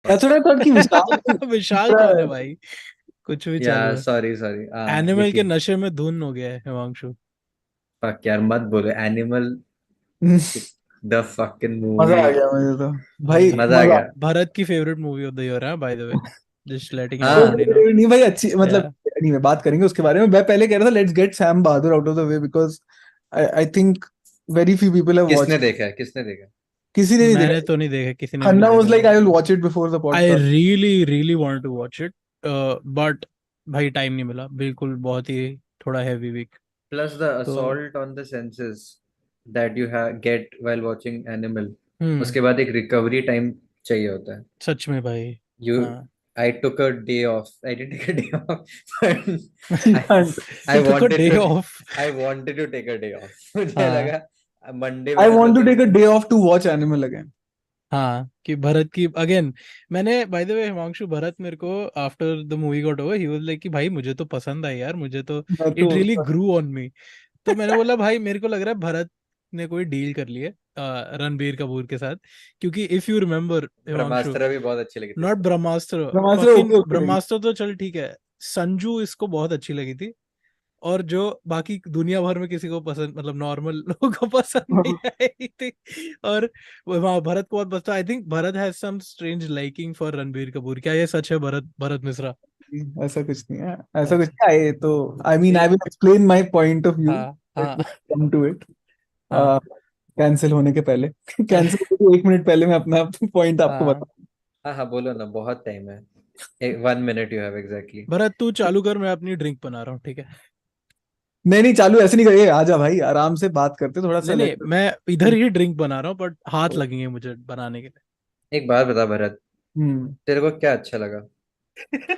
That's what I thought कि विशाल विशाल कौन है भाई? कुछ भी चालू Yeah, है। sorry. एनिमल के लेकिन नशे में धुन हो गया है हिमांशु। fuck यार मत बोलो एनिमल। द फकिंग मजा मूवी। आ गया मुझे तो भाई, भाई मजा आ मजा। गया। भरत की favourite movie of the year है by the way, just letting तो हाँ। Everybody know. नहीं भाई अच्छी, मतलब या नहीं, मैं बात करेंगे उसके बारे में। मैं पहले कह रहा था let's get Sam Bahadur out of the way, because I think very few people have किसने वॉच्ड। देखा है, किसने देखा है? किसी ने नहीं मैंने देखा। तो नहीं देखा, किसी ने भी खन्ना नहीं वाज देखा लाइक भाई। I will watch it before the I podcast. Really really want to watch it, but भाई टाइम नहीं मिला बिल्कुल, बहुत ही थोड़ा हैवी वीक। प्लस द तो assault on the senses that you get while watching Animal, hmm, उसके बाद एक रिकवरी टाइम चाहिए होता है। सच में भाई। You, हाँ। I took a day off. I didn't take a day off, but You I can't. You I took a wanted day to off। I wanted to take a day off. मुझे हाँ लगा Monday I मैंने want to सोचा take a day off to watch Animal again. हाँ, कि भरत की again, मैंने bye the वे हिमांशु, भरत मेरे को after the movie got over he was like कि भाई मुझे तो पसंद आई यार, मुझे तो मैं तो it really grew on me. तो मैंने बोला भाई मेरे को लग रहा है भरत ने कोई डील कर ली है रणबीर कपूर के साथ, क्योंकि इफ यू रिमेम्बर हिमांशु, ब्रह्मास्त्र भी बहुत अच्छी लगी थी नॉट इसको। ब्रह्मास्त्र, ब्रह्मास्त्र फकिंग ओके ओके लगी। ब्रह्मास्त्र तो चल ठीक है, संजू इसको बहुत अच्छी लगी थी। और जो बाकी दुनिया भर में किसी को पसंद, मतलब नॉर्मल लोगों को पसंद नहीं आई थी। और वहाँ भरत को बहुत पसंद। I think Bharat has some strange liking for Ranbir Kapoor. क्या ये सच है भरत, भरत मिश्रा? ऐसा कुछ नहीं है, ऐसा कुछ अच्छा। नहीं है। ये तो I mean I A, will explain my point of view हाँ बट हाँ कम टू इट। हाँ कैंसिल होने के पहले कैंसिल होने के 1 मिनट पहले मैं अपना पॉइंट आपको हाँ। बता। हाँ हाँ बोलो ना, बहुत टाइम है। 1 minute you have exactly। Bharat तू चालू कर, मैं अपनी ड्रिंक बना रहा हूँ, ठीक है? नहीं नहीं, चालू ऐसे नहीं करिए, आजा भाई, आराम से बात करते थोड़ा सा नहीं नहीं, लेट। मैं इधर ही ड्रिंक बना रहा हूँ, बट हाथ लगेंगे मुझे बनाने के एक बात बता भरत, हम्म। तेरे को क्या अच्छा लगा? लिए।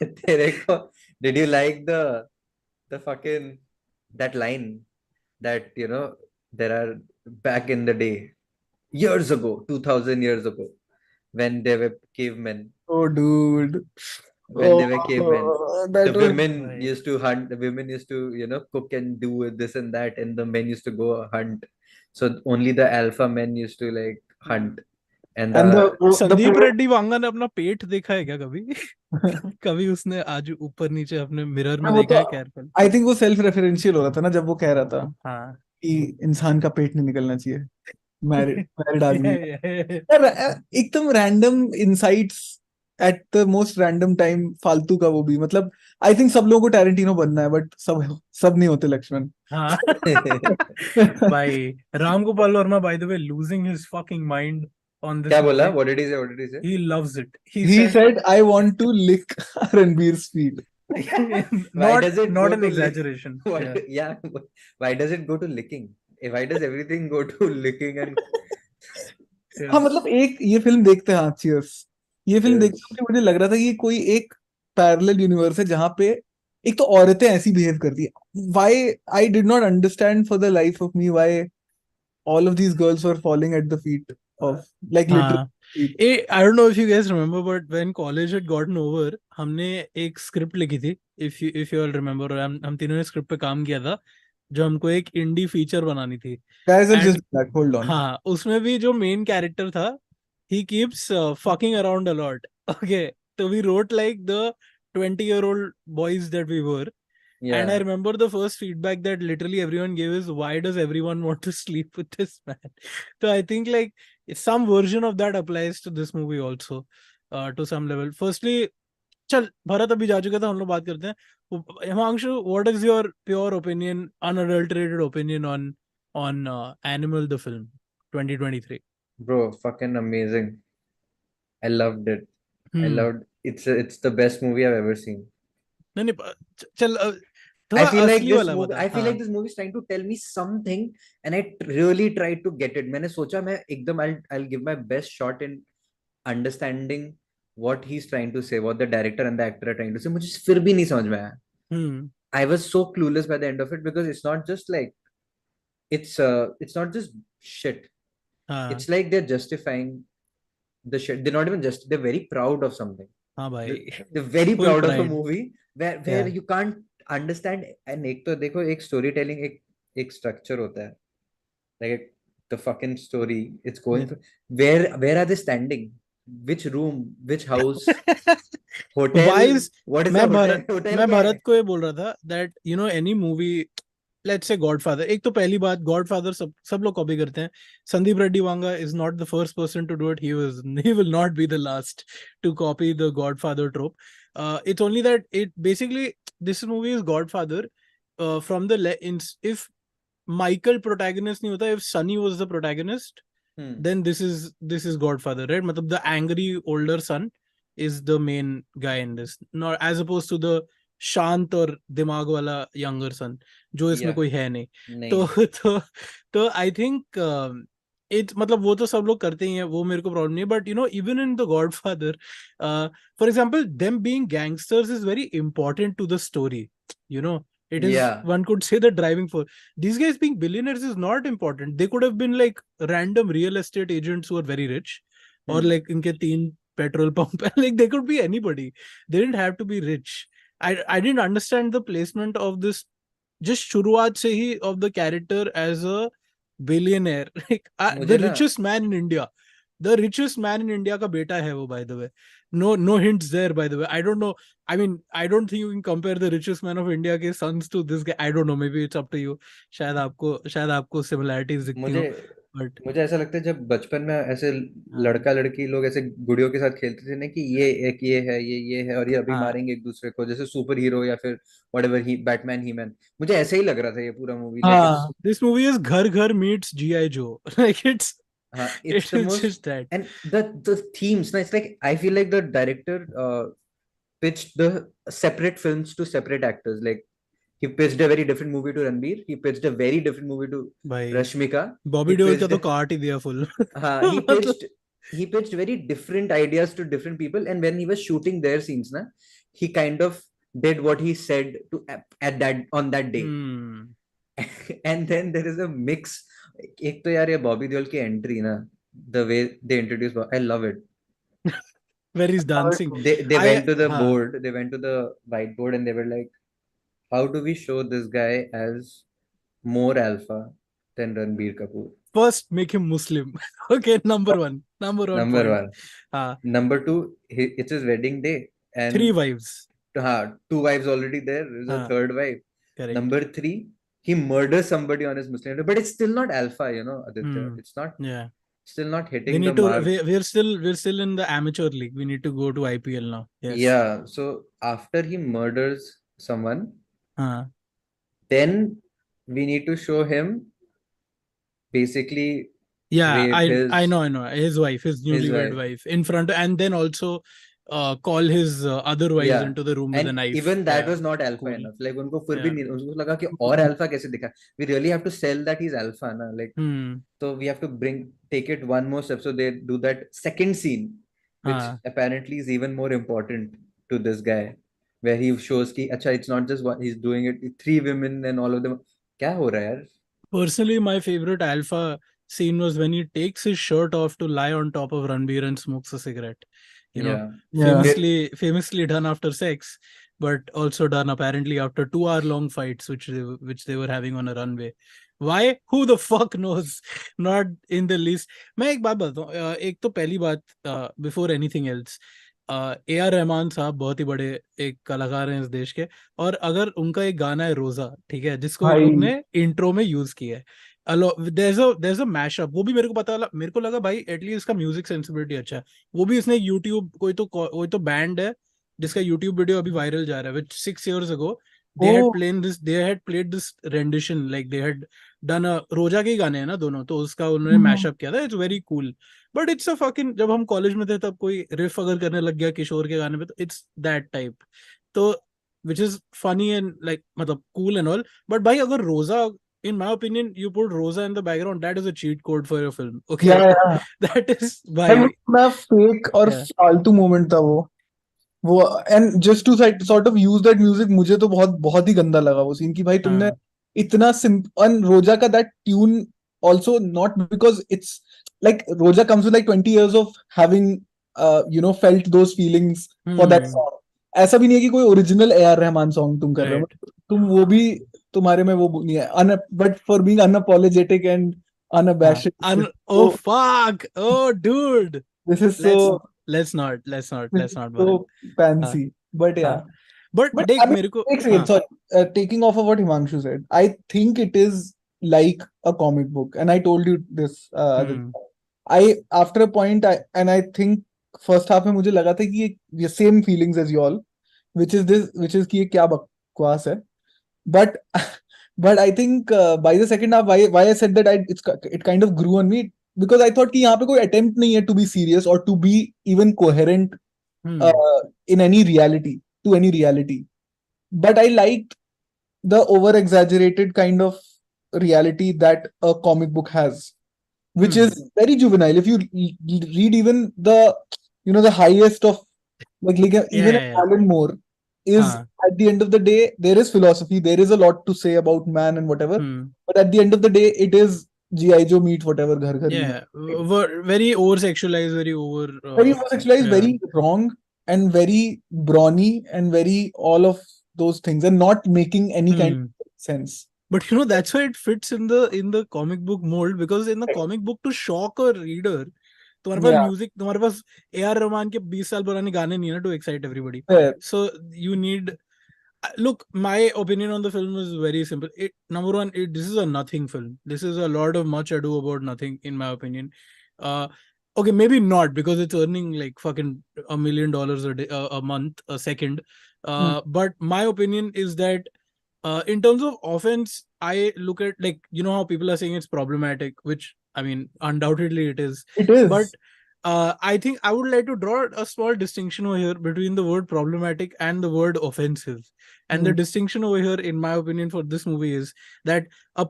तेरे को did you like the fucking that line that there are back in the day, years ago, 2000 years ago, when they were cavemen, oh dude. when oh they were cavemen, the that was. women भाई used to hunt, the women used to cook and do this and that, and the men used to go hunt. So only the alpha men used to like hunt, and and the the Sandeep Reddy Vanga ने अपना पेट देखा है क्या कभी? कभी उसने आज ऊपर नीचे अपने मिरर में वो देखा तो है केयरफुल? आई थिंक वो सेल्फ रेफरेंशियल हो रहा था ना, जब वो कह रहा था हाँ। कि इंसान का पेट नहीं निकलना चाहिए, मैरिड मैरिड आदमी का। Yeah. यार एकदम random insights at the most random time, फालतू का वो भी, मतलब आई थिंक सब लोगों को टैरेंटिनो बनना है, बट सब सब नहीं होते लक्ष्मण। हाँ। भाई Ram Gopal Verma bye the way losing his fucking mind on क्या दिस बोला? Movie. What did he say? What did he say? He loves it. He He said, said I want to lick Ranbir's feet. Why not does it not go an to lick? exaggeration. What? Yeah. Yeah. Why does it go to licking? Why does everything go to licking and हाँ Yes. मतलब एक ये film देखते हैं, हाँ cheers। ये film देखते yes? हुए मुझे लग रहा था कि ये कोई एक पैरेलल यूनिवर्स है जहाँ पे एक तो औरतें ऐसी बिहेव करती है। Why I did not understand for the life of me why all of these girls were falling at the feet of, like, literally हाँ। feet. A I don't know if you guys remember, but when college had gotten over, हमने एक script लिखी थी। If you all remember, हम तीनों ने script पे काम किया था, जो हमको एक इंडी फीचर बनानी थी। Guys, I'll just and do that. Hold on. हाँ, उसमें भी जो मेन कैरेक्टर था, he keeps fucking around a lot. Okay, so we wrote like the 20-year-old boys that we were. And I Yeah. remember the first feedback that literally everyone gave is, why does everyone want to sleep with this man? So I think like some version of that applies to this movie also, to some level. Firstly, चल भरत अभी जा चुके थे, हम लोग बात करते हैं। Himanshu, what is your pure opinion, unadulterated opinion on Animal the film 2023? Bro, fucking amazing. I loved it. I hmm. loved it's the best movie I've ever seen. नहीं नहीं, चल I थोड़ा feel like असली this वाला movie बता। I feel like हाँ this movie is trying to tell me something, and I really tried to get it. मैंने सोचा मैं एकदम I'll give my best shot in understanding what he's trying to say, what the director and the actor are trying to say. मुझे फिर भी नहीं समझ में आया. हम्म। I was so clueless by the end of it because it's not just like it's not just shit. हाँ It's like they're justifying the shit. They're not even just, they're very proud of something. हाँ भाई, They're very full proud of a pride. movie where या you can't understand. And एक तो देखो, एक story telling एक structure होता है, like the fucking story it's going through. Where are they standing? which room, which house, hotel, Why is what is मैं a hotel, Bharat hotel मैं क्या भरत है? को ये बोल रहा था that you know any movie let's say Godfather. एक तो पहली बात Godfather सब लोग कॉपी करते हैं. Sandeep Reddy Vanga is not the first person to do it. He will not be the last to copy the Godfather trope. It's only that it basically this movie is Godfather from the if Michael protagonist नहीं होता, if Sunny was the protagonist, then this is Godfather, right? मतलब the angry older son is the main guy in this, not as opposed to the शांत और दिमाग वाला younger son जो इसमें Yeah, कोई है नहीं. तो नहीं. तो तो आई थिंक इट मतलब वो तो सब लोग करते ही हैं, वो मेरे को प्रॉब्लम नहीं है, but you know even in the Godfather for example them being gangsters is very important to the story, you know. It is, Yeah. one could say, the driving force. These guys being billionaires is not important. They could have been like random real estate agents who are very rich, or like इनके 3 petrol pump. Like they could be anybody. They didn't have to be rich. I didn't understand the placement of this just शुरुआत से ही of the character as a billionaire. Like मुझे the ना richest man in India. The richest man in India का बेटा है वो, by the way. No hints there, by the way. I don't know. I mean, I don't think you can compare the richest man of India के sons to this guy. I don't know. Maybe it's up to you. शायद आपको similarities दिखती मुझे हो. But मुझे ऐसा लगता है जब बचपन में ऐसे हाँ लड़का लड़की लोग ऐसे गुड़ियों के साथ खेलते थे ना कि ये है और ये अभी हाँ मारेंगे एक दूसरे को, जैसे सुपर हीरो या फिर व्हाटएवर, ही बैटमैन, ही मैन, मुझे ऐसे ही लग रहा था ये पूरा मूवी, लाइक इट्स, हाँ. this movie is घर घर meets GI Joe. Like हाँ, it's it the is most, just that. And the themes ना, it's like I feel like the director pitched the separate films to separate actors. Like he pitched a very different movie to Ranbir. He pitched a very different movie to भाई Rashmika. Bobby He Deol का pitched, तो काट ही दिया full. he मतलब pitched, very different ideas to different people. And when he was shooting their scenes, na, he kind of did what he said to at that on that day. hmm. And then there is a mix. एक तो यार ये बॉबी देओल की entry ना, the way they introduce, I love it. Where he's dancing. They I went to the हाँ board, they went to the whiteboard, and they were like, how do we show this guy as more alpha than Ranbir Kapoor? first make him Muslim. Okay, number one Number point. one. हाँ Number two, it's his wedding day, 3 and wives. two wives already there. There's a हाँ third wife. correct. Number three, he murders somebody on his Muslim day, but it's still not alpha, Aditya. Hmm. It's not, Yeah. still not We hitting the need to mark. we're still in the amateur league. We need to go to IPL now. Yes. Yeah. So after he murders someone, हाँ then we need to show him basically yeah, rape I know his wife, his his newlywed wife. wife in front, and then also call his other wives Yeah, into the room with a and knife. even that Yeah, was not alpha cool. enough. Like उनको फिर भी Yeah. नहीं, उनको लगा कि और alpha कैसे दिखा. We really have to sell that he's alpha ना. Like Hmm. so we have to take it one more step. So they do that second scene, which हाँ apparently is even more important to this guy, where he shows कि अच्छा, it's not just one, he's doing it 3 women and all of them. क्या हो रहा है यार? Personally, my favorite alpha scene was when he takes his shirt off to lie on top of Ranbir and smokes a cigarette. You know, Yeah. Yeah. famously done after sex, but also done apparently after 2 hour long fights, which they were having on a runway. Why? Who the fuck knows? Not in the least. मैं एक बात बताता हूँ. एक तो पहली बात, before anything else, AR Rahman साहब बहुत ही बड़े एक कलाकार हैं इस देश के, और अगर उनका एक गाना है रोजा, ठीक है, जिसको इन भाई लोग ने इंट्रो में यूज किया है, there's a mashup, वो भी मेरे को पता मेरे को लगा भाई एटलीस्ट इसका म्यूजिक सेंसिबिलिटी अच्छा है. वो भी इसने यूट्यूब, कोई तो बैंड है जिसका यूट्यूब वीडियो अभी वायरल जा रहा है, which 6 years ago O they had played this rendition, like they had done a रोजा के ही गाने हैं ना दोनों, तो उसका उन्होंने मैशअप किया था. It's very cool, but it's a fucking, जब हम कॉलेज में थे तब कोई रिफ अगर करने लग गया किशोर के गाने पे, तो इट्स दैट टाइप. तो which is funny and like मतलब कूल एंड ऑल, बट भाई अगर रोजा, in my opinion, you put Rosa in the background, that is a cheat code for your film. Okay. या That is why. भाई ना fake और Yeah. फालतू moment था वो and just to sort of use that music, मुझे तो बहुत बहुत ही गंदा लगा वो सीन कि भाई तुमने हाँ इतना सिंपल रोजा का that tune also not because it's like Roja comes with like 20 years of having felt those feelings for that song. ऐसा भी नहीं है कि कोई original A R Rahman song तुम कर रहे हो, right. तुम वो भी तुम्हारे में वो नहीं है, but for being unapologetic and unabashed, Oh fuck, oh dude, this is so Let's let's not Bharat. So fancy. But हाँ. yeah. But But देख I mean, मेरे को एक second, sorry. Taking off of what Himanshu said, I think it is like a comic book. And I told you this, Aditya. I after a point, I think first half में मुझे लगा था कि ये same feelings as you all, which is कि ये क्या बकवास है. But but I think by the second half, why I said that it kind of grew on me because I thought कि यहाँ पे कोई attempt नहीं है to be serious or to be even coherent in any reality to any reality. But I liked the over exaggerated kind of reality that a comic book has, which is very juvenile. If you read even the highest of like even Alan Moore is at the end of the day, there is philosophy, there is a lot to say about man and whatever. But at the end of the day, it is G.I. Joe meet whatever ghar ghar yeah, very over sexualized, very over sexualized, very wrong, and very brawny, and very all of those things, and not making any kind of sense. But that's why it fits in the comic book mold, because in the comic book, to shock a reader, तुम्हारे पास music, तुम्हारे पास AR Rahman के 20 साल पुराने गाने नहीं है ना to excite everybody. So you need, look, my opinion on the film is very simple. Number one, this is a nothing film. This is a lot of much ado about nothing, in my opinion. Okay, maybe not, because it's earning like fucking $1 million a day, a month, a second. But my opinion is that in terms of offense, I look at, like, how people are saying it's problematic, which I mean, undoubtedly it is. It is. But I think I would like to draw a small distinction over here between the word problematic and the word offensive. And the distinction over here, in my opinion, for this movie is that a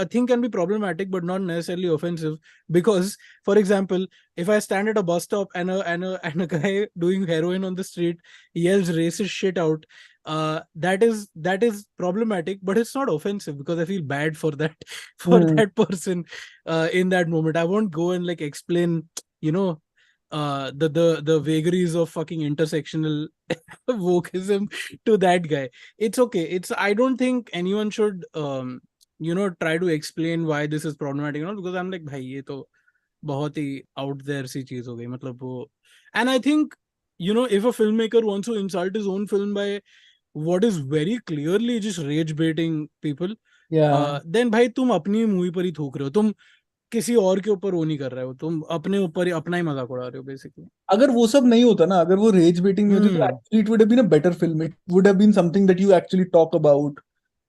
thing can be problematic but not necessarily offensive. Because, for example, if I stand at a bus stop and a guy doing heroin on the street yells racist shit out, that is problematic, but it's not offensive, because I feel bad for that that person in that moment. I won't go and like explain the vagaries of fucking intersectional wokeism to that guy. It's okay. I don't think anyone should try to explain why this is problematic, because I'm like, bhai, ye to बहुत ही out there सी चीज हो गई, मतलब वो. And I think if a filmmaker wants to insult his own film by what is very clearly just rage baiting people, then भाई तुम अपनी movie पर ही थूक रहे हो, तुम किसी और के ऊपर वो नहीं कर रहे हो, तुम अपने ऊपर ही अपना ही मजाक उड़ा रहे हो बेसिकली. अगर वो सब नहीं होता ना, अगर वो रेज बेटिंग नहीं होती, तो actually it would have been a better film. It would have been something that you actually talk about.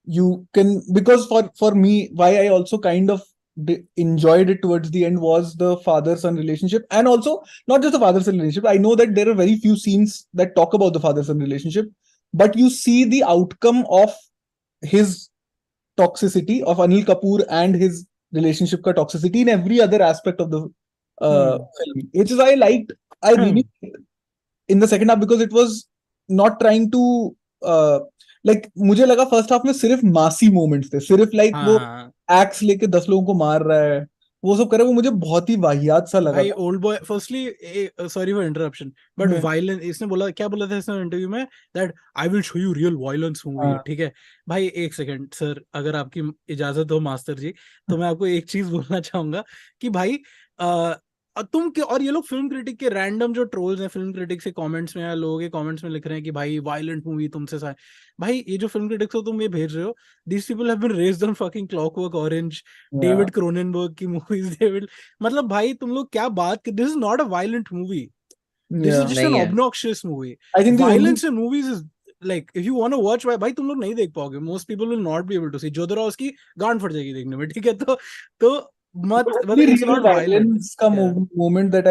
You can, because for me, why I also kind of enjoyed it towards the end was the father-son relationship, and also not just the father-son relationship. I know that there are very few scenes that talk about the father-son relationship, but you see the outcome of his toxicity, of Anil Kapoor and his relationship ka toxicity in every other aspect of the film, which is I really liked in the second half, because it was not trying to like, मुझे लगा first half में सिर्फ मासी moments थे, सिर्फ like वो x लेके 10 लोगों को मार रहा है, वो सब करे, वो मुझे बहुत ही वाहियात सा लगा भाई. Old boy, firstly sorry for interruption, but violence, इसने बोला, क्या बोला था इसने इंटरव्यू में, that I will show you real violence movie. ठीक है भाई, एक सेकंड सर, अगर आपकी इजाजत हो मास्टर जी, तो मैं आपको एक चीज बोलना चाहूंगा कि भाई तुम और ये लोग फिल्म क्रिटिक के रैंडम जो ट्रोल्स हैं, फिल्म क्रिटिक से कमेंट्स में या लोगों के कमेंट्स में लिख रहे हैं कि भाई वायलेंट मूवी तुमसे भाई, ये जो फिल्म क्रिटिक्स हो तुम ये भेज रहे हो, these people have been raised on fucking Clockwork Orange, David Cronenberg की मूवीज, मतलब भाई तुम लोग क्या बात कर, this is not a violent movie, this is just an obnoxious movie. Violence in movies is like, if you want to watch, भाई तुम लोग नहीं देख पाओगे, most people will not be able to see. Jodhra उसकी गांड फट जाएगी देखने में, ठीक है, तो मत, it's not violence का moment that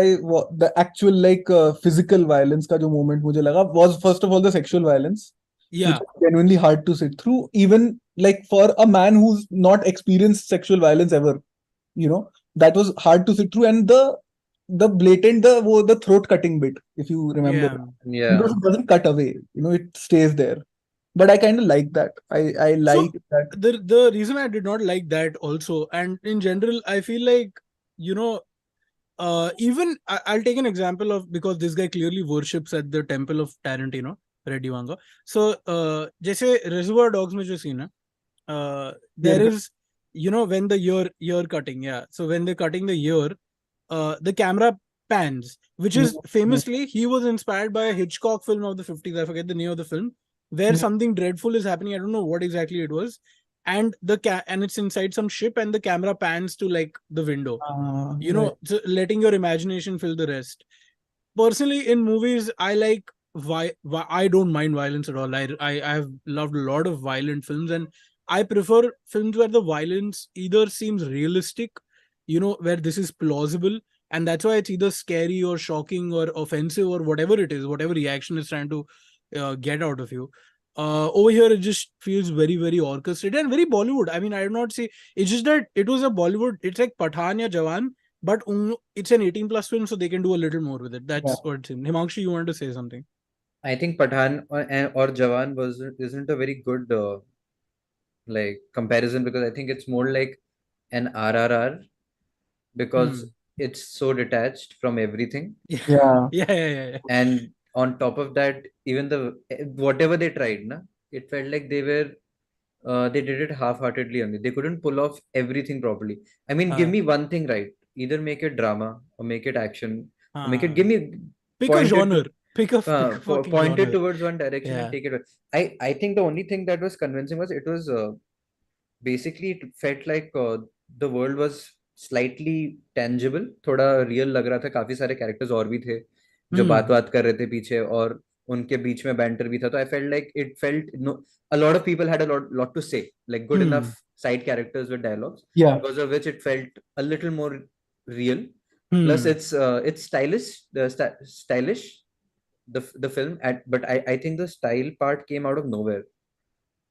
the actual like physical violence का जो moment मुझे लगा was first of all the sexual violence, which is genuinely hard to sit through, even like for a man who's not experienced sexual violence ever, that was hard to sit through. And the blatant the throat cutting bit, if you remember, because it doesn't cut away, it stays there. But I kind of like that. I like that. The reason I did not like that also, and in general, I feel like, even I'll take an example of, because this guy clearly worships at the temple of Tarantino, Reddy Wanga. So, जैसे Reservoir Dogs में जो scene है, there is, when the ear cutting, so when they're cutting the ear, the camera pans, which is famously, he was inspired by a Hitchcock film of the 50s. I forget the name of the film, where something dreadful is happening. I don't know what exactly it was. And and it's inside some ship, and the camera pans to like the window. Right. So letting your imagination fill the rest. Personally, in movies, I like I don't mind violence at all. I've loved a lot of violent films, and I prefer films where the violence either seems realistic, where this is plausible, and that's why it's either scary or shocking or offensive or whatever it is, whatever reaction is trying to get out of you. Over here, it just feels very, very orchestrated and very Bollywood. I mean, I do not say, it's just that it was a Bollywood. It's like Pathan ya Jawan, but it's an 18 plus film, so they can do a little more with it. Yeah. That's what it seemed. Himanshu, you wanted to say something? I think Pathan or Jawan isn't a very good like comparison, because I think it's more like an RRR, because it's so detached from everything. Yeah. Yeah. Yeah. And on top of that, even whatever they tried, it felt like they did it half-heartedly only. They couldn't pull off everything properly. I mean, give me one thing right. Either make it drama or make it action, or give me Pick a pointed genre. to Pick a fucking pointed genre. towards one direction and Yeah. take it. I think the only thing that was convincing was it was basically it felt like the world was slightly tangible, थोड़ा real लग रहा था. काफी सारे characters और भी थे जो बात कर रहे थे पीछे, और उनके बीच में banter भी था. तो I felt like it felt a lot of people had a lot to say, like good enough side characters with dialogues, Yeah. because of which it felt a little more real. Plus it's stylish, the film, but I think the style part came out of nowhere.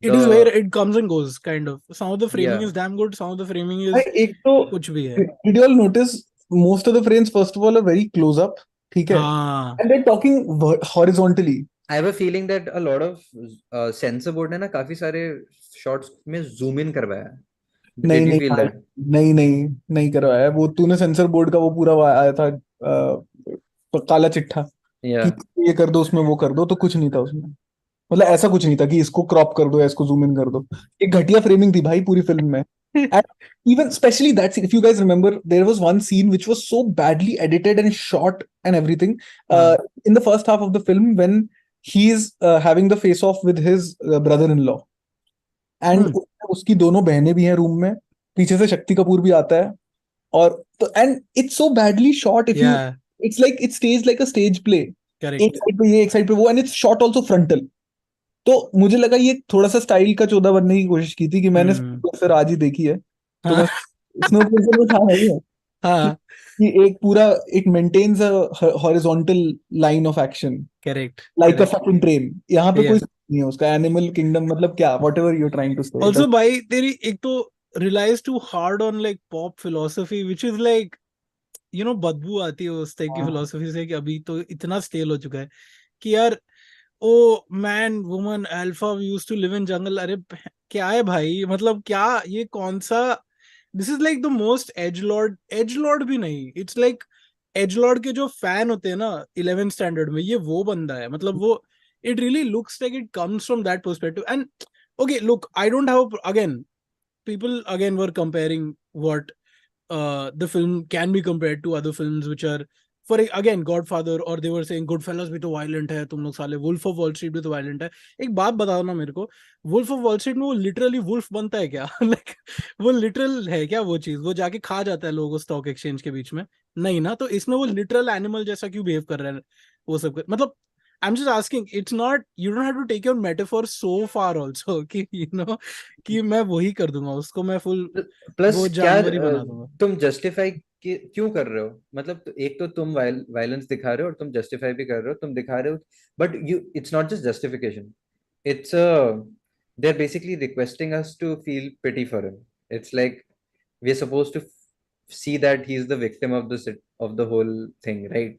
It is where it comes and goes, kind of. Some of the framing Yeah. is damn good. Some of the framing is एक तो कुछ भी है. did you all notice most of the frames first of all are very close up, ठीक है? And they're talking horizontally. I have a feeling that a lot of sensor board ने ना काफी सारे shots में zoom in करवाया है. नहीं Did you नहीं feel भाई, that? नहीं करवाया. वो तूने सेंसर बोर्ड का वो पूरा आया था काला चिट्ठा कि Yeah. ये कर दो उसमें वो कर दो, तो कुछ नहीं था उसमें. मतलब ऐसा कुछ नहीं था कि इसको क्रॉप कर दो या इसको जूम इन कर दो. एक घटिया फ्रेमिंग थी भाई पूरी फिल्म में. And even especially that scene, if you guys remember, there was one scene which was so badly edited and shot and everything in the first half of the film when he's having the face off with his brother-in-law, and उसकी दोनों बहनें भी हैं room में, पीछे से शक्ति कपूर भी आता है, और and it's so badly shot. If you, it's like it stays like a stage play. Correct. एक साइड पे ये, एक साइड पे वो, and it's shot also frontal. तो मुझे लगा ये थोड़ा सा स्टाइल का चौदह बनने की कोशिश की थी कि मैंने फिर आज ही देखी है, तो मैं स्नोफॉल में था नहीं है कि एक पूरा it maintains a horizontal line of action, correct, like a fucking train. यहाँ पे कोई नहीं है उसका. एनिमल किंगडम मतलब क्या, whatever you are trying to say. Also भाई तेरी एक तो relies too hard on like pop philosophy which is like बदबू आती है उस टाइप की फिलोसफी से कि अभी तो इतना स्टेल हो चुका है कि यार oh man woman alpha we used to live in jungle. अरे क्या है भाई, मतलब क्या ये कौन सा, this is like the most edgelord भी नहीं, इट्स लाइक एज लॉर्ड के जो फैन होते हैं ना 11th स्टैंडर्ड में, ये वो बंदा है. मतलब वो it really looks like it comes from that perspective. And okay, look, I don't have again, people again were comparing what the film can be compared to other films which are for again Godfather, or they were saying Goodfellas भी तो violent है, तुम लोग साले Wolf of Wall Street भी तो violent है. एक बात बताओ ना मेरे को, Wolf of Wall Street में वो literally wolf बनता है क्या? like वो literal है क्या वो चीज, वो जाके खा जाता है लोगों को स्टॉक एक्सचेंज के बीच में? नहीं ना. तो इसमें वो literal animal जैसा क्यों behave कर रहा है वो सब? मतलब I'm just asking, it's not, you don't have to take your metaphor so far also कि कि मैं वही कर दूंगा उसको, मैं full प्लस वो क्या जानवर ही बना दूंगा. तुम जस्टिफाई क्यों कर रहे हो? मतलब एक तो तुम वायलेंस दिखा रहे हो और तुम जस्टिफाई भी कर रहे हो, तुम दिखा रहे हो, but it's not just justification, it's they are basically requesting us to feel pity for him. It's like we are supposed to see that he is the victim of the whole thing, right?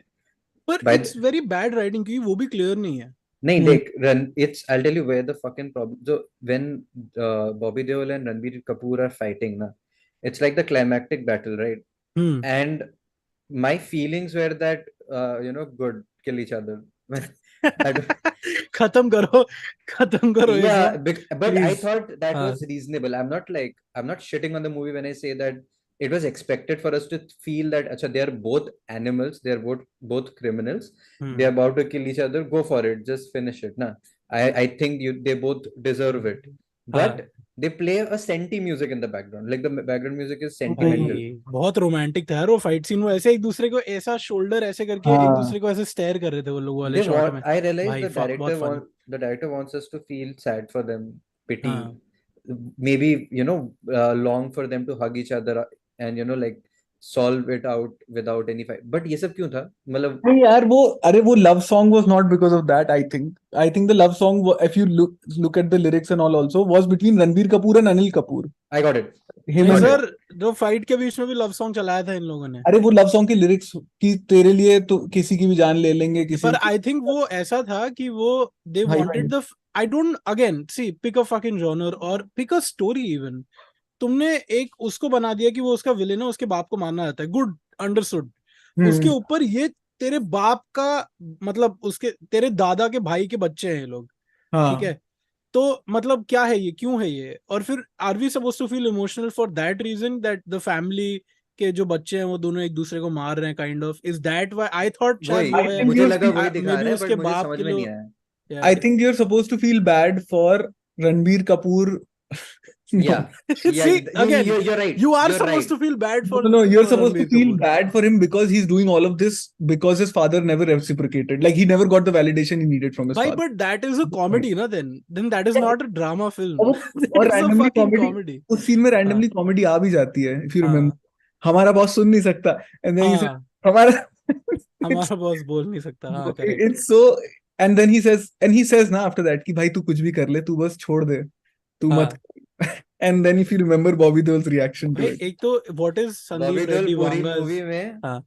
But it's very bad writing क्योंकि वो भी clear नहीं है. नहीं देख it's, I'll tell you where the fucking problem. So when Bobby Deol and Ranbir Kapoor are fighting na, it's like the climactic battle, right? And my feelings were that good, kill each other. खत्म करो ये Yeah, सब, but I please. thought that was reasonable. I'm not shitting on the movie when I say that it was expected for us to feel that acha, they are both animals, they are both criminals, they are about to kill each other, go for it, just finish it na. I think they both deserve it, हाँ but they play a senti music in the background, like the background music is sentimental. भाई बहुत romantic था यार वो fight scene. वो ऐसे एक दूसरे को ऐसा शोल्डर ऐसे करके एक हाँ दूसरे को ऐसे स्टेयर कर रहे थे वो लोग वाले They शॉट want, में। I realize भाई बहुत fun. the director wants us to feel sad for them, pity, हाँ maybe, long for them to hug each other and, like solve it out without any fight. But ये सब क्यों था? मतलब, नहीं यार, वो अरे वो love song was not because of that. I think the love song, if you look at the lyrics and all, also was between Ranbir Kapoor and Anil Kapoor, I got it. Him नहीं got एंड। it. सर, जो fight के बीच में भी love song चलाया था इन लोगों ने। अरे वो लव सॉन्ग की लिरिक्स की तेरे लिए तो किसी की भी जान ले लेंगे, किसी पर आई थिंक वो ऐसा था कि वो दे भाई wanted the, I don't again see pick a fucking genre और पिक अ स्टोरी इवन। तुमने एक उसको बना दिया कि वो उसका विलेन है, उसके बाप को मारना आता है, गुड, अंडरस्टूड। उसके ऊपर ये तेरे बाप का मतलब उसके तेरे दादा के भाई के बच्चे हैं ये लोग, ठीक हाँ है? तो मतलब क्या है ये, क्यों है ये? और फिर are we suppose to feel emotional for that reason that the family के जो बच्चे हैं वो दोनों एक दूसरे को मार रहे हैं, kind of, is that why? I thought शायद वही वो आई है थिंक मुझे यू लगा वही मे दिखा बी रहा है, उसके बट मुझे बाप समझ के में नहीं लोग। आया. I think you are suppose to feel bad for Ranbir Kapoor. Yeah, yeah. See, again, You're right. you are You're supposed right. to feel bad for No, you're supposed to Ranbir feel Kapoor. bad for him because he's doing all of this because his father never reciprocated. Like he never got the validation he needed from his Bhai, father. but that is a comedy, na? Then that is not a drama film. और That is a randomly fucking comedy, comedy. उस scene में हाँ randomly comedy आ भी जाती है, if you remember. हाँ हमारा boss सुन नहीं सकता, and then he said, हाँ, हमारा it's हमारा बॉस बोल नहीं सकता। हाँ correct. it's so, and then he says ना after that कि भाई तू कुछ भी कर ले, तू बस छोड़ दे, तू मत। हाँ And then if you remember Bobby Deol's reaction to भाई, it. एक तो व्हाट इज बॉबी संदीप देओल रेड्डी पूरी वांगा's। मूवी में हाँ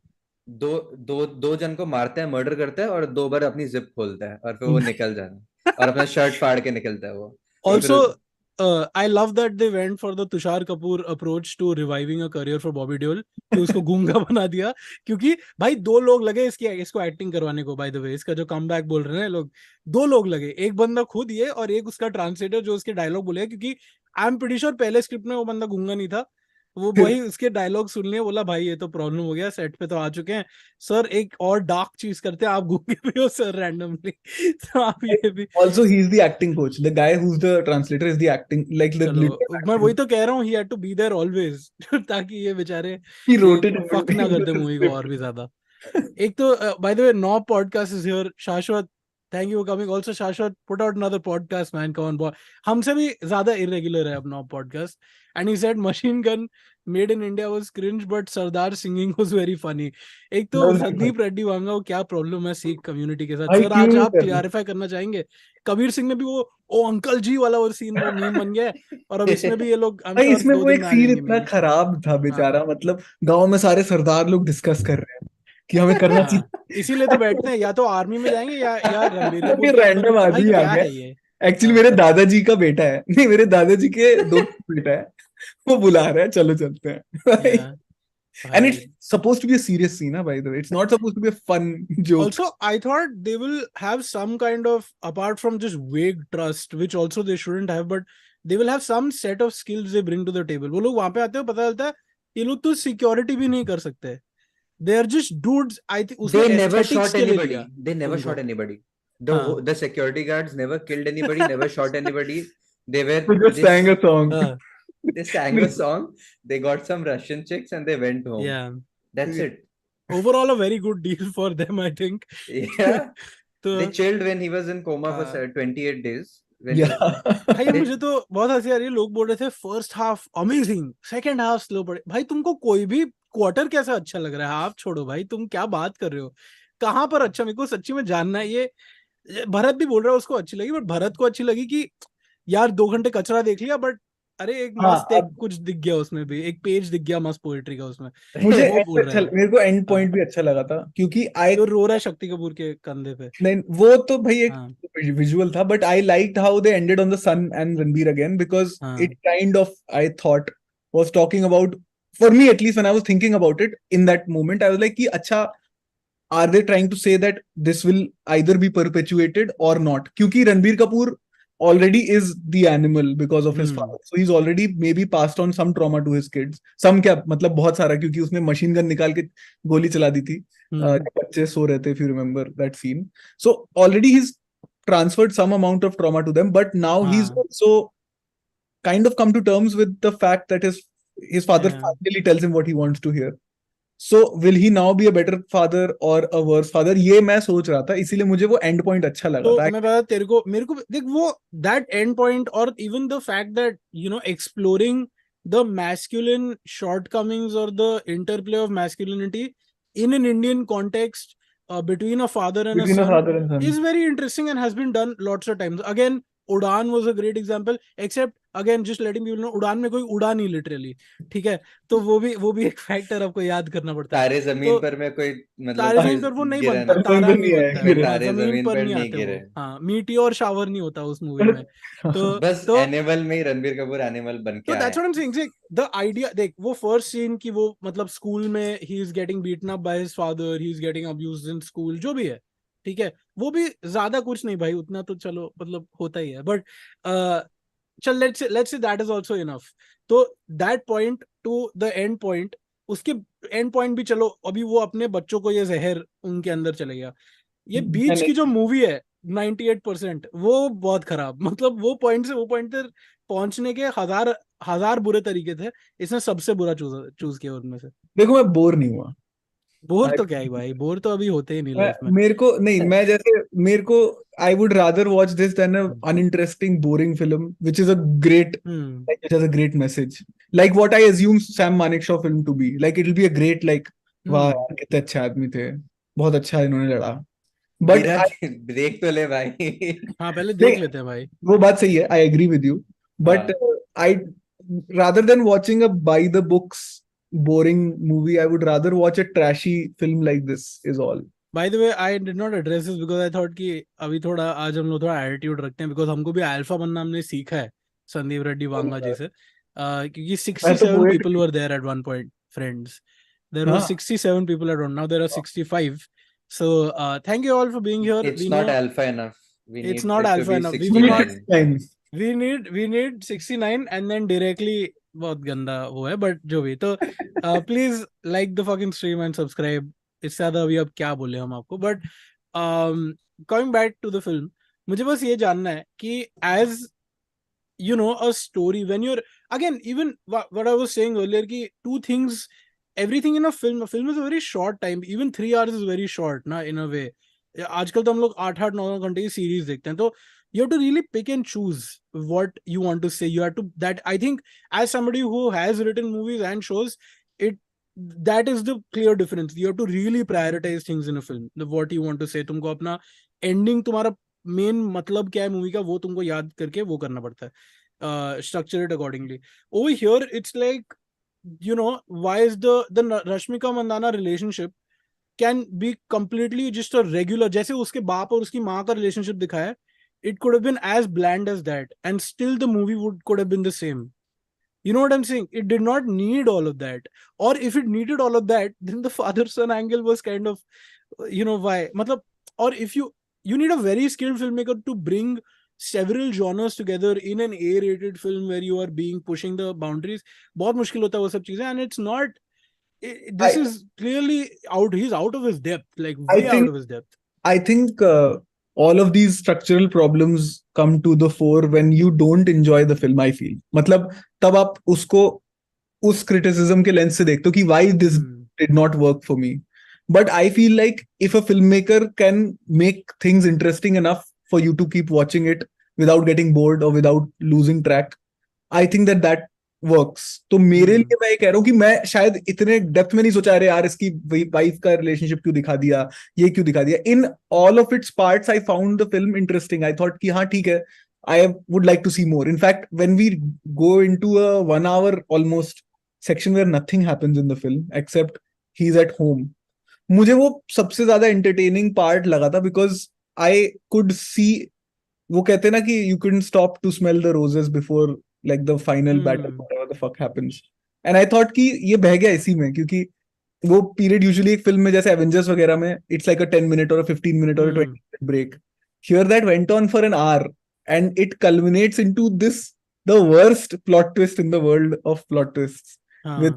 दो दो दो जन को मारता है, मर्डर करता है, और 2 बार अपनी जिप खोलता है, और फिर वो निकल जाता है और अपना शर्ट फाड़ के निकलता है वो, और फिर Also, I love that they went for the Tushar Kapoor approach to reviving a career for Bobby Deol कि उसको गूंगा बना दिया। क्योंकि भाई 2 लोग लगे इसको एक्टिंग करवाने को, बाय द वे, इसका जो कमबैक बोल रहे हैं लोग, 2 लोग लगे, एक बंदा खुद ये और एक उसका ट्रांसलेटर जो उसके डायलॉग बोले, क्योंकि आई एम प्रीटी श्योर पहले स्क्रिप्ट में वो बंदा गूंगा नहीं था। वो वही उसके डायलॉग सुन लिए, बोला भाई ये तो प्रॉब्लम हो गया, सेट पे तो आ चुके हैं सर, एक और डार्क चीज करते हैं, आप गूंगे भी हो सर रैंडमली। तो आप ये भी। Also, he's the acting coach. The guy who's the translator is the acting, like the चलो, literal मैं acting. वही तो कह रहा हूँ, he had to be there always ताकि ये बेचारे He ये wrote it फक ना कर दे into the मूवी को और script. भी ज्यादा। एक तो by the way, knob podcast is here, Shashwat, thank you for coming also. Shashwat put out another podcast man, come on boy. हमसे भी ज्यादा इरेगुलर है अब knob podcast. And he said machine gun made in India was cringe but Sardar singing was very funny. एक तो No, Sandeep Reddy Vanga को क्या problem है सिख कम्युनिटी के साथ? भाई सर क्यों आज नहीं आप कर रहे? क्लियरिफाई करना चाहेंगे? कबीर सिंह में भी वो ओ अंकल जी वाला वो सीन, वो मीम बन गया है, और अब इसमें भी ये लोग आई एम भाई श्योर इसमें 2 वो दिन एक में आ सीन जाएंगे इतना मीम। खराब था हाँ बेचारा, मतलब गांव में सारे सरदार लोग डिस्कस कर रहे हैं कि हमें करना हाँ, इसीलिए तो बैठते हैं, या तो आर्मी में जाएंगे या रणबीर चाहिए। कपूर के अंदर। रैंडम भाई आदमी आ क्या गया, है ये? एक्चुअली हाँ मेरे दादाजी का बेटा है, नहीं मेरे दादाजी के दोस्त का बेटा है, वो बुला रहा है, चलो चलते हैं भाई। या And भाई। it's supposed to be a serious scene, by the way. It's not supposed to be a fun joke. Also, I thought they will have some kind of, apart from just vague trust, which also they shouldn't have, but they will have some set of skills they bring to the table. वो लोग वहां पे आते हो, पता चलता है ये लोग तो सिक्योरिटी भी नहीं कर सकते। They are just dudes. I think उसने they never aesthetics shot के लिए लिया anybody. They never उनको। shot anybody. हाँ The security guards never killed anybody, never shot anybody. They were We just sang a song. हाँ they sang a song, they got some Russian chicks, and they went home. yeah. That's it. Overall a very good deal for them, I think. Yeah. तो They chilled when he was in coma for हाँ 28 days. When Yeah. भाई, they, मुझे तो बहुत हंसी आ रही है, लोग बोल रहे थे first half amazing, second half slow पड़े। भाई तुमको कोई भी क्वार्टर कैसा अच्छा लग रहा है? हाफ छोड़ो भाई, तुम क्या बात कर रहे हो? कहाँ पर अच्छा, मेरे को सच्ची में जानना है ये भरत भी बोल रहा है उसको अच्छी लगी, बट भरत को अच्छी लगी कि यार 2 घंटे कचरा देख लिया, बट अरे एक हाँ, मस्त एक अब कुछ दिख गया उसमें भी, एक पेज दिख गया मस्त पोएट्री का उसमें। मुझे वो बोल रहा है वो। मेरे को एंड हाँ, पॉइंट भी अच्छा लगा था, क्योंकि आई, जो रो रहा है शक्ति कपूर के कंधे पे। नहीं वो तो भाई एक हाँ विजुअल था, but I liked how they ended on the sun and Ranbir again, because हाँ it kind of I thought was talking about, for me at least when I was thinking about it in that moment, I was like कि अच्छा, are they trying to say that this will either be perpetuated or not? क्योंकि Ranbir Kapoor already is the animal because of his Hmm. father. So he's already maybe passed on some trauma to his kids. Some क्या मतलब बहुत सारा, क्योंकि उसने machine gun निकाल के गोली चला दी थी. Hmm. बच्चे सो रहे थे, if you remember that scene. So already he's transferred some amount of trauma to them, but now he's हाँ. also kind of come to terms with the fact that his father Yeah. finally tells him what he wants to hear. So will he now be a better father or a worse father? ये मैं सोच रहा था, इसीलिए मुझे वो and point अच्छा लगा तो था. मैं बता तेरे को मेरे को देख वो दैट एंड पॉइंट और even the fact that exploring the masculine shortcomings और the interplay of masculinity in an Indian context between a father and a Between a son father and son. is very interesting and has been done lots of times. Again, Udaan was a great example, except again just letting people know Udaan में कोई उड़ा नहीं literally, ठीक है. तो वो भी एक फैक्टर आपको याद करना पड़ता है. तारे जमीन पर में कोई मतलब तारे कोई जमीन पर वो नहीं गिरा बनता, नहीं, जमीन तारा पर नहीं नहीं आए बनता गिरे. है. हाँ, तारे जमीन जमीन पर पर नहीं नहीं आते गिरे. वो. हाँ, मीटियोर शावर नहीं होता उस मूवी में. तो बस तो एनिमल में ही रणबीर कपूर एनिमल बन के तो दैट्स आया. What I am saying. The idea देख, वो फर्स्ट सीन की वो मतलब स्कूल में he is getting beaten up by his father, he is getting abused in school, जो भी है, ठीक है. वो भी ज्यादा कुछ नहीं भाई, उतना तो चलो मतलब होता ही है. बट चल let's say that is also enough. तो that point to the end point, उसके एंड पॉइंट भी चलो, अभी वो अपने बच्चों को ये जहर उनके अंदर चले गया. ये बीच की जो मूवी है 98% वो बहुत खराब. मतलब वो पॉइंट से वो पॉइंट तक पहुंचने के हजार बुरे तरीके थे, इसने सबसे बुरा चूज किया उनमें से. देखो मैं बोर नहीं हुआ. बोर तो क्या ही भाई, बोर तो अभी होते ही नहीं लाइफ में. मेरे को नहीं, मैं जैसे मेरे को I would rather watch this than a uninteresting boring film which is a great, hmm. like it has a great message, like what I assume Sam Manekshaw film to be. Like it will be a great, like वाह यार कितने अच्छे आदमी थे, बहुत अच्छा इन्होंने लड़ा. बट विराट देख तो ले भाई. हाँ, पहले नहीं, देख लेते हैं भाई. वो बात सही है, I agree with you. But हाँ. I rather than watching a by the books boring movie, I would rather watch a trashy film like this is all. Bye the way, I did not address this because I thought कि अभी थोड़ा आज हम लोग थोड़ा attitude रखते हैं, because हमको भी अल्फा बनना हमने सीखा है संदीप रेड्डी वांगा जी से. क्योंकि मैं तो 67 poet people were there at one point, friends. There were हाँ. 67 people at one. Now there are 65. So thank you all for being here. It's We not know alpha enough. We it's need not it to alpha be enough. We We will need not. 69. lines. We need 69 and then directly बहुत गंदा वो है, but जो भी. तो please like the fucking stream and subscribe. इससे ज्यादा अभी अब क्या बोले हम आपको. But coming back to the film, मुझे बस ये जानना है कि as a story, when you're again, even what I was saying earlier, ki two things, everything in a film is a very short time. Even 3 hours is very short na, in a way. आजकल तो हम लोग 8-9 घंटे की series देखते हैं. तो you have to really pick and choose what you want to say. You have to, that I think as somebody who has written movies and shows, it that is the clear difference. You have to really prioritize things in a film, what you want to say. तुमको अपना ending, तुम्हारा main मतलब क्या है movie का, वो तुमको याद करके वो करना पड़ता है, structure it accordingly. Over here it's like why is the Rashmika Mandanna relationship can be completely just a regular, जैसे उसके बाप और उसकी माँ का रिलेशनशिप दिखाया है, it could have been as bland as that and still the movie could have been the same. You know what I'm saying? It did not need all of that. Or if it needed all of that, then the father son angle was kind of, why? Matlab, or if you need a very skilled filmmaker to bring several genres together in an A-rated film where you are pushing the boundaries. बहुत मुश्किल होता है वो सब चीजें, and it's not. This is clearly out. He's out of his depth, like way out of his depth. I think all of these structural problems come to the fore when you don't enjoy the film, I feel. मतलब तब आप उसको उस criticism के lens से देखते हो कि why this did not work for me. But I feel like if a filmmaker can make things interesting enough for you to keep watching it without getting bored or without losing track, I think that works. तो मेरे लिए मैं ये कह रहा हूँ कि मैं शायद इतने डेप्थ में नहीं सोचा, अरे यार इसकी वाइफ का रिलेशनशिप क्यों दिखा दिया, ये क्यों दिखा दिया. In all of its parts I found the film interesting. I thought कि हाँ ठीक है, I would like to see more. In fact when we go into a 1 hour almost section where nothing happens in the film except he is at home, मुझे वो सबसे ज्यादा entertaining part लगा था. बिकॉज आई कुड सी, वो कहते हैं ना कि you can stop to smell the roses before like the final battle, whatever the fuck happens. And I thought कि ये बह गया इसी में, क्योंकि वो पीरियड यूजुअली एक फिल्म में जैसे एवेंजर्स वगैरह में it's like a 10 minute or a 15 minute or a 20 minute break. Here that went on for an hour and it culminates into this, the worst plot twist in the world of plot twists with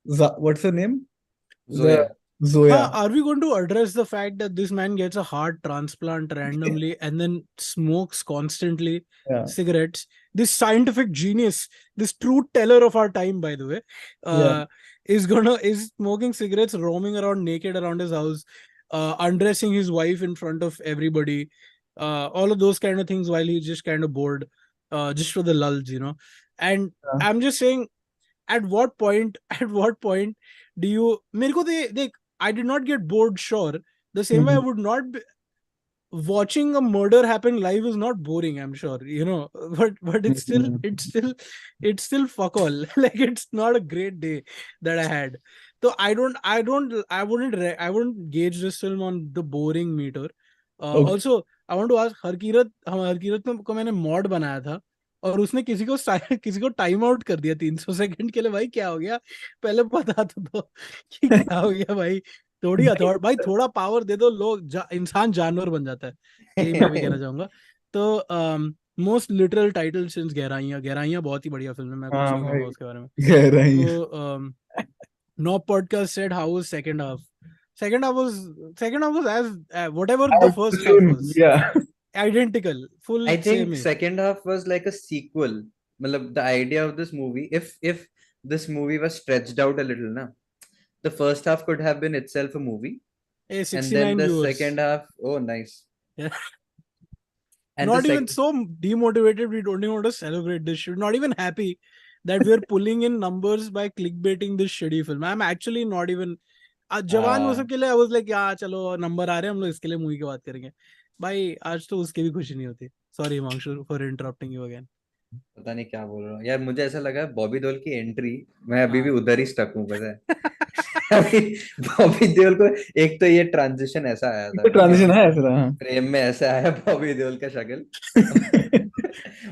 what's her name? The Zoya. Zoya. Are we going to address the fact that this man gets a heart transplant randomly and then smokes constantly Yeah. cigarettes? This scientific genius, this truth teller of our time, by the way, Yeah. is smoking cigarettes, roaming around naked around his house, undressing his wife in front of everybody, all of those kind of things while he's just kind of bored, just for the lulls, you know. And Yeah. I'm just saying, at what point do you, मेरे को they I did not get bored, sure. The same way I would not be, watching a murder happen live is not boring, I'm sure, you know, but it's still fuck all. Like, it's not a great day that I had. So I wouldn't gauge this film on the boring meter. Okay. Also, I want to ask Harkirat को मैंने mod बनाया था और उसने किसी को time out कर दिया 300 सेकंड के लिए। भाई क्या हो गया, पहले बता तो कि क्या हो गया भाई। थोड़ी अथॉरिटी भाई, थोड़ा पावर दे दो, लोग इंसान जानवर बन जाता है, यही मैं भी कहना चाहूंगा। तो मोस्ट लिटरल टाइटल सिंस गहराइयां बहुत ही बढ़िया फिल्म है, मैं कुछ हाँ नहीं भाई, कहूंगा उसके बारे में। गहराई। तो Knob podcast said how was second half. Second half was as whatever the first half was. Yeah. Identical, full I think same. second half was like a sequel. Matlab, the idea of this movie, if this movie was stretched out a little, na, the first half could have been itself a movie, Hey, and 69 then the viewers. second half, oh nice. Yeah. And Not the even so demotivated, we don't even want to celebrate this shit. Not even happy that we're pulling in numbers by clickbaiting this shitty film. I'm actually not even जवान वो सब के लिए I was like, यार चलो number आ रहे हैं, हम लोग इसके लिए मूवी की बात करेंगे। भाई आज तो उसकी भी खुशी नहीं होती। Sorry Himanshu for interrupting you again. पता नहीं क्या बोल रहा हूँ यार, मुझे ऐसा लगा बॉबी देओल की एंट्री, मैं अभी भी हाँ। उधर ही स्टक हूँ, पता है। अभी बॉबी देओल को एक तो ये ट्रांजिशन ऐसा आया था, तो ठीक है, ट्रांजिशन है ऐसा। हाँ। प्रेम में ऐसे आया बॉबी देओल का शक्ल।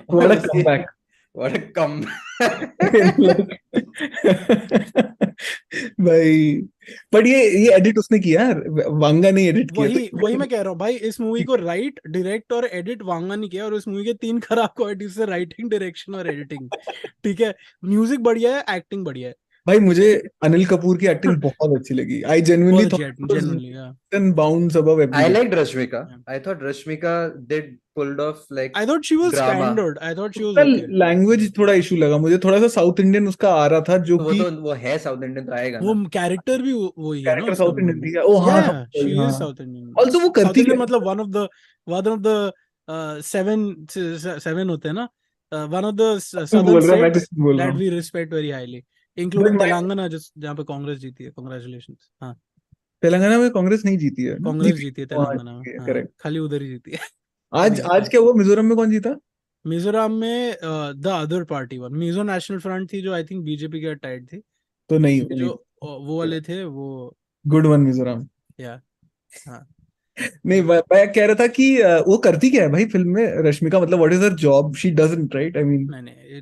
What और a उसकी comeback. व्हाट अ कम। भाई, बट ये एडिट उसने किया यार, वांगा ने एडिट किया। वही मैं कह रहा हूँ भाई, इस मूवी को राइट, डायरेक्ट और एडिट वांगा नहीं किया, और इस मूवी के 3 खराब क्वालिटीज से राइटिंग, डायरेक्शन और एडिटिंग। ठीक है, म्यूजिक बढ़िया है, एक्टिंग बढ़िया है। भाई मुझे अनिल कपूर की एक्टिंग बहुत अच्छी लगी। I genuinely thought genuinely, bounds above I everything. liked Rashmika. I thought Rashmika did pulled off like I thought she was drama. standard. I thought she was उसका okay. लैंग्वेज थोड़ा इशू लगा मुझे, थोड़ा सा south Indian उसका आ रहा था, जो तो कि वो है साउथ इंडियन, तो आएगा वो ना। कैरेक्टर भी वही है ना कैरेक्टर उसका साउथ इंडियन मूवी थी में। क्या? ओ हाँ, Yeah, she हाँ। is South Indian. ऑल्सो वो South करती Indian क्या? मतलब one of the seven होते हैं ना, one of the तू southern बोल रहा है, मैं states कुछ बोल रहा that हूँ। we respect very highly, but including मैं तेलंगाना, जहाँ पे कांग्रेस जीती है। Congratulations। हाँ, तेलंगाना में कांग्रेस नहीं जीती है ना? कांग्रेस जीती है हाँ, तेलंगाना में। हाँ, करेक्ट। खाली उधर ही जीती है। आज Anyways, आज क्या हुआ, मिजोरम में कौन जीता? मिजोरम में the other party one, Mizo national front थी, जो आई थिंक बीजेपी के टाइड थी। तो नहीं, जो वो वाले थे वो, गुड वन मिजोरम। या हाँ। नहीं, मैं कह रहा था कि वो करती क्या है भाई फिल्म में रश्मिका, मतलब what is her job? She doesn't, right? I mean नहीं,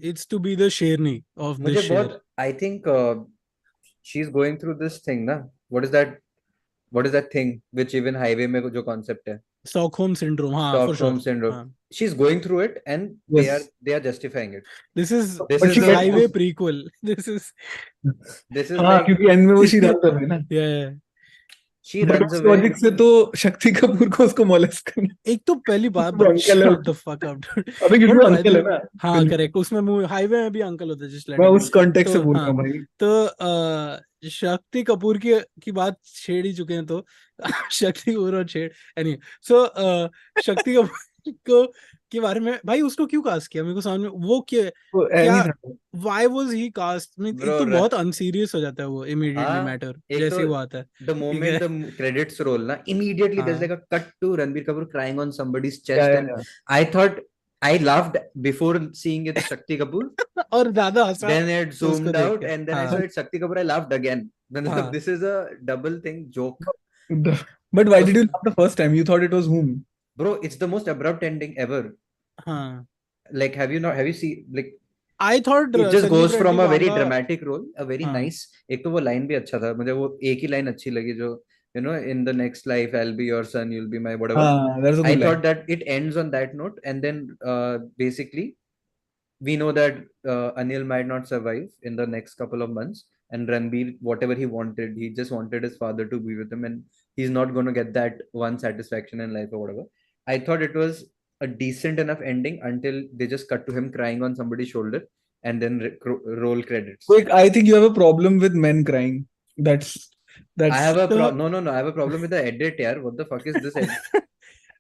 it's to be the शेरनी of this मुझे शेर। बहुत, I think she is going through this thing ना, what is that thing which even highway में जो concept है, Stockholm syndrome, हाँ for Stockholm sure। syndrome. हाँ, She's going through it, and yes, they are justifying it. this is This but is she the highway most, prequel। this is हाँ, like क्योंकि and में वो she run कर रही है ना। yeah। she बट runs उस away. लॉजिक से तो शक्ति कपूर को उसको मोलेस्ट करना, एक तो पहली बात, वो अंकल है। shut the fuck up dude। अबे क्योंकि वो अंकल है ना हाँ फिल्म में। करेक्ट, उसमें हाईवे में भी अंकल होते हैं, जस्ट मैं लेटिंग। उस कॉन्टेक्स्ट से तो बोल रहा हाँ, हूँ भाई। तो शक्ति कपूर की बात छेड़ ही चुके हैं, तो शक्ति कपूर और छेड़ एनी। सो शक्ति कपूर को के बारे में भाई, उसको क्यों कास्ट किया मेरे को समझ में, वो क्या वो क्या नहीं था। व्हाई वाज ही कास्ट में? एक Bro, तो बहुत अनसीरियस हो जाता है वो इमीडिएटली हाँ, मैटर, एक जैसे तो ही वो आता है। the ठीक है, moment the credits roll ना, immediately there's हाँ like a cut to Ranbir Kapoor crying on somebody's या, chest, या, and या। I thought, I laughed before seeing it's Shakti Kapoor. और ज्यादा हंसा Then it उसको zoomed देख out, के। and then I saw हाँ it's Shakti Kapoor. I laughed again. मतलब हाँ, this is a double thing joke. But why did उस you laugh the first time? You thought it was whom? bro, it's the most abrupt ending ever. हाँ। Like, have you seen, like, I thought it just Sanjeev goes Reddy from a very Vanga. dramatic role, a very हाँ nice, एक तो वो line भी अच्छा था, मुझे वो एक ही लाइन अच्छी लगी जो in the next life I'll be your son, you'll be my whatever. That's a I good line. thought that it ends on that note, and then basically we know that Anil might not survive in the next couple of months, and Ranbir, whatever he wanted, he just wanted his father to be with him, and he's not going to get that one satisfaction in life or whatever. I thought it was a decent enough ending until they just cut to him crying on somebody's shoulder, and then roll credits. Quick, I think you have a problem with men crying. That's I have a तो no. I have a problem with the edit, yaar. What the fuck is this edit?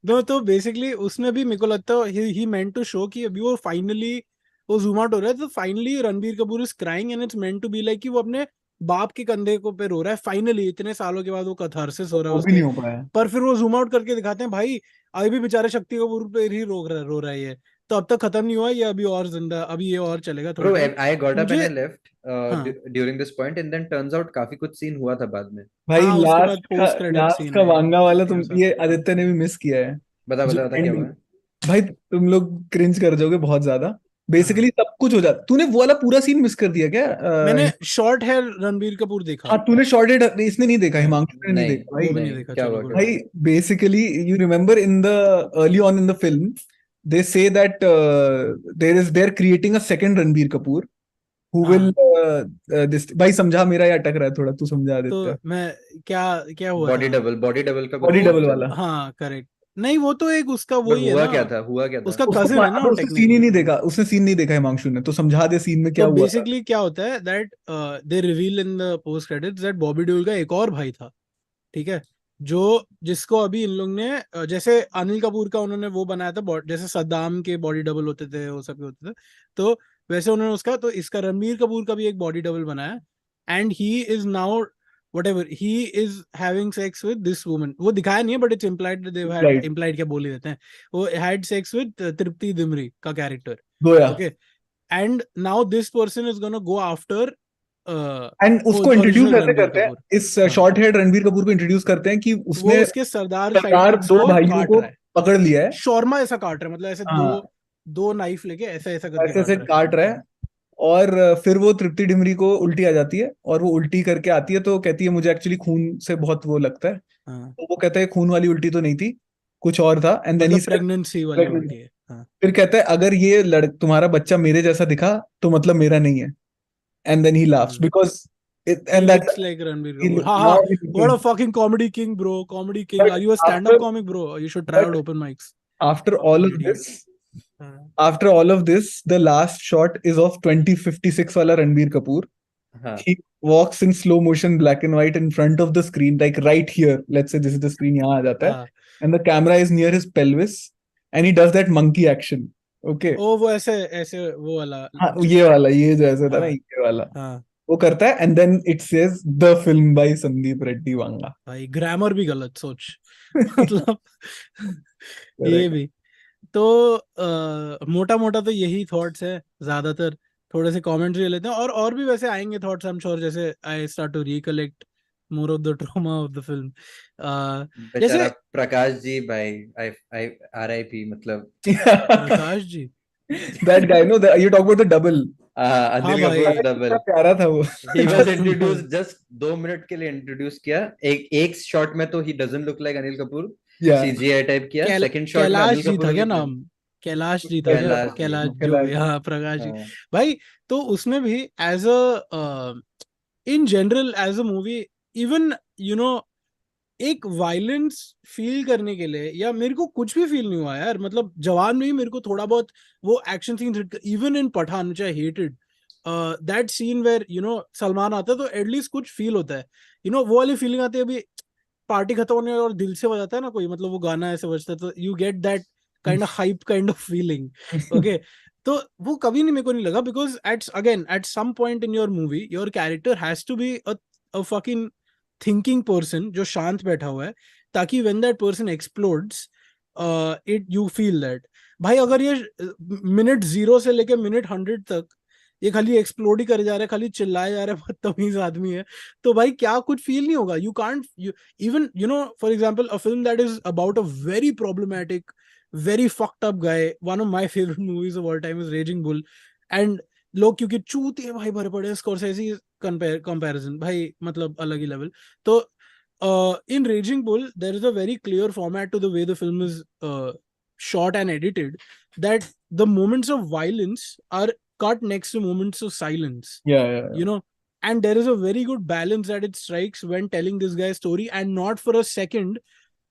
no, तो basically उसमें भी मेरे को लगता है ही meant to show कि अभी वो फाइनली वो जूम आउट हो रहा है, तो finally Ranbir Kapoor is crying and it's meant to be like कि वो अपने बाप के कंधे को पे रो रहा है फाइनली, इतने सालों के बाद वो कथारसिस हो रहा है वो भी नहीं उसके। हो पाया। पर फिर वो जूम आउट करके दिखाते हैं भाई अभी भी बेचारे शक्ति कपूर पे ही रो रहा है ये, तो अब तक खत्म नहीं हुआ ये, अभी और जिंदा, अभी ये और चलेगा थोड़ा Bro, time. I got up and मुझे I left हाँ during this point, and then turns out काफी कुछ सीन हुआ था बाद में. भाई हाँ उसके बाद पोस्ट क्रेडिट लास्ट सीन का है वांगा वाला तुम, ऐसा। ये आदित्य ने भी मिस किया है। बता जो बता बता क्या एंडिंग, हुआ है? भाई तुम लोग क्रिंज कर जाओगे बहुत ज्यादा। बेसिकली हाँ सब कुछ हो जाता, तूने वो वाला पूरा सीन मिस कर दिया क्या? मैंने शॉर्ट हेयर रणबीर कपूर देखा, हाँ तूने शॉर्टेड, इसने नहीं देखा, मैं हिमांशु ने नहीं नहीं देखा भाई। वो भी नहीं नहीं, देखा, क्या चलो हुआ क्या गुड। हुआ? भाई basically you remember in the early on in the film they say that they're creating a second Ranbir Kapoor who will हाँ this भाई समझा, मेरा ये अटक रहा है थोड़ा, तू समझा देता है। तो मैं क्या क्या हुआ बॉडी था डबल, बॉडी डबल का कुछ बॉडी वो, डबल चल. वाला। हाँ करेक्ट, नहीं वो तो एक उसका बट वही है हुआ ना, क्या था, हुआ क्या था? उसका कजिन है ना उसने सीन ही टेक्निकली। नहीं देखा, उसने सीन नहीं देखा हिमांशु ने, तो समझा दे सीन में क्या तो हुआ था। बेसिकली क्या होता है that they reveal in the post credits that Bobby Deol का एक और भाई था, ठीक है, जो जिसको अभी इन लोग ने जैसे अनिल कपूर का उन्होंने वो बनाया था जैसे सद्दाम के बॉडी डबल होते थे वो सब होते थे, तो वैसे उन्होंने उसका, तो इसका रणबीर कपूर का भी एक बॉडी डबल बनाया, and he is now whatever he is having sex with this woman, वो दिखाया नहीं है but it's implied that they've had, right, implied क्या बोल ही देते हैं, वो had sex with तृप्ति दिमरी का कैरेक्टर, गोया। okay, and now this person is gonna go after and उसको इंट्रोड्यूस original ऐसे रणबीर करते हैं, कपूर। इस हाँ शॉर्ट हेयर रणबीर कपूर को इंट्रोड्यूस करते हैं कि वो उसने उसके सरदार सरदार साइडकिक्स दो को भाइयों काट को रहा है, पकड़ लिया है। शॉर्मा ऐसा काट रहा है, मतलब ऐसे दो हाँ, दो नाइफ लेके ऐसा ऐसा करके ऐसे ऐसे काट रहा है। काट रहा है। और फिर वो तृप्ति डिमरी को उल्टी आ जाती है, और वो उल्टी करके आती है तो कहती है मुझे एक्चुअली खून से बहुत वो लगता है। हाँ तो वो कहता है खून वाली उल्टी तो नहीं थी, कुछ और था। एंड देन ही मतलब सेड, प्रेगनेंसी वाली उल्टी है। हाँ फिर कहता है अगर ये तुम्हारा बच्चा मेरे जैसा दिखा तो मतलब मेरा नहीं है। And then he laughs because he and that looks like Ranbir Kapoor. हाँ नाउ हाँ, what a fucking comedy king bro, comedy king, but are you a stand up after comic bro, you should try out open mics, after all fucking of idiot। This हाँ after all of this, the last shot is of 2056 wala Ranbir Kapoor. हाँ He walks in slow motion, black and white, in front of the screen, like right here. Let's say this is the screen, यहाँ आ जाता है, हाँ and the camera is near his pelvis, and he does that monkey action. Okay, ओ वो ऐसे ऐसे वो वाला हाँ ये वाला, ये जो ऐसे था ना, हाँ ये वाला हाँ वो करता है, and then it says the film by Sandeep Reddy Vanga. भाई ग्रामर भी गलत सोच मतलब ये Correct. भी तो मोटा मोटा तो यही थॉट्स है ज्यादातर, थोड़े से कमेंट्स ले लेते हैं, और भी वैसे आएंगे थॉट्स आई एम श्योर, जैसे I start to recollect more of the trauma of the film. बेचारा जैसे प्रकाश जी भाई, आई आई आरआईपी, मतलब Prakash ji, That guy, no, you talk about the double. हाँ अनिल भाई कपूर कितना डबल. प्यारा था वो। He हाँ was introduced just 2 मिनट के लिए इंट्रोड्यूस किया. एक शॉट में तो he doesn't look like Anil Kapoor, Yeah. CGI type किया. सेकंड शॉट में कैलाश अनिल जी था कपूर क्या की नाम, कैलाश जी था क्या, कैलाश जी. कैलाश जो कैलाश। भी, हाँ प्रकाश जी। हाँ. भाई तो उसमें भी as a in general as a movie, even you know एक वायलेंस फील करने के लिए, या मेरे को कुछ भी फील नहीं हुआ यार, मतलब जवान में ही मेरे को थोड़ा बहुत वो action scene, even in Pathaan which I hated that scene where you know Salman आता है तो एटलीस्ट कुछ फील होता है, यू नो वो वाली फीलिंग आती है अभी पार्टी खत्म होने और दिल से बजाता है ना कोई, मतलब वो गाना ऐसे बजता है तो you get that kind of hype kind of feeling, okay. तो वो कभी नहीं मेरे को नहीं लगा, because at some point in your movie your character has to be a fucking thinking person जो शांत बैठा हुआ है, ताकि when that person explodes it you feel that. भाई अगर ये मिनट 0 से लेके मिनट 100 तक ये खाली एक्सप्लोड ही करे जा रहा है, खाली चिल्लाए जा रहा है, बदतमीज आदमी है, तो भाई क्या कुछ फील नहीं होगा, you can't even you know for example a film that is about a very problematic very fucked up guy, one of my favorite movies of all time is Raging Bull, and लोग क्योंकि चूतिए भाई भरे पड़े Scorsese comparison भाई मतलब अलग ही level. तो in Raging Bull, there is a very clear format to the way the film is shot and edited, that the moments of violence are cut next to moments of silence. Yeah. You know, and there is a very good balance that it strikes when telling this guy's story, and not for a second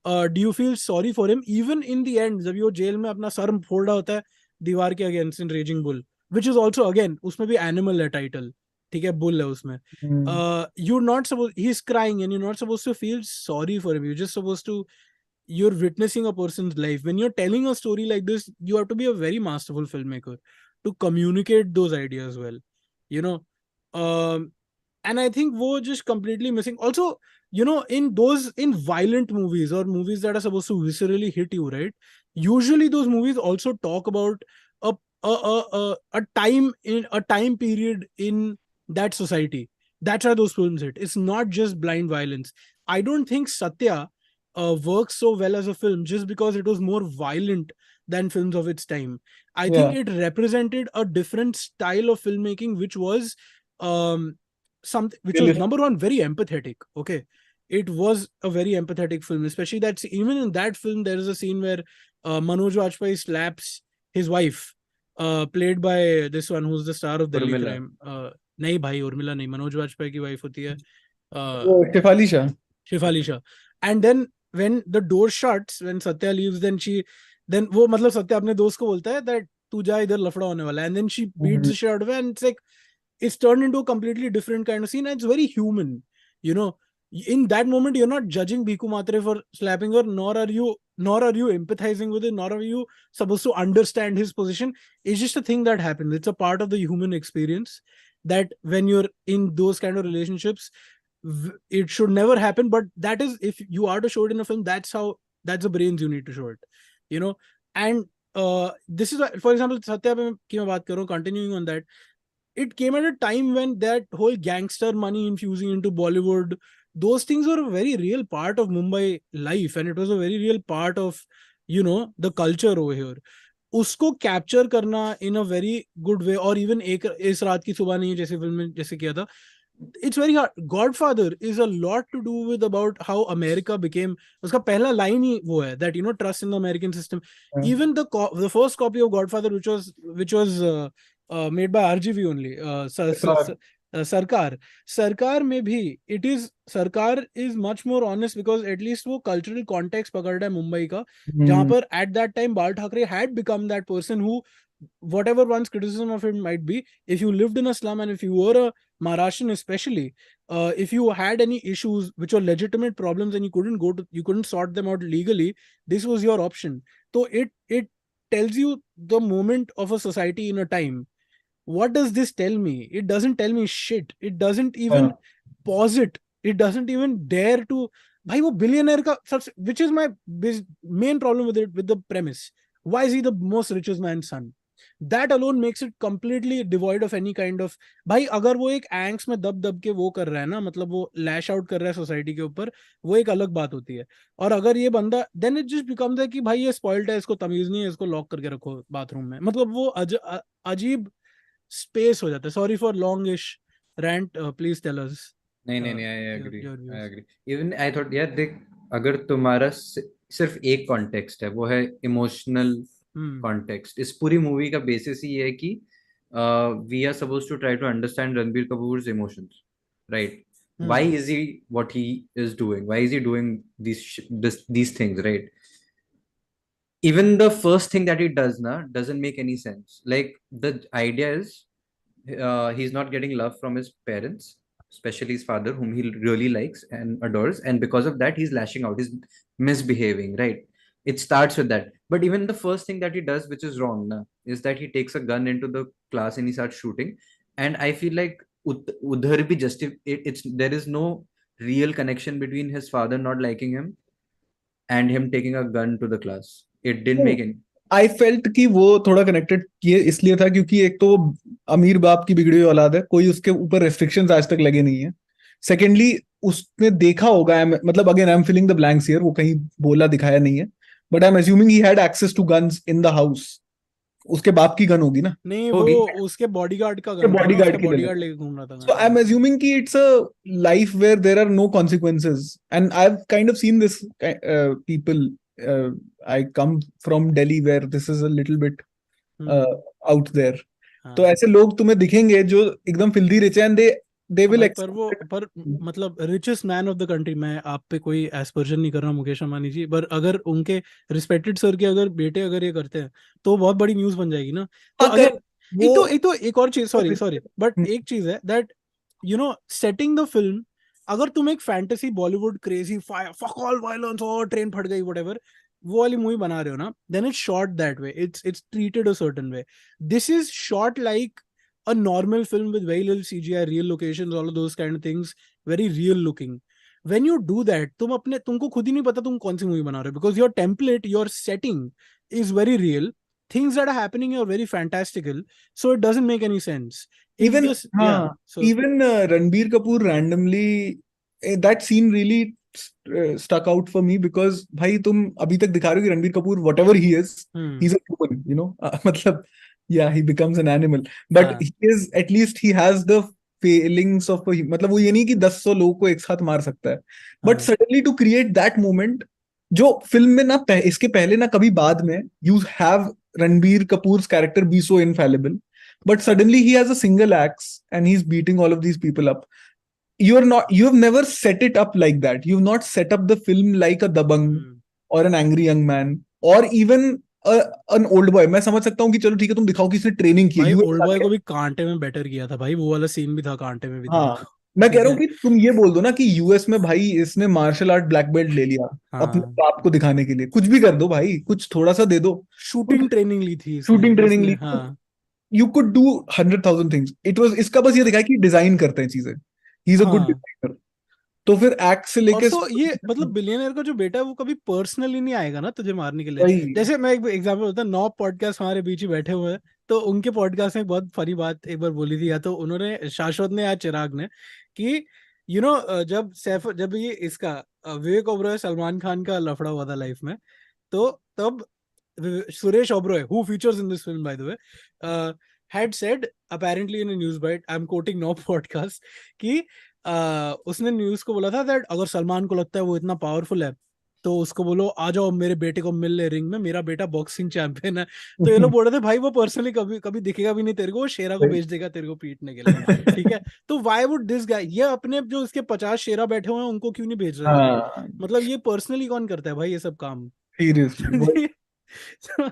do you feel sorry for him. Even in the end, जब वो jail में अपना sir फोड़ रहा होता है दीवार के against in raising bull, which is also again उसमें भी एनिमल है टाइटल, ठीक है, बुल है उसमें. You're not supposed, he's crying and you're not supposed to feel sorry for him. You're just supposed to, you're witnessing a person's life. When you're telling a story like this, you have to be a very masterful filmmaker to communicate those ideas well, you know. And I think wo just completely missing. Also, you know, in violent movies or movies that are supposed to viscerally hit you, right? Usually those movies also talk about a time period in that society. That's why those films hit. It's not just blind violence. I don't think Satya works so well as a film just because it was more violent than films of its time. I think it represented a different style of filmmaking, which was something which was, number one, very empathetic. Okay, it was a very empathetic film, especially that even in that film there is a scene where Manoj Vajpayee slaps his wife, played by this one who's the star of Delhi Crime. नहीं भाई, उर्मिला नहीं, मनोज वाजपेयी की wife होती है Shefali Shah. Shefali Shah. And then when the door shuts, when Satya leaves, then वो मतलब सत्या अपने दोस्त को बोलता है that तू जा, इधर लफड़ा होने वाला है, and then she beats the shit out of it, and it's like it's turned into a completely different kind of scene, and it's very human, you know. In that moment you're not judging Bhiku Matre for slapping her, nor are you empathizing with it, nor are you supposed to understand his position. It's just a thing that happens. It's a part of the human experience that when you're in those kind of relationships, it should never happen, but that is, if you are to show it in a film, that's the brains you need to show it, you know. And this is, for example, Satya ki main baat kar raha hu, continuing on that, it came at a time when that whole gangster money infusing into Bollywood, those things were a very real part of Mumbai life, and it was a very real part of, you know, the culture over here. उसको capture करना इन a very good way, और even एक इस रात की सुबह नहीं जैसे फिल्म में जैसे किया था, it's very hard. Godfather is a lot to do with about how America became. उसका पहला line ही वो है that, you know, trust in the American system. Even the first copy of Godfather, which was made by RGV only, सरकार में भी it is, सरकार is much more honest because at least वो cultural context पकड़ रहा है मुंबई का, जहाँ पर at that time बाल Thackeray had become that person who, whatever one's criticism of him might be, if you lived in a slum and if you were a Maharashtrian especially, if you had any issues which were legitimate problems and you couldn't sort them out legally, this was your option. So it tells you the moment of a society in a time. What does this tell me? It doesn't tell me shit. It doesn't even pause it. It doesn't even dare to. Bhai, wo billionaire ka, which is my main problem with it, with the premise. Why is he the most richest man's son? That alone makes it completely devoid of any kind of. भाई अगर वो एक एंग्स में दब के वो कर रहा है ना, मतलब वो लैश आउट कर रहा है सोसाइटी के ऊपर, वो एक अलग बात होती है. और अगर ये बंदा, देन इट जस्ट बिकम्स है कि भाई ये स्पॉइल्ड है, इसको तमीज नहीं है, इसको लॉक करके रखो बाथरूम में. मतलब वो अजीब स्पेस हो जाता है. Sorry for longish rant, please tell us. नहीं, I agree. Even I thought, यार देख, अगर तुम्हारा सिर्फ एक कॉन्टेक्स्ट है, वो है इमोशनल कॉन्टेक्स्ट, इस पूरी मूवी का बेसिस ही है कि we are supposed to try to understand Ranbir Kapoor's emotions, right? Why is he what he is doing? Why is he doing these things, right? Even the first thing that he does doesn't make any sense. Like, the idea is he's not getting love from his parents, especially his father, whom he really likes and adores, and because of that he's lashing out, he's misbehaving, right? It starts with that. But even the first thing that he does, which is wrong, is that he takes a gun into the class and he starts shooting. And I feel like udhar bhi it's there is no real connection between his father not liking him and him taking a gun to the class. It didn't make any. I felt कि वो थोड़ा connected किए इसलिए था क्योंकि एक तो वो अमीर बाप की बिगड़ी हुई औलाद है, कोई उसके ऊपर रेस्ट्रिक्शंस आज तक लगे नहीं है. सेकेंडली उसने देखा होगा, मतलब again I am filling the blanks here, वो कहीं बोला दिखाया नहीं है, but I am assuming he had access to guns in the house उसके बाप की गन होगी ना, नहीं, होगी। वो उसके बॉडीगार्ड का उसके गन था ना, बॉडीगार्ड उसका के लिए बॉडीगार्ड लगा। लेके घूम रहा था So I'm हाँ। assuming कि it's a life where there are no consequences, and I've kind of seen this people. Uh, I come from Delhi where this is a little bit uh, hmm. out there. तो हाँ ऐसे लोग तुम्हें दिखेंगे जो एकदम filthy rich है, and they हाँ will भाई, accept पर it. मतलब richest man of the country, मैं आप पे कोई एस्पर्जन नहीं कर रहा मुकेश अंबानी जी, पर अगर उनके रिस्पेक्टेड सर के अगर बेटे अगर ये करते हैं तो बहुत बड़ी न्यूज बन जाएगी ना। तो हाँ अगर करेक्ट वो एक और चीज, सॉरी सॉरी, बट हम्म, एक चीज है दैट सेटिंग द फिल्म, अगर तुम एक fantasy Bollywood crazy fuck all violence और ट्रेन फट गई व्हाटएवर वो वाली मूवी बना रहे हो ना, then it's shot that way, it's treated a certain way. This is shot like a normal film with very little CGI, real locations, all of those kind of things, very real looking. When you do that, तुमको खुद ही नहीं पता तुम कौन सी movie बना रहे हो, because your template, your setting is very real. Things that are happening are very fantastical, so it doesn't make any sense. If even this, yeah, हाँ so even Ranbir Kapoor randomly that scene really stuck out for me because भाई तुम अभी तक दिखा रहे हो कि Ranbir Kapoor whatever he is, hmm, he's a human, you know. मतलब yeah, he becomes an animal, but हाँ, he is at least he has the feelings of a, मतलब वो ये नहीं कि 10-100 लोगों को एक साथ मार सकता है, but हाँ, suddenly to create that moment जो फिल्म में ना इसके पहले ना कभी बाद में you have Ranbir Kapoors character be so infallible, but suddenly he has a single axe and he's beating all of these people up. You have never set it up like that. You've not set up the film like a Dabang hmm. or an angry young man or even an old boy. मैं समझ सकता हूँ कि चलो ठीक है तुम दिखाओ कि इसने ट्रेनिंग की है भाई यूएस ओल्ड बॉय आके। को भी कांटे में बेटर किया था भाई, वो वाला सीन भी था कांटे में भी था वो। हाँ मैं कह ठीक रहा हूँ है, कि तुम ये बोल दो ना कि यूएस में भाई इसने मार्शल आर्ट ब्लैक बेल्ट ले लिया अपने हाँ, बाप को दिखाने के लिए, कुछ भी कर दो भाई, कुछ थोड़ा सा दे दो, कुछ शूटिंग ट्रेनिंग ली थी इसने शूटिंग ट्रेनिंग इसने ली, हाँ। You could do 100,000 things. It was इसका बस ये दिखाया कि डिजाइन करते हैं चीजें, ही इज अ गुड हाँ डिजाइनर। तो फिर एक्ट से और लेके सो ये मतलब बिलियनर का जो बेटा है वो कभी पर्सनली नहीं आएगा ना तुझे मारने के लिए। वही जैसे मैं एक एग्जांपल होता है, 9 पॉडकास्ट हमारे बीच ही बैठे हुए हैं, तो उनके पॉडकास्ट में एक बहुत फनी बात एक बार बोली थी, या तो उन्होंने शाश्वत ने या चिराग ने, कि जब ये इसका विवेक ओबरॉय सलमान खान का लफड़ा हुआ था लाइफ में, तो तब Suresh Oberoi who features in this film bye the way had said apparently in a news bite, I'm quoting no podcast, कि उसने न्यूज को बोला था दैट अगर सलमान को लगता है वो इतना पावरफुल है तो उसको बोलो आ जाओ मेरे बेटे को मिल ले रिंग में, मेरा बेटा बॉक्सिंग चैंपियन है। तो ये लोग बोल रहे थे भाई वो पर्सनली कभी कभी दिखेगा भी नहीं तेरे को, वो शेरा को भेज देगा तेरे को पीटने के लिए। ठीक है, तो वाई वुड दिस गाय, ये अपने जो इसके 50 शेरा बैठे हुए हैं उनको क्यों नहीं भेज रहे ये लोग, हाँ मतलब ये पर्सनली कौन करता है भाई ये सब काम। सीरियसली वो So,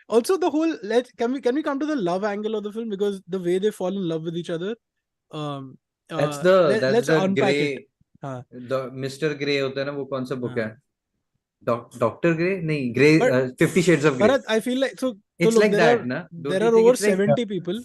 also the whole can we come to the love angle of the film, because the way they fall in love with each other, um that's let's the unpack it. gray, हाँ the mister grey होता है ना, वो कौन सा book है? हाँ doctor grey नहीं, grey, but 50 shades of grey. Bharat, I feel like so It's look, like that, na? there Don't you are think over it's like? 70 people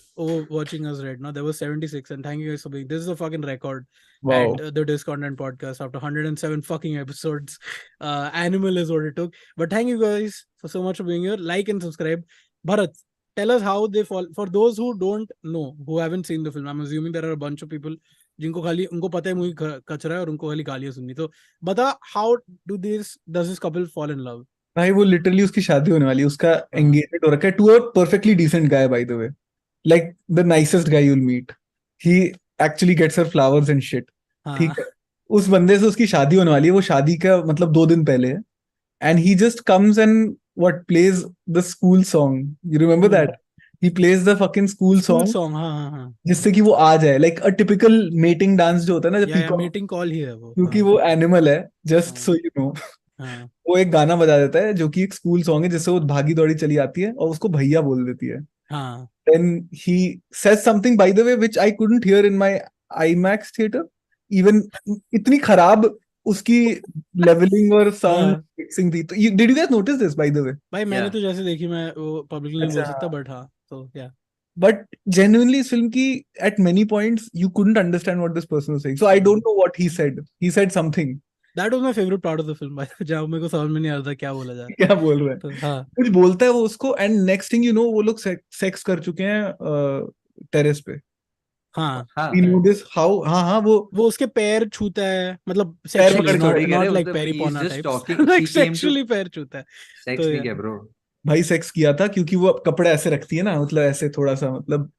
watching us right now. There was 76, and thank you guys for being. This is a fucking record wow at the Discontent podcast after 107 fucking episodes. Animal is what it took. But thank you guys for so much for being here. Like and subscribe. Bharat, tell us how they fall. For those who don't know, who haven't seen the film, I'm assuming there are a bunch of people जिनको खाली उनको पता है movie कचरा है और उनको खाली गालियां सुननी, तो बता how does this couple fall in love? भाई वो लिटरली उसकी शादी होने वाली है, उसका हाँ एंगेजमेंट हो रखा है to a perfectly decent guy by the way, like the nicest guy you'll meet, he actually gets her flowers and shit. ठीक हाँ है, उस बंदे से उसकी शादी होने वाली है, वो शादी का मतलब 2 दिन पहले है, and he just comes and what plays the school song, you remember that, he plays the fucking school school song song हाँ हाँ हाँ जिससे कि वो आ जाए, like a typical mating dance जो होता है ना जब या पीकॉक, मीटिंग कॉल ही है वो क्योंकि हाँ वो एनिमल है, जस्ट हाँ सो यू नो। हाँ वो एक गाना बजा देता है जो कि एक स्कूल सॉन्ग है जिससे वो भागी दौड़ी चली आती है और उसको भैया बोल देती है, हाँ then he says something by the way which I couldn't hear in my IMAX theater even, इतनी खराब उसकी लेवलिंग और साउंड हाँ मिक्सिंग थी। तो did you guys notice this by the way? भाई मैंने Yeah. तो जैसे देखी, मैं वो पब्लिकली नहीं बोल अच्छा, सकता बट हाँ, तो या but genuinely इस फिल्म की at many points you couldn't understand what this person was saying, so I don't know what he said something that was my favourite part of the film भाई, जहाँ मेरे को समझ में नहीं आ रहा था क्या बोला जा रहा क्या बोल रहा है, है, तो हाँ कुछ बोलता है वो उसको, and next thing you know वो लोग सेक्स कर चुके हैं टेरेस पे। हाँ We हाँ, knew this how, हाँ हाँ वो वो उसके पैर छूता है, मतलब पैर सेक्सुअली, पकड़ के नॉट वही कह रहे नॉट हैं, लाइक मतलब पेरी he is पोना just types, talking, like she came to sexually पैर छूता है, sex तो नहीं या किया bro, भाई सेक्स किया था, क्योंकि वो कपड़े ऐसे रखती है ना, मतलब ऐसे थोड़ा सा, मतलब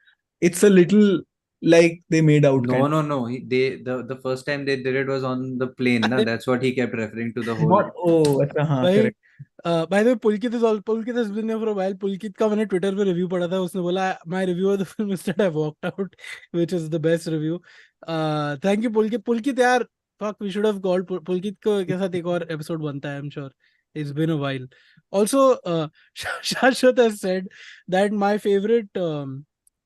it's a little like they made out No, kind, no, no. The first time they did it was on the plane. Na? अरे That's what he kept referring to the whole. Not oh अच्छा हाँ भाई, correct. By the way, Pulkit has been there for a while. Pulkit का मैंने Twitter पे review पढ़ा था, उसने बोला my review of the film is that I walked out, which is the best review. Thank you पुलकित यार, fuck, we should have called पुलकित को के साथ एक और एपिसोड बनता है, I'm sure. It's been a while. Also, Shashwat has said that my favorite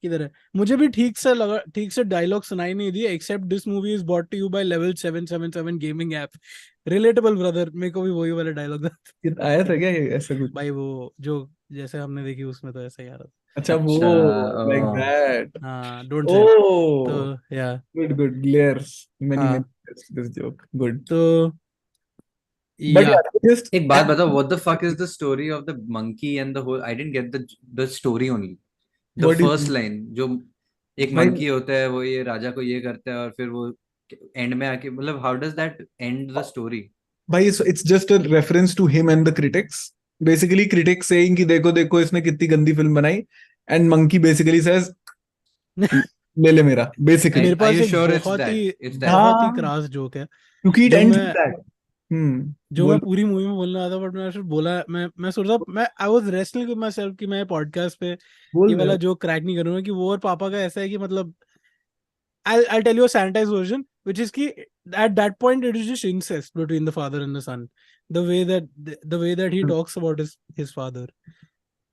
किधर है, मुझे भी ठीक से डायलॉग सुनाई नहीं दिए, except this movie is brought to you by level 777 gaming app. Relatable brother, मेरे को भी वही वाला डायलॉग था. आया था क्या ये ऐसा कुछ? भाई वो जो जैसे हमने देखी उसमें तो ऐसा ही आ रहा अच्छा वो Acha, लाइक oh. दैट. था. हाँ, डोंट से. तो Oh, या, good. Layers, many हाँ, layers to this joke. Good. तो But या, yeah, just एक बात बताओ, what the fuck is the story of the monkey and the whole? I didn't get the story only. The what do you first think? line, जो एक भाई monkey होता है, वो ये राजा को ये करता है, और फिर वो एंड में आके, मतलब how does that end the story? भाई it's just a reference to him and the critics. Basically, critics saying कि देखो देखो इसने कितनी गंदी फिल्म बनाई, and monkey basically says ले ले मेरा, basically. मेरे Are पास you एक sure it's बहुत that? He It's that. बहुत ही हाँ, क्रास जोक है, क्योंकि it जो ends मैं with that. जो मैं बोल पूरी मूवी में बोलने वाला था, बट मैं सिर्फ बोला, मैं सोच रहा, मैं I was wrestling with my self कि मैं पॉडकास्ट पे ये बोल रहे वाला हो. जो क्रैक नहीं करूंगा, कि वो और पापा का ऐसा है कि मतलब I'll tell you a sanitized version, which is कि at that point it is just incest between the father and the son. The way that he talks about his father.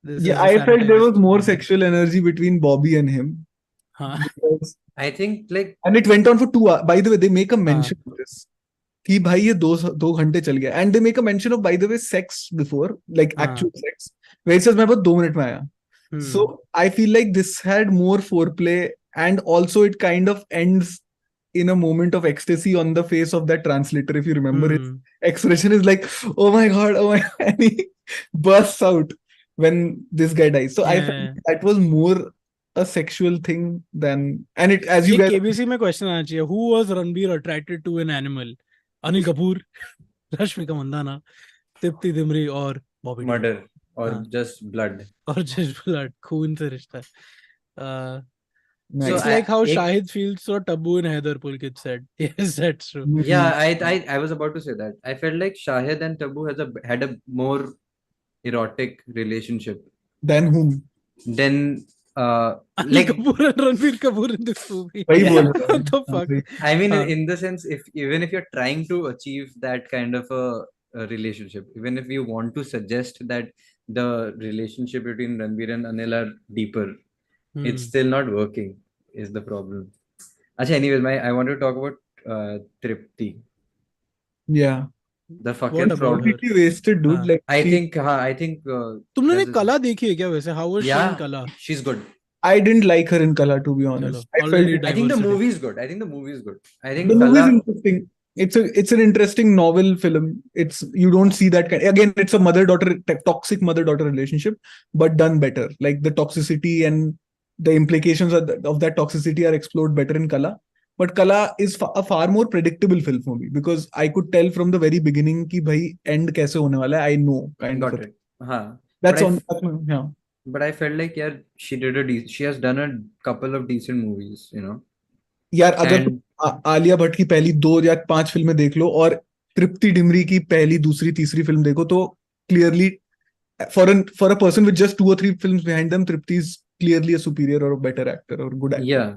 This Yeah, is a I felt there was sanitized more version. sexual energy between Bobby and him. हाँ, Because, I think like and it went on for 2 hours. By the way, they make a हाँ, mention of this. कि भाई ये 2 घंटे चल गया, and they make a mention of bye the way sex before, like हाँ. Actual sex, where says मैं बस 2 मिनट में आया. So Hmm. I feel like this had more foreplay, and also it kind of ends in a moment of ecstasy on the face of that translator. If you remember, his Hmm. expression is like, "Oh my god, oh my god," and he bursts out when this guy dies. So I Yeah. felt that was more a sexual thing than, and it, as you एक guys, KBC में question आना चाहिए. Who was Ranbir attracted to an animal? Anil Kapoor, Rashmika Mandanna, तृप्ति दिमरी और Bobby डीओल. murder or हाँ, just blood. और just blood, खून से रिश्ता है. So It's nice. like how एक Shahid feels so taboo in Heather, Pulkit said. Yes, that's true. Hmm. yeah, I was about to say that. I felt like Shahid and Tabu had a more erotic relationship Then whom? than Anil like, Kapoor and Ranbir Kapoor in this movie. वही बोल yeah. रहा What हूँ. the हाँ, fuck? वही. I mean, हाँ, in the sense, if even if you're trying to achieve that kind of a relationship, even if you want to suggest that the relationship between Ranbir and Anil are deeper, it's hmm. still not working, is the problem. Acha, anyways, I want to talk about Tripti. Yeah. The What fucking about problem. her? Completely wasted, dude. हाँ. Like she, I think तुमने ने there's this. कला देखी है क्या वैसे? How was she in Yeah, कला? she's good. I didn't like her in Kala, to be चलो, honest. I felt already I think the diversity. movie is good. I think the movie is good. I the think movie is Kala. interesting. It's an interesting novel film. It's, you don't see that kind, again. It's a mother daughter, toxic mother daughter relationship, but done better. Like the toxicity and the implications of that toxicity are explored better in Kala. But Kala is a far more predictable film for me, because I could tell from the very beginning कि भाई end कैसे होने वाला है. I know kind of a Got thing. it. Huh. That's on. Yeah. But I felt like, yeah, she has done a couple of decent movies, you know. यार अगर तुम And Alia Bhatt की पहली 2 या 5 फिल्में देख लो, और तृप्ति डिमरी की पहली, दूसरी, तीसरी फिल्म देखो, तो clearly for a person with just 2 or 3 films behind them, Tripti is clearly a superior or a better actor or good actor. yeah,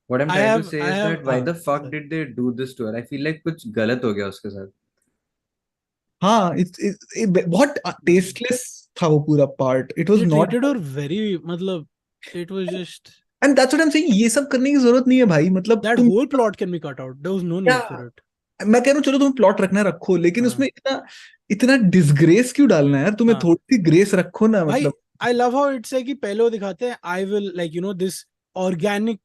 what I'm I trying to have, say I is have, that why the fuck did they do this to her? I feel like कुछ गलत हो गया उसके साथ. हाँ, बहुत tasteless था वो पूरा part. It was they not, treated her very, मतलब, it was just, and that's what I'm saying. ये सब करने की जरूरत नहीं है भाई. मतलब that तुम whole plot can be cut out. There was no क्या, need for it. मैं कह रहा हूँ चलो तुम प्लॉट रखना रखो, लेकिन हाँ, उसमें इतना इतना डिसग्रेस क्यों डालना है यार? तुम्हें हाँ. थोड़ी सी ग्रेस रखो ना, भाई, मतलब. I love how it's like कि पहले वो दिखाते हैं, I will, like, you know, this organic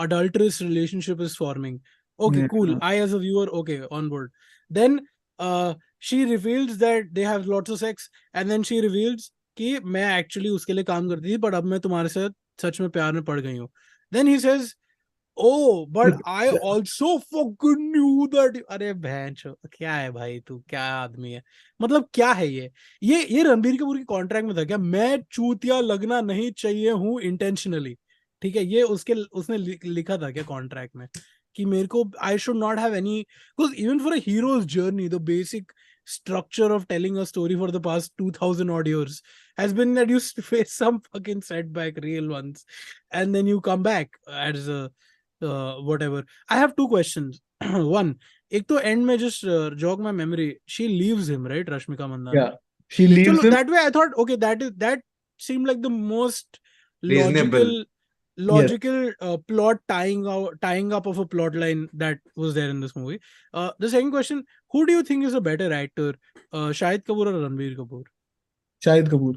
adulterous relationship is forming. Okay, cool. Yeah. I as a viewer, okay, on board. Then she reveals that they have lots of sex, and then she reveals कि मैं actually उसके लिए काम करती थी, but अब मैं तुम्हारे साथ सच में प्यार में पड़ गई हूँ. Then he says, Oh, but I also fucking knew that. अरे भैंचो, क्या है भाई तू, क्या आदमी है, मतलब क्या है ये रणबीर कपूर की कॉन्ट्रैक्ट में था क्या, मैं चूतिया लगना नहीं चाहिए हूँ इंटेंशनली, ठीक है, ये उसने लिखा था क्या कॉन्ट्रैक्ट में कि मेरे को I should not have any, because even for a heroes journey the basic structure of telling a story for the past 2000 odd years has been that you face some fucking setback, real ones, and then you come back as a whatever. I have two questions. One, एक तो end में just jog my memory, she leaves him, right, Rashmika Mandanna? Yeah, she leaves Chalo, him. that way I thought, okay, that seemed like the most Reasonable. logical plot tying up of a plot line that was there in this movie. The second question, who do you think is a better actor, Shahid Kapoor or Ranbir Kapoor? Shahid Kapoor.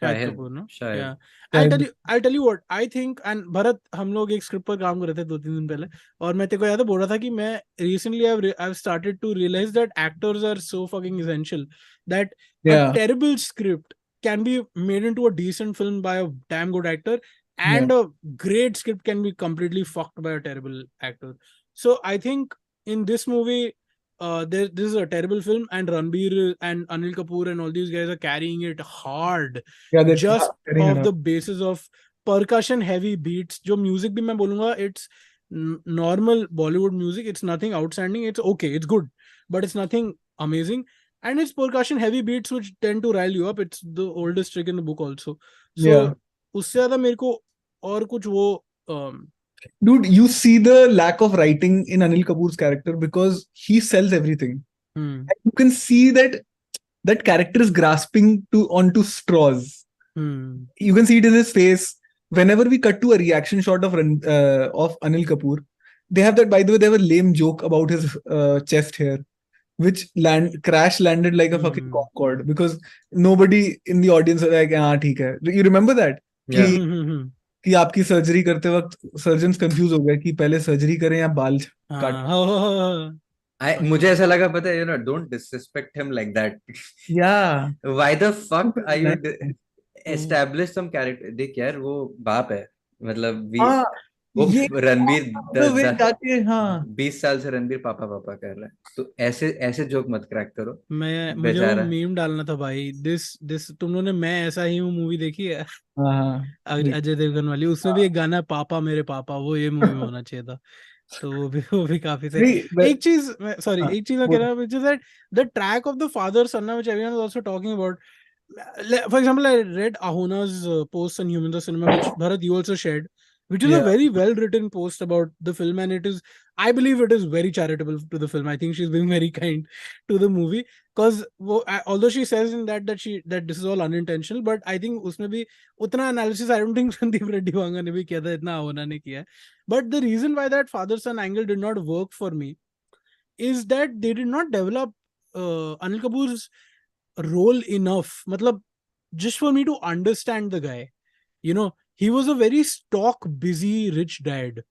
Shahid शायद Kapoor, no? शायद Yeah. Shahid. I'll tell you what I think. And Bharat, हम लोग एक script पर काम कर रहे थे 2-3 दिन पहले, और मैं तेरे को याद है बोल रहा था कि मैं recently I've started to realize that actors are so fucking essential that a Yeah, terrible script can be made into a decent film by a damn good actor, yeah, and a great script can be completely fucked by a terrible actor. So I think in this movie, this is a terrible film, and Ranbir and Anil Kapoor and all these guys are carrying it hard, yeah. They're just carrying it of out. the basis of percussion heavy beats. जो music भी मैं बोलूँगा, it's normal Bollywood music. It's nothing outstanding. It's okay. It's good, but it's nothing amazing. And it's percussion heavy beats which tend to rile you up. It's the oldest trick in the book also. So Yeah. उससे ज़्यादा मेरे को और कुछ वो Dude, you see the lack of writing in Anil Kapoor's character because he sells everything. And you can see that character is grasping onto straws. You can see it in his face. Whenever we cut to a reaction shot of Anil Kapoor, they have that. By the way, they have a lame joke about his chest hair, which crash landed like a fucking Concorde because nobody in the audience was like, "Ah, ठीक है." You remember that? Yeah. कि आपकी surgery करते वक्त surgeon confuse हो गए कि पहले सर्जरी करें या बाल काट. मुझे ऐसा लगा, पता है, don't disrespect him like that. Yeah. Why the fuck are you establish some character? देख यार, वो बाप है, मतलब हाँ, वो ये रणबीर the way जाके, हाँ 20 साल से रणबीर पापा पापा कर रहा है, तो ऐसे ऐसे जोक मत क्रैक करो मुझे वो बेचारा. मीम डालना था भाई. दिस तुम लोगों ने मैं ऐसा ही हूँ मूवी देखी है, हाँ अजय देवगन वाली, उसमें भी एक गाना है पापा मेरे पापा, वो ये मूवी में होना चाहिए था. तो वो भी काफी सही. नहीं एक चीज सॉरी, हाँ, एक चीज मैं कह रहा हूँ, which is that the track of the father son, which everyone is also talking about. For example, I read Ahona's post on Humans of Cinema, which Bharat you also shared, which is a yeah, very well written post about the film, and it is, I believe it is very charitable to the film. I think she's being very kind to the movie, because although she says in that this is all unintentional, but I think उसमें भी उतना analysis I don't think Sandeep Reddy Vanga ने भी किया था, इतना ahoना ने किया है. But the reason why that father son angle did not work for me is that they did not develop Anil Kapoor's role enough. Matlab, just for me to understand the guy, he was a very stock, busy, rich dad.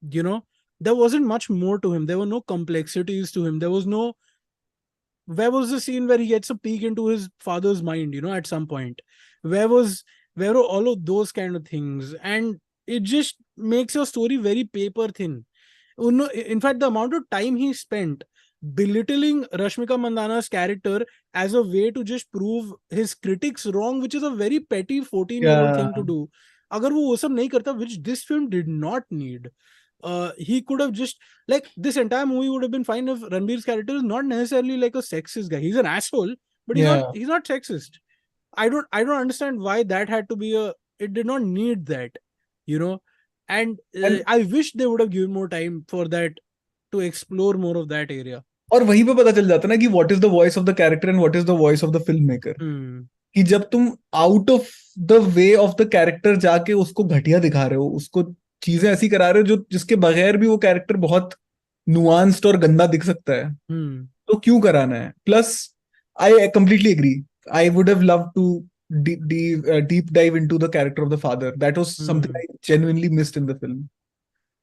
There wasn't much more to him. There were no complexities to him. Where was the scene where he gets a peek into his father's mind, at some point? Where were all of those kind of things? And it just makes your story very paper thin. In fact, the amount of time he spent belittling Rashmika Mandana's character as a way to just prove his critics wrong, which is a very petty 14-year-old thing to do. Agar wo सब नहीं करता, which this film did not need. He could have just, like, this entire movie would have been fine if Ranbir's character is not necessarily like a sexist guy. He's an asshole, but he's not sexist. I don't understand why that had to be it did not need that, and I wish they would have given more time for that, to explore more of that area. और वहीं पे पता चल जाता ना कि what is the voice of the character and what is the voice of the filmmaker. कि जब तुम out of the way of the character जाके उसको घटिया दिखा रहे हो, उसको चीजें ऐसी करा रहे हो जो जिसके बगैर भी वो कैरेक्टर बहुत nuanced और गंदा दिख सकता है, तो क्यों कराना है? Plus I completely agree. I would have loved to deep dive into the character of the father. That was something I genuinely missed in the film.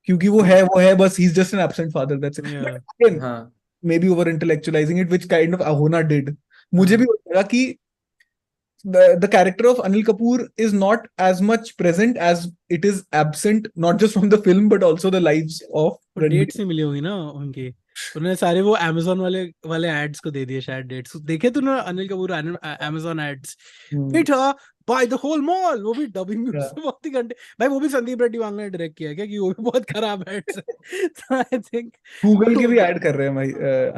क्योंकि वो है बस, he's just an absent father, that's it. Yeah. But again, maybe over intellectualizing it, which kind of Ahona did. मुझे भी लगा कि the character of Anil Kapoor is not as much present as it is absent, not just from the film but also the lives of वो Ranbir. Dates नहीं मिली होंगी ना उनकी, उन्होंने सारे वो Amazon वाले वाले एड्स को दे दिए शायद डेट्स। देखे तूने अनिल कपूर Amazon एड्स? बेटा बाय द होल मॉल, वो भी डबिंग में उसमें बहुत ही घंटे। भाई वो भी संदीप रेड्डी वांगला ने डायरेक्ट किया क्या, कि वो भी बहुत खराब एड्स है। तो आई थिंक गूगल के भी ऐड कर रहे हैं भाई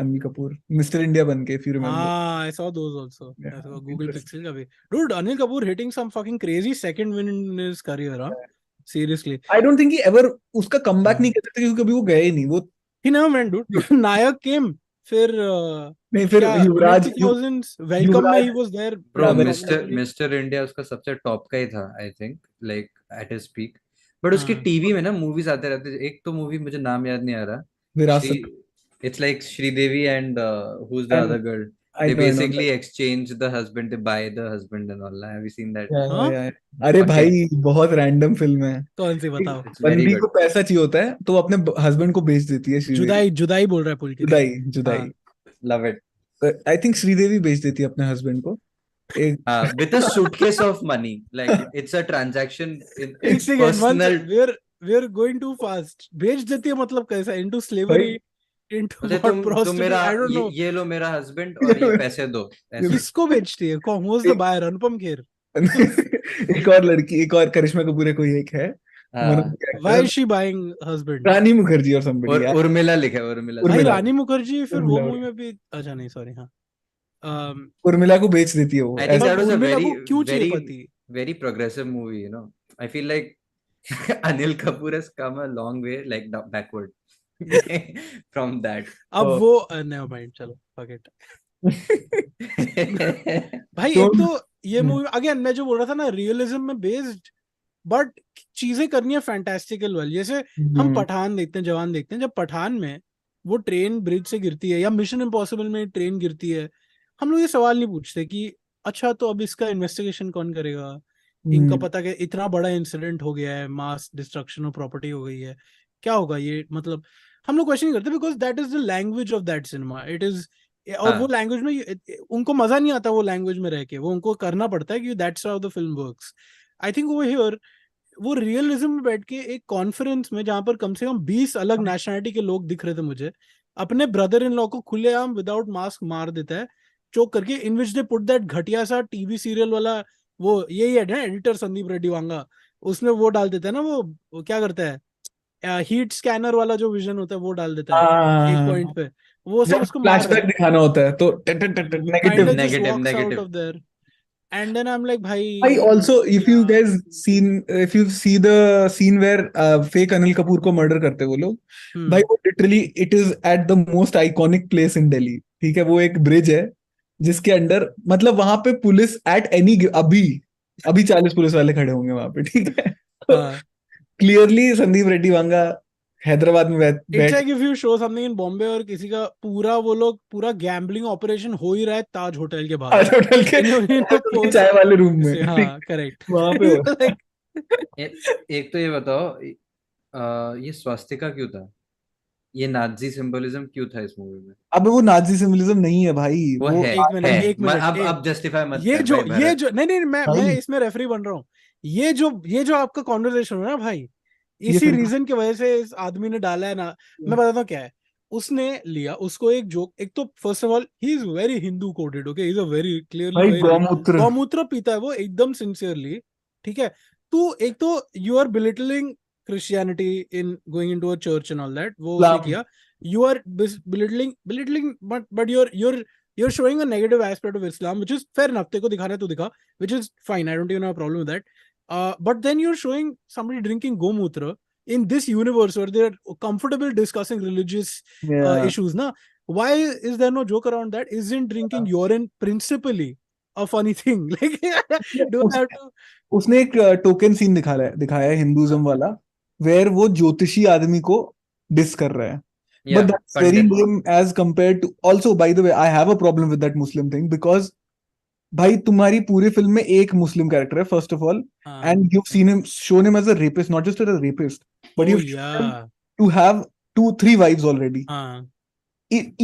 अनिल कपूर, मिस्टर इंडिया बन के, इफ यू रिमेम्बर। हाँ, I saw those also. Yeah, I saw Google interesting. Pixel का भी। Dude, Anil Kapoor hitting some fucking crazy second win in his career, huh? Seriously. I don't think he ever उसका comeback हाँ। नहीं कर सकते क्योंकि कभी वो गए ही नहीं वो। He never went, dude. Nayak came, फिर नहीं, फिर क्या युवराज mid 2000s वेलकम में युवराज he was there Bro, Yeah, mister India उसका सबसे टॉप का ही था, I think, like at his peak. But उसकी हाँ टीवी में ना मूवीज आते रहते थे। एक तो मूवी मुझे नाम याद नहीं आ रहा, श्री, विरासत। It's like Sridevi and who's the And other girl, I they know, I know basically that. exchange the husband, they buy the husband and all that. Have you seen that? Yeah, हाँ, yeah, yeah. अरे Fucking, भाई बहुत random film है। कौन सी बताओ? it's very बंदी good. को पैसा चाहिए होता है तो वो अपने हस्बैंड को बेच देती है श्रीदेवी। जुदाई जुदाई बोल रहा है पुलकित। जुदाई जुदाई। Love it. I think Sridevi बेच देती है अपने हस्बैंड को एक। With a suitcase of money, like it's a transaction in एक second, personal. we are going too fast। बेच देती है मतलब कैसा? into भाई slavery, into बोलते what, तुम मेरा prostitute? I don't know। ये लो मेरा हस्बैंड और ये पैसे दो, ऐसे। किसको बेचती है? कौन? who's the buyer? Anupam Kher? एक और लड़की, एक और करिश्मा कपूर है, कोई एक है हाँ, why is she buying husband? रानी मुखर्जी और somebody और यार। उर्मिला लिखा है, उर्मिला भाई उर्मिला। रानी मुखर्जी फिर वो उर्मिला मूवी में भी, अच्छा नहीं सॉरी, हाँ। उर्मिला को बेच देती है वो आई थिंक ऐसा। That was a Urmila very को क्यों चाहिए वेरी पति? Very progressive movie, I feel like Anil Kapoor has come a long way, like backward from that. अब Oh. वो नेवर माइंड, चलो fuck it। भाई एक तो ये मूवी अगेन मैं जो बोल रहा था ना, रियलिज्म में बेस्ड, बट चीजें करनी है फैंटास्टिकल वाली। जैसे हम पठान देखते हैं, जवान देखते हैं, जब पठान में वो ट्रेन ब्रिज से गिरती है या मिशन इम्पॉसिबल में ट्रेन गिरती है, हम लोग ये सवाल नहीं पूछते कि अच्छा तो अब इसका इन्वेस्टिगेशन कौन करेगा, इनका पता कि इतना बड़ा इंसिडेंट हो गया है, मास डिस्ट्रक्शन ऑफ प्रॉपर्टी हो गई है, क्या होगा ये, मतलब हम लोग क्वेश्चन नहीं करते because that is the language of that cinema, it is. और वो लैंग्वेज में उनको मजा नहीं आता, वो लैंग्वेज में रह के वो उनको करना पड़ता है कि that's how the film works. I think वो हियर वो रियलिज्म में बैठ के एक कॉन्फ्रेंस में जहां पर कम से कम 20 अलग नेशनलिटी के लोग दिख रहे थे मुझे, अपने ब्रदर इन लॉ को खुलेआम विदाउट मास्क मार देता है चोक करके, इन विच दे पुट दैट घटिया सा टीवी सीरियल वाला वो यही है ना, एडिटर संदीप रेड्डी वांगा, उसमें वो डाल देता है ना, वो क्या करता है, हीट स्कैनर वाला जो विजन होता है वो डाल देता है एक पॉइंट पे, वो सब जब उसको मार रहे फ्लैशबैक दिखाना होता है तो kind negative. Of just Negative, walks out negative. Of there, and then I am like भाई भाई also if you यार। guys seen, if you see the scene where fake Anil Kapoor को मर्डर करते हैं वो लोग, भाई वो literally it is at the most iconic place in Delhi, ठीक है, वो एक ब्रिज है जिसके अंडर, मतलब वहां पे पुलिस एट एनी, अभी अभी 40 पुलिस वाले खड़े होंगे वहां पे, ठीक है। तो क्लियरली संदीप रेड्डी वांगा हैदराबाद में it's like if you show something in Bombay और किसी का पूरा वो लोग पूरा गैम्बलिंग ऑपरेशन हो ही रहा है ताज होटल के बाहर, होटल के चाय वाले रूम में, हाँ करेक्ट वहां पे हो। एक तो ये बताओ, ये स्वास्तिका क्यों था, ये नाजी सिंबलिज्म क्यों था इस मूवी में? अब वो नाजी सिंबलिज्म नहीं है भाई, वो वो है, एक मिनट एक मिनट, अब जस्टिफाई मत ये कर जो भाई ये भरत। जो नहीं मैं भाई इसमें रेफरी बन रहा हूँ, ये जो आपका कॉन्वर्सेशन हो ना भाई, ये इसी फिल्म रीजन की वजह से इस आदमी ने डाला है ना। मैं बताता हूँ क्या है, उसने लिया उसको एक जोक, एक तो first of all he is very Hindu coded, okay, he is a very clearly भाई वेरी गौमूत्र गौमूत्र पीता है वो एकदम सिंसियरली, ठीक है। तू एक तो you are belittling Christianity in going into a church and all that, वो उसने किया, you are belittling but you're showing a negative aspect of Islam, which is fair enough, तेरे को दिखाना है तो दिखा, which is fine, I don't even have a problem with that, but then you're showing somebody drinking gomutra in this universe where they're comfortable discussing religious issues na, why is there no joke around that? Isn't drinking urine principally a funny thing? Like do I have to उसने एक token scene दिखाया है Hinduism वाला, where वो ज्योतिषी आदमी को dish कर रहा है, but that's very Pandit. lame as compared to, also by the way I have a problem with that Muslim thing because भाई तुम्हारी पूरी फिल्म में एक मुस्लिम कैरेक्टर है first of all, and you've seen him, shown him as a rapist, not just as a rapist, but you've shown him to have 2-3 wives already.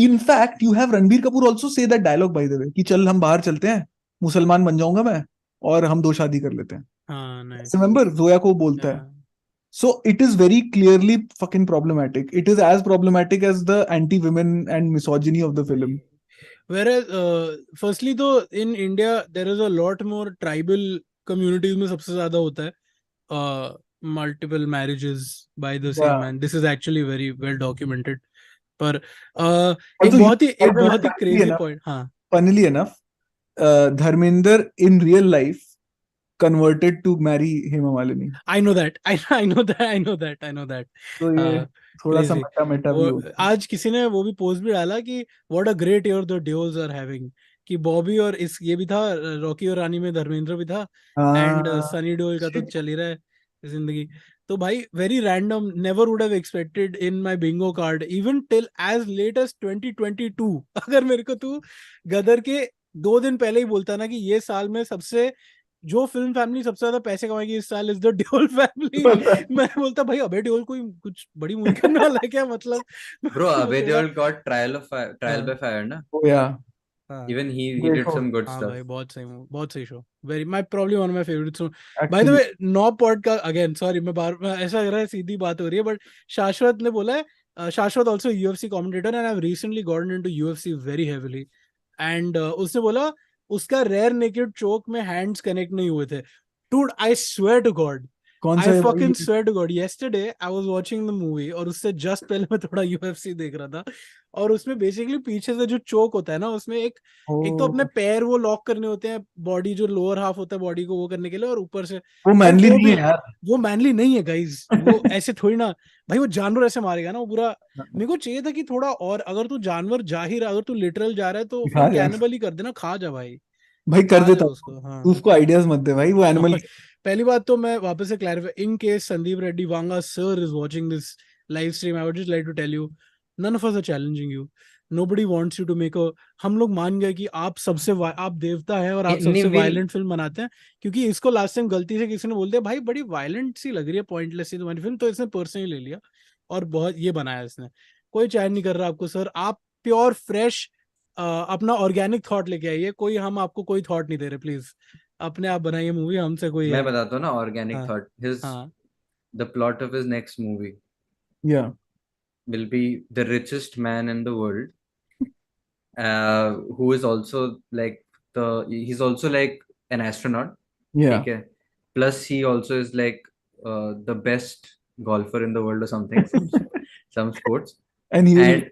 In fact you have Ranbir Kapoor also say that dialogue by the way कि चल हम बाहर चलते हैं, मुसलमान बन जाऊंगा मैं और हम 2 शादी कर लेते हैं. हाँ नाइस. रिमेम्बर जोया को बोलता है. So it is very clearly fucking problematic. It is as problematic as the anti-women and misogyny of the film. Whereas, firstly, though, in India there is a lot more tribal communities में सबसे ज्यादा होता है multiple marriages by the same Yeah. man. This is actually very well documented. पर Also, एक बहुत ही crazy point. हाँ. funnily enough, Dharmender in real life converted to marry Hema Malini. I know that. I know that. I know that. I know that. तो ये थोड़ा सा Crazy. Meta भी हो. आज किसी ने वो भी पोस्ट भी डाला कि what a great year the duos are having. कि बॉबी और इस ये भी था, रॉकी और रानी में धर्मेंद्र भी था, एंड सनी देओल का तो चल ही रहा है जिंदगी. तो भाई very random, never would have expected in my bingo card even till as late as 2022. अगर मेरे को तू गदर के 2 दिन पहले ही बोलता ना कि ये साल में सबसे जो फिल्म फैमिली सबसे ज्यादा पैसे कमाएगी इस साल इज द देओल फैमिली, मैं बोलता भाई अबे देओल कोई कुछ बड़ी मूवी करने वाला है क्या, मतलब. Bro, Abhay Deol got trial by fire, na? Oh yeah. Even he did some good हाँ stuff. भाई बहुत सही show. Very my probably one of my favourites. Bye the way knob podcast again, sorry मैं बार ऐसा लग रहा है सीधी बात हो रही है, बट शाश्वत ने बोला है, शाश्वत also UFC commentator and I have recently gotten into UFC very heavily, and उसने बोला उसका रेयर नेकेड चोक में हैंड्स कनेक्ट नहीं हुए थे. Dude I swear to God, कौन सा I है भाई? fucking swear to God, yesterday I was watching the movie और उससे just पहले मैं थोड़ा UFC देख रहा था, और उसमें बेसिकली पीछे से जो चोक होता है ना, उसमें एक तो अपने पैर वो लॉक करने होते हैं, बॉडी जो लोअर हाफ होता है बॉडी को वो करने के लिए, और ऊपर से वो मैनली नहीं है यार. वो मैनली नहीं है गाइज. वो ऐसे थोड़ी ना भाई, वो जानवर ऐसे मारेगा ना वो पूरा. मेरे को चाहिए था कि थोड़ा और, अगर तू जानवर जा ही रहा, अगर तू लिटरल जा रहा है तो फिर कैनिबल ही कर देना, खा जा भाई. भाई कर देता उसको. हाँ तू उसको आइडियाज मत दे भाई, वो एनिमल. पहली बात तो मैं वापस से clarify, in case Sandeep Reddy Vanga sir is watching this live stream, I would just like to tell you, none of us are challenging you, nobody wants you to make a. हम लोग मान गए कि आप आप देवता है और आप सबसे वायलेंट फिल्म बनाते हैं, क्योंकि इसको लास्ट टाइम गलती से किसी ने बोल दिया भाई बड़ी वायलेंट सी लग रही है, पॉइंटलेस सी तुम्हारी फिल्म, तो इसने पर्सनली ले लिया और बहुत ये बनाया इसने. कोई चैलेंज नहीं कर रहा आपको सर, आप प्योर फ्रेश अपना ऑर्गेनिक थॉट लेके आइए, कोई हम आपको कोई थॉट नहीं दे रहे, प्लीज अपने आप बनाइए मूवी, हमसे कोई. मैं बताता हूँ ना organic thought. His the plot of his next movie Yeah. will be the richest man in the world, who is also like he's also like an astronaut. Yeah. Okay. Plus he also is like the best golfer in the world or something, some sports. And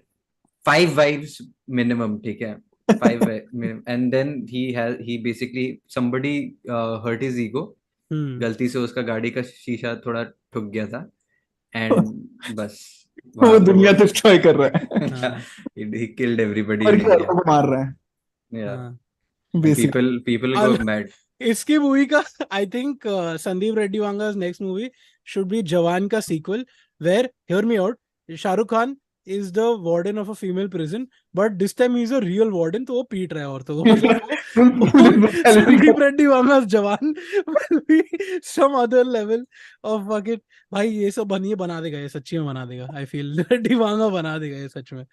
5 wives minimum. Okay. 5 minimum. And then he basically somebody hurt his ego. गलती से उसका गाड़ी का शीशा थोड़ा ठुक गया था, एंड बस वो दुनिया डिस्ट्रॉय कर रहा है. he killed everybody और in India. को मार रहा है. Yeah. People go mad. इसकी मूवी का I think Sandeep Reddy Vanga's next movie should be जवान का sequel, where hear me out, Shahrukh Khan is the warden of a female prison, but this time he's a real warden, तो वो पीट रहा है औरतों को. संदीप रेड्डी वांगा's जवान will be some other level of fucking. भाई ये सब बना देगा, ये सच्ची में बना देगा. I feel रेड्डी वांगा बना देगा ये सच में.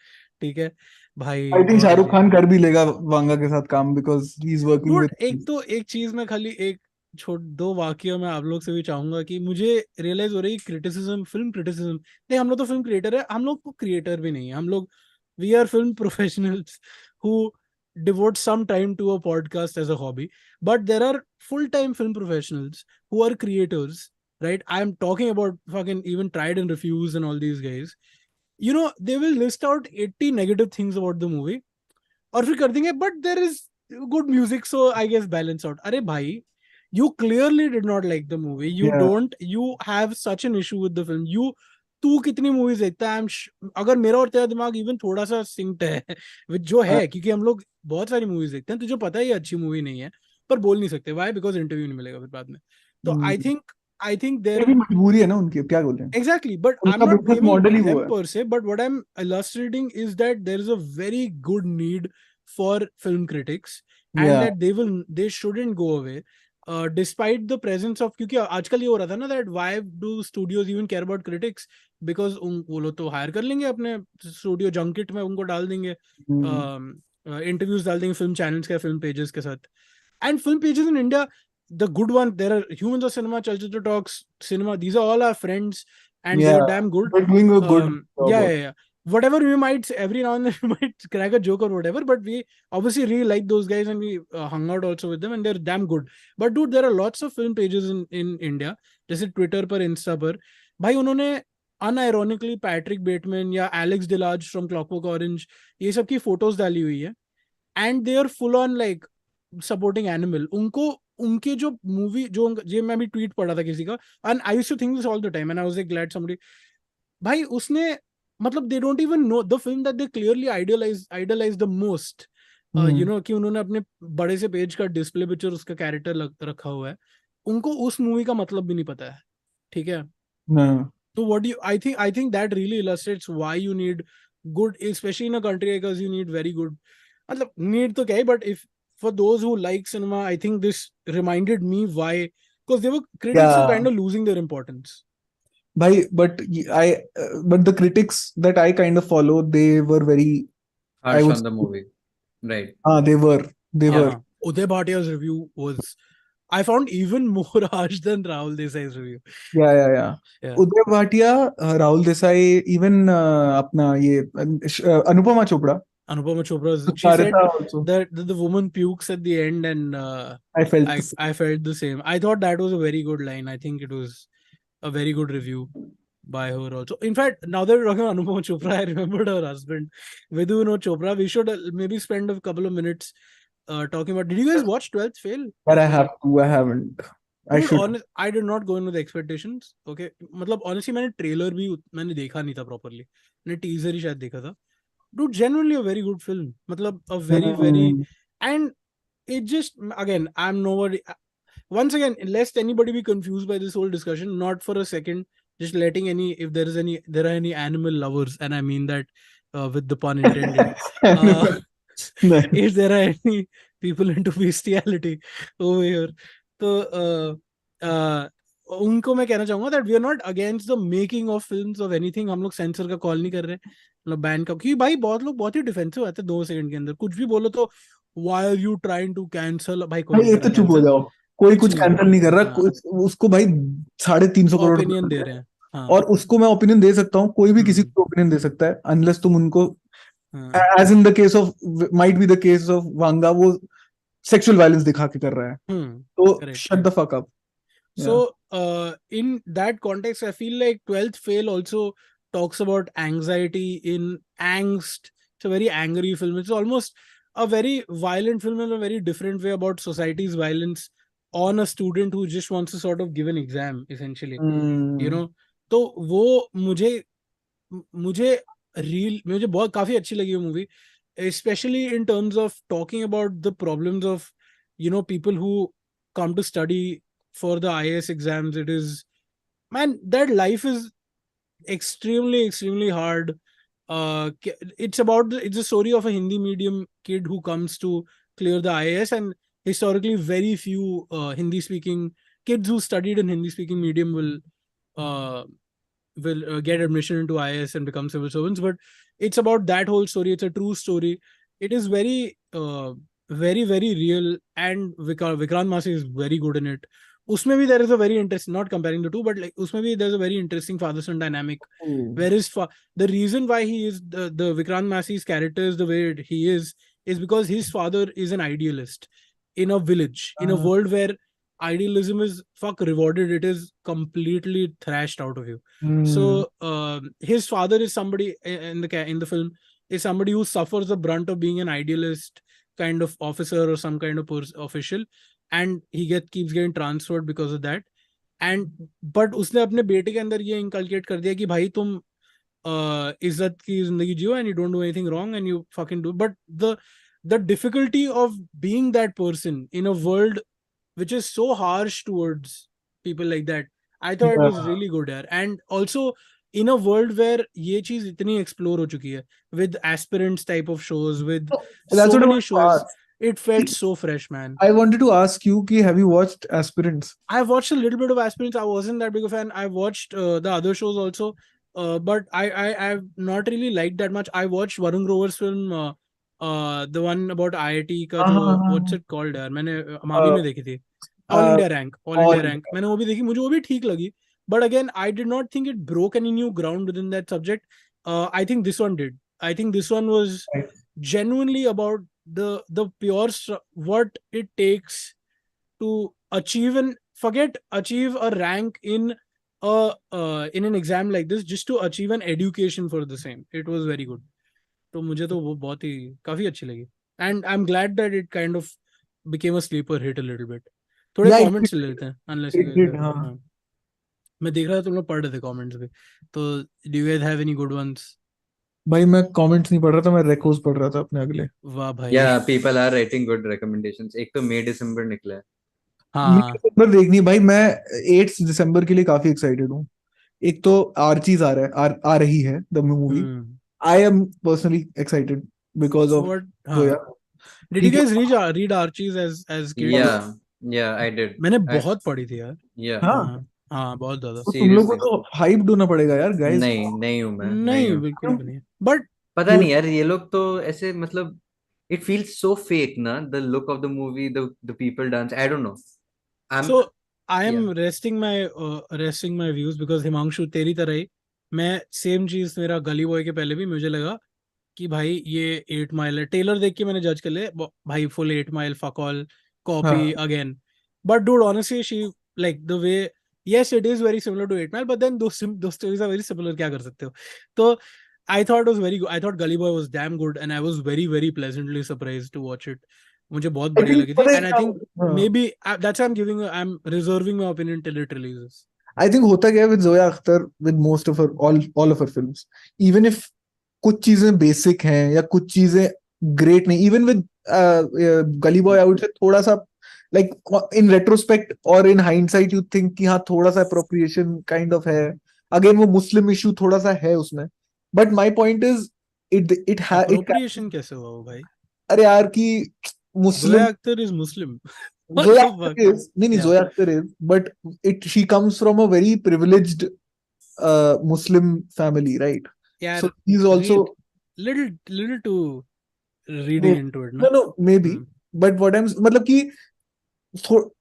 ठीक है भाई. आई थिंक शाहरुख खान कर भी लेगा वांगा के साथ काम, because he is working with. एक चीज में खाली एक दो वाक्य मैं आप लोग से भी चाहूंगा कि मुझे रियलाइज हो रही है, क्रिटिसिज्म, फिल्म क्रिटिसिज्म नहीं, हम लोग तो फिल्म क्रिएटर है, हम लोग को क्रिएटर भी नहीं है, हम लोग we are film professionals who devote some time to a podcast as a hobby, but there are full-time film professionals who are creators, right? I'm talking about fucking even Tried and Refused and all these guys. You know, they will list out 80 negative things about the movie और फिर कर देंगे, but there is good music, so I guess balance out. अरे भाई, you clearly did not like the movie. You have such an issue with the film. तू कितनी movies देखता है? अगर मेरा और तेरा दिमाग इवन थोड़ा सा सिंक्ड है विद जो है, क्योंकि हम लोग बहुत सारी मूवीज देखते हैं, तुझे पता है ये अच्छी मूवी नहीं है, पर बोल नहीं सकते. व्हाई? बिकॉज इंटरव्यू नहीं मिलेगा फिर बाद में. तो आई थिंक देयर भी मजबूरी है ना उनकी, क्या बोलते हैं. Exactly, but I'm not blaming them per se, but what I'm illustrating is that there is a very good need for film critics, and that they shouldn't go away, despite the presence of, क्योंकि आजकल ये हो रहा था ना, that why do studios even care about critics, because वो लोग तो हायर कर लेंगे अपने स्टूडियो जंकेट में, उनको डाल देंगे, इंटरव्यूज डाल देंगे फिल्म चैनल्स के, फिल्म पेजेस के साथ. And film pages in India, the good one, there are Humans of Cinema, Chalchitra Talks, Cinema. These are all our friends, and they're Yeah, damn good. they're doing a good job. Yeah. Whatever we might say, every now and then we might crack a joke or whatever, but we obviously really like those guys, and we hung out also with them, and they're damn good. But dude, there are lots of film pages in India, जैसे Twitter पर, Insta पर, भाई उन्होंने unironically Patrick Bateman या Alex DeLarge from Clockwork Orange ये सब की photos डाली हुई है, and they are full on like supporting Animal. उनको उनके जो मूवी जो मैं भी ट्वीट पढ़ा था किसी का, and I used to think this all the time, and I was like glad somebody, भाई उसने मतलब they don't even know the film that they clearly idolise the most, you know, कि उन्होंने अपने बड़े से पेज का डिस्प्ले पिक्चर उसका कैरेक्टर रखा हुआ है, उनको उस मूवी का मतलब भी नहीं पता है. ठीक है. So what do you, I think that really illustrates why you need good, especially in a country like us, you need very good, मतलब need तो क्या है, but if for those who like cinema, I think this reminded me why, because they were critics were kind of losing their importance. Bhai, but the critics that I kind of follow, they were very harsh on the movie, right? They were. Uday Bhatia's review was, I found, even more harsh than Rahul Desai's review. Yeah. Uday Bhatia, Rahul Desai, even अपना ये Anupama Chopra. She said that the woman pukes at the end, and I felt the same. I thought that was a very good line. I think it was a very good review by her also. In fact, now that we're talking about Anupama Chopra, I remembered her husband, Vidhu Vinod Chopra. We should maybe spend a couple of minutes talking about. Did you guys watch 12th Fail? But I haven't. I should. I did not go in with expectations. Okay, मतलब honestly मैंने trailer भी मैंने देखा नहीं था properly. मैंने teaser ही शायद देखा था. Dude, genuinely a very good film. मतलब a very and it just, again, I'm nobody. Once again, lest anybody be confused by this whole discussion, not for a second, just letting if there are any animal lovers, and I mean that with the pun intended. If there are any people into bestiality over here, तो उनको मैं कहना चाहूंगा that we are not against the making of films of anything. हम लोग sensor का call नहीं कर रहे, मतलब बैन का, क्योंकि भाई बहुत लोग बहुत ही डिफेंसिव आते हैं 2 सेकंड के अंदर, कुछ भी बोलो तो why are you trying to cancel. भाई ये तो चुप हो जाओ, कोई कुछ कैंसिल नहीं कर रहा, उसको भाई 350 करोड़ ओपिनियन दे रहे हैं, और उसको मैं ओपिनियन दे सकता हूँ, कोई भी किसी को ओपिनियन दे सकता है, अनलेस तुम उनको, as in the case of, might be the case of Wanga, वो sexual violence दिखा के कर रहा है, तो shut the fuck up. So in that context, I feel like 12th Fail also talks about anxiety in angst. It's a very angry film. It's almost a very violent film in a very different way about society's violence on a student who just wants to sort of give an exam, essentially. You know, तो वो मुझे बहुत काफी अच्छी लगी वो movie, especially in terms of talking about the problems of, you know, people who come to study for the IAS exams. It is, man, that life is extremely hard. It's a story of a Hindi medium kid who comes to clear the IAS, and historically very few Hindi speaking kids who studied in Hindi speaking medium will get admission into IAS and become civil servants. But it's about that whole story. It's a true story. It is very real, and Vikrant Massey is very good in it. Usme bhi there is a very interesting, not comparing the two, but like usme bhi there's a very interesting father-son dynamic. Whereas the reason why he is the Vikrant Massey's character is the way he is because his father is an idealist in a village, in a world where idealism is rewarded. It is completely thrashed out of you. So his father is somebody in the film, is somebody who suffers the brunt of being an idealist kind of officer or some kind of official, and he keeps getting transferred because of that. But उसने अपने बेटे के अंदर ये inculcate कर दिया कि भाई तुम इज्जत की जिंदगी जियो, and you don't do anything wrong, and you fucking do. But the difficulty of being that person in a world which is so harsh towards people like that, I thought it was really good here. And also in a world where ये चीज इतनी explore हो चुकी है with aspirants type of shows, with so many shows, it felt so fresh, man. I wanted to ask you, have you watched Aspirants? I've watched a little bit of Aspirants. I wasn't that big a fan. I watched the other shows also, but I've not really liked that much. I watched Varun Grover's film the one about IIT का हाँ जो हाँ हाँ what's it called यार, मैंने मावी में देखी थी, ऑल हाँ India rank, all all India rank मैंने वो भी देखी, मुझे वो भी ठीक लगी, but again I did not think it broke any new ground with in that subject. I think this one did. I think this one was right. genuinely about the pure what it takes to achieve and forget achieve a rank in an exam like this, just to achieve an education for the same. It was very good. तो मुझे तो वो बहुत ही काफी अच्छी लगी, and I am glad that it kind of became a sleeper hit a little bit. थोड़े Yeah, comments ले लेते हैं, unless you it guys did, हाँ. हाँ. मैं देख रहा था तुम लोग पढ़ रहे थे कमेंट्स भी, तो do you guys have any good ones? भाई मैं कमेंट्स नहीं पढ़ रहा था, मैं रेकोस पढ़ रहा था अपने अगले. वाह भाई. Yeah, people are writing good recommendations. एक तो मई दिसंबर निकला है. मिड हाँ. दिसंबर देखनी है भाई. मैं 8 दिसंबर के लिए काफी एक्साइटेड हूँ. एक तो आर्चीज आ रहा है, आ रही है the movie. Hmm. I am personally excited because of what, Zoya. हाँ. Did you ठीक है. guys read Archie's as kids? Yeah, yeah, I did. मैंने I बहुत पढ़ी थी यार. yeah, हाँ, हाँ. हाँ बहुत ज्यादा. तो तुम लोग को seriously. तो हाइप्ड होना पड़ेगा यार गाइस. नहीं हूँ मैं, नहीं नहीं हूँ. बिल्कुल भी नहीं, बट पता नहीं यार, ये लोग तो ऐसे मतलब it feels so fake ना, the look of the movie, the people dance. I don't know. I'm so I yeah. am resting my views because Himanshu तेरी तरह ही मैं सेम चीज, मेरा गली बॉय के पहले भी मुझे लगा कि भाई ये 8 माइल है. टेलर देख के मैंने जज कर लिया भाई full 8 mile, fuck all, copy हाँ. Again. But dude honestly she like the way, yes it is very similar to 8 Mile, but then those stories are very similar, क्या कर सकते हो. तो I thought it was very good. I thought Gully Boy was damn good and I was very very pleasantly surprised to watch it. मुझे बहुत आई बढ़िया think लगी थी, पता है and I क्या. think हाँ. maybe that's why I'm reserving my opinion till it releases. I think होता क्या है with Zoya Akhtar, with most of her all of her films, even if कुछ चीजें बेसिक हैं या कुछ चीजें ग्रेट नहीं, इवन विद गली बॉय आई वुड से थोड़ा सा लाइक इन रेट्रोस्पेक्ट और इन हाइंडसाइट यू थिंक कि हाँ थोड़ा सा अप्रोप्रिएशन काइंड ऑफ है. अगेन वो मुस्लिम इशू थोड़ा सा है उसमें. But my point is it. Appropriation कैसे हुआ वो भाई? अरे यार कि मुस्लिम. Zoya Akhtar is Muslim. What Zoya the fuck? Akhtar is, नहीं Yeah. Zoya Akhtar is, but she comes from a very privileged Muslim family, right? Yeah, So he's also little too reading maybe, into it, no na? no maybe, but what I'm मतलब कि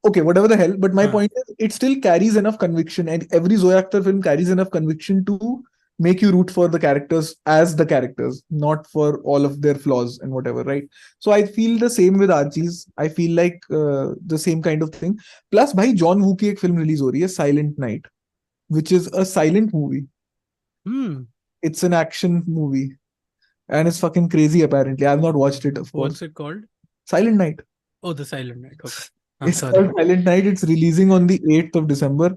okay, whatever the hell, but my हाँ. point is it still carries enough conviction, and every Zoya Akhtar film carries enough conviction to make you root for the characters as the characters, not for all of their flaws and whatever, right? So I feel the same with Archie's. I feel like the same kind of thing. Plus भाई John Woo की एक film release हो रही है, Silent Night, which is a silent movie. Hmm. It's an action movie, and it's fucking crazy. Apparently, I've not watched it, of course. What's it called? Silent Night. Oh, The Silent Night. Okay. It's Sorry. called Silent Night. It's releasing on the 8th of December.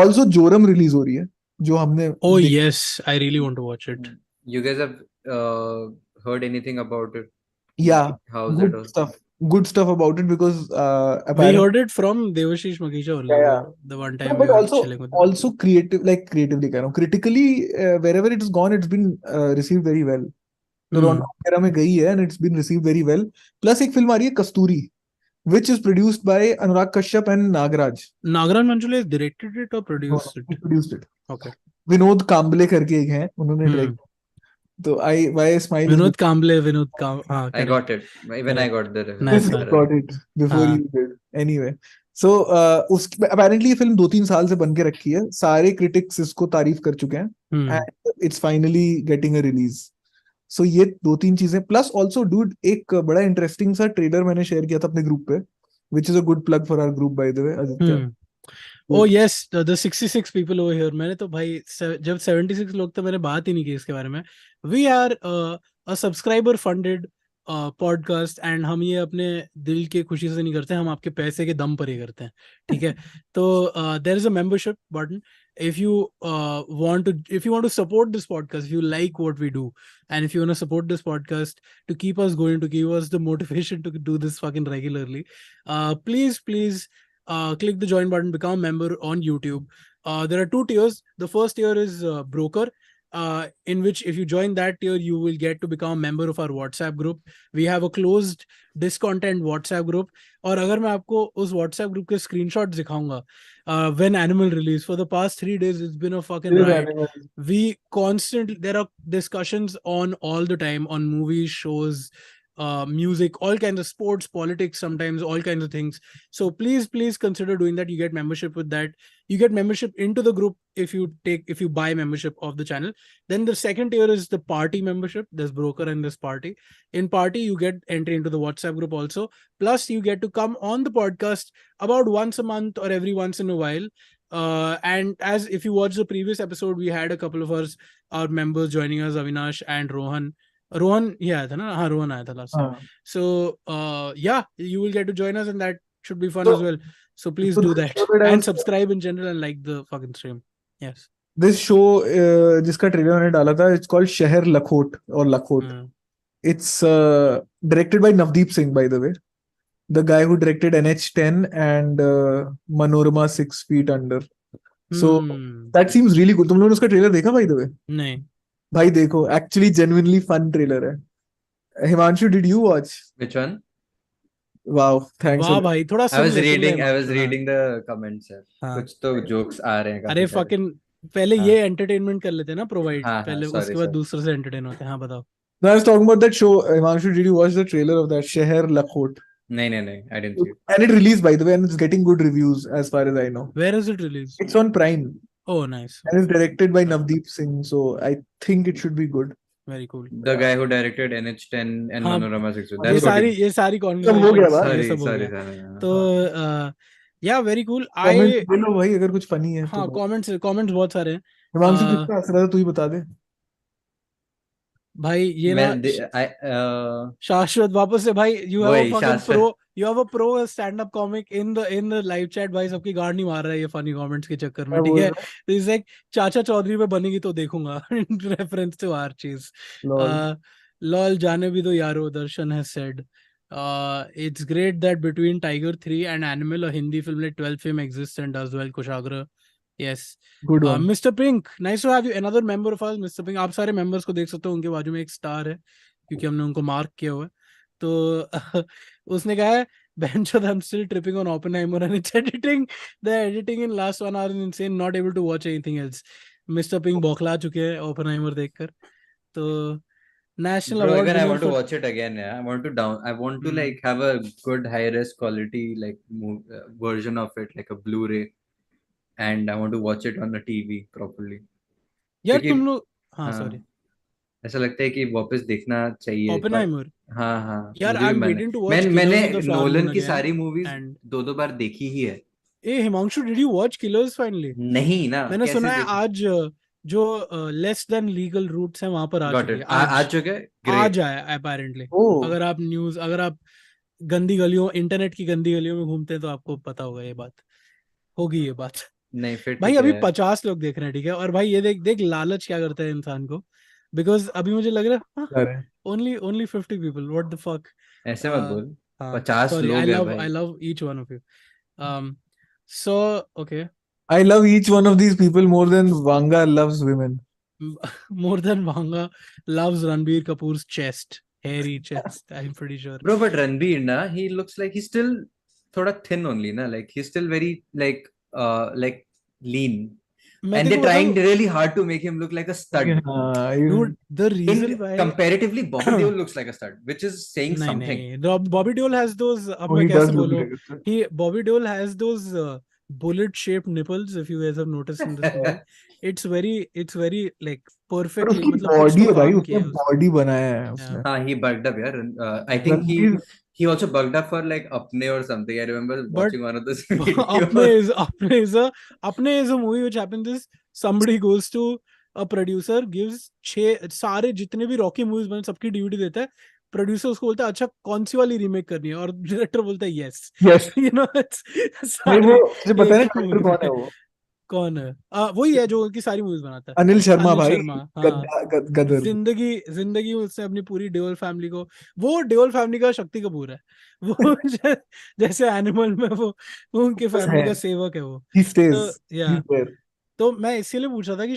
Also, Joram release हो रही है, जो हमने Oh yes, I really want to watch it. You guys have heard anything about it? Yeah, How's good it? stuff. Good stuff about it because We apparently, heard it from Devashish Makisha only. yeah. The one No, time but we were also chilling with them. also creative, like creatively kind of critically, wherever it has gone, it's been received very well. Toronto वगैरह में गई है and it's been received very well. Plus एक film आ रही है कस्तूरी, which is produced by Anurag Kashyap and Nagraj. Nagaran Manjule directed it or No, produced he it? produced it. Okay. Vinod Kamble करके एक हैं, उन्होंने डायरेक्ट. तो I why smile is Vinod Kamble, हाँ I correct. got it. Even I got the Nice I one. got it before हाँ. you did. Anyway, so उस apparently ये film 2-3 साल से बन के रखी है, सारे critics इसको तारीफ कर चुके हैं, and it's finally getting a release. So ये 2-3 चीजें plus also dude एक बड़ा इंटरेस्टिंग सा ट्रेलर मैंने शेयर किया था अपने ग्रुप पे, which is a good plug for our group by the way, Aditya. Oh yes, the 66 people over here. मैंने तो भाई जब 76 लोग थे मैंने बात ही नहीं की इसके बारे में. We are a subscriber funded podcast and हम ये अपने दिल के खुशी से नहीं करते, हम आपके पैसे के दम पर ही करते हैं, ठीक है? तो there is a membership button. If you want to support this podcast, if you like what we do, and if you want to support this podcast to keep us going, to give us the motivation to do this fucking regularly, please click the join button, become a member on YouTube. There are 2 tiers. The first tier is broker, in which if you join that tier, you will get to become a member of our WhatsApp group. We have a closed discontent WhatsApp group. और अगर मैं आपको उस WhatsApp group के screenshots दिखाऊंगा, when Animal released, for the past 3 days, it's been a fucking riot. We constantly, there are discussions on all the time on movies, shows, music, all kinds of sports, politics, sometimes all kinds of things. So please consider doing that. You get membership with that. You get membership into the group if you buy membership of the channel. Then the second tier is the party membership. There's broker and there's party. In party, you get entry into the WhatsApp group also. Plus, you get to come on the podcast about once a month or every once in a while. And as if you watch the previous episode, we had a couple of our members joining us, Avinash and Rohan. Rohan ही आया था ना हाँ रोहन आया था last time. So yeah, you will get to join us and that should be fun as well. So please do that and subscribe in general and like the fucking stream. Yes. This show जिसका trailer मैंने डाला था, it's called शहर लखोट or लखोट. It's directed by Navdeep Singh, by the way, the guy who directed NH10 and Manorama 6 Feet Under. So that seems really good. तुम लोगों ने उसका trailer देखा by the way? नहीं भाई देखो, actually genuinely fun trailer है. Himanshu, did you watch? Which one? Wow, thanks. वाह भाई थोड़ा I was soon reading the comments sir. हाँ. कुछ तो jokes आ रहे हैं काफी अरे सारे. fucking पहले ये entertainment कर लेते हैं ना provide. हाँ, पहले sorry, उसके बाद sorry. दूसरे से entertain होते हैं. हाँ बताओ. No, I was talking about that show. Himanshu, did you watch the trailer of that शहर लखोट? नहीं, I didn't see it. And it released, by the way, and it's getting good reviews as far as I know. Where is it released? It's on Prime. Oh, nice. And it's directed by Navdeep Singh, so I think it should be good. Very cool. The guy who directed NH10 and हाँ, Manorama 6. ये सारी conversation हो गया बात. Sorry. तो yeah, very cool. Comments बोलो भाई अगर कुछ funny है. हाँ, comments बहुत सारे हैं. हिमांशु कितना हंस रहा था, तू ही बता दे. भाई ये ना शाश्वत वापस से भाई you have a pro stand up comic in the live chat. भाई सबकी गार्ड नहीं मार रहा है ये funny comments के चक्कर में, ठीक है. This is like चाचा चौधरी पे बनेगी तो देखूंगा in reference to our cheese. Lol जाने भी दो यारो, Darshan has said. It's great that between Tiger 3 and Animal, a Hindi film like 12 film exists and does well. Kushagra. Yes. Good one. Mr. Pink, nice to have you. Another member of us, Mr. Pink. आप सारे members को देख सकते हो, उनके बाजू में एक स्टार है क्योंकि हमने उनको मार्क किया हुआ है. तो उसने कहा है Benchot, I'm still tripping on Oppenheimer and its editing. The editing in last 1 hour is insane. Not able to watch anything else. Mr. Pink बौखला चुके हैं Oppenheimer देखकर. तो national Bro, award. again, I want to watch it again. Yeah, I want to like have a good high res quality like version of it, like a Blu-ray, and I want to watch it on the TV properly. यार तुम लोग sorry. ऐसा लगता है कि वापस देखना चाहिए. Oppenheimer. हाँ. यार I'm waiting to watch. मैंने नोलन की सारी मूवीज 2 बार देखी ही है. Himanshu, did you watch Killers finally? नहीं ना. मैंने सुना है आज जो लेस देन लीगल रूट्स है वहां पर आ चुके आज आया apparently. अगर आप गंदी गलियों, इंटरनेट की गंदी गलियों में घूमते हैं तो आपको पता होगा ये बात. होगी ये बात. नहीं फिर भाई अभी 50 लोग देख रहे हैं, ठीक है. और भाई ये देख लालच क्या करता है इंसान को. बिकॉज अभी मुझे लग रहा है only 50 people. What the fuck? ऐसे मत बोल. 50 लोग हैं भाई. I love each one of you. So okay. I love each one of these people more than Vanga loves women. More than Vanga loves Ranbir Kapoor's chest, hairy chest. I'm pretty sure. Bro, but Ranbir na, he looks like he's still thoda thin only na, like he's still very like lean. And they're trying really hard to make him look like a stud. Dude, the reason why comparatively Bobby Deol looks like a stud, which is saying something. Bobby Deol has those. Bobby Deol has those bullet-shaped nipples. If you guys have noticed in this movie, it's very like perfectly. Body है भाई, उसने body बनाया है उसने. हाँ, he bulked up यार. I think he also bulked up for like Apne or something. I remember watching one of those videos. Apne is a movie which happens is somebody goes to a producer, gives सारे जितने भी Rocky movies बने सबकी DVD देता है. Producer उसको बोलता है अच्छा कौन सी वाली रीमेक करनी है और डायरेक्टर बोलता है यस. यू नो मुझे पता है डायरेक्टर कौन है वो. कौन है? वही है जो उनकी सारी मूवीज बनाता है. अनिल शर्मा भाई. गदर. जिंदगी में उसने अपनी पूरी देओल फैमिली को, वो देओल फैमिली का शक्ति कपूर है वो जैसे एनिमल में वो उनके फैमिली का सेवक है वो. तो मैं इसीलिए पूछ रहा था कि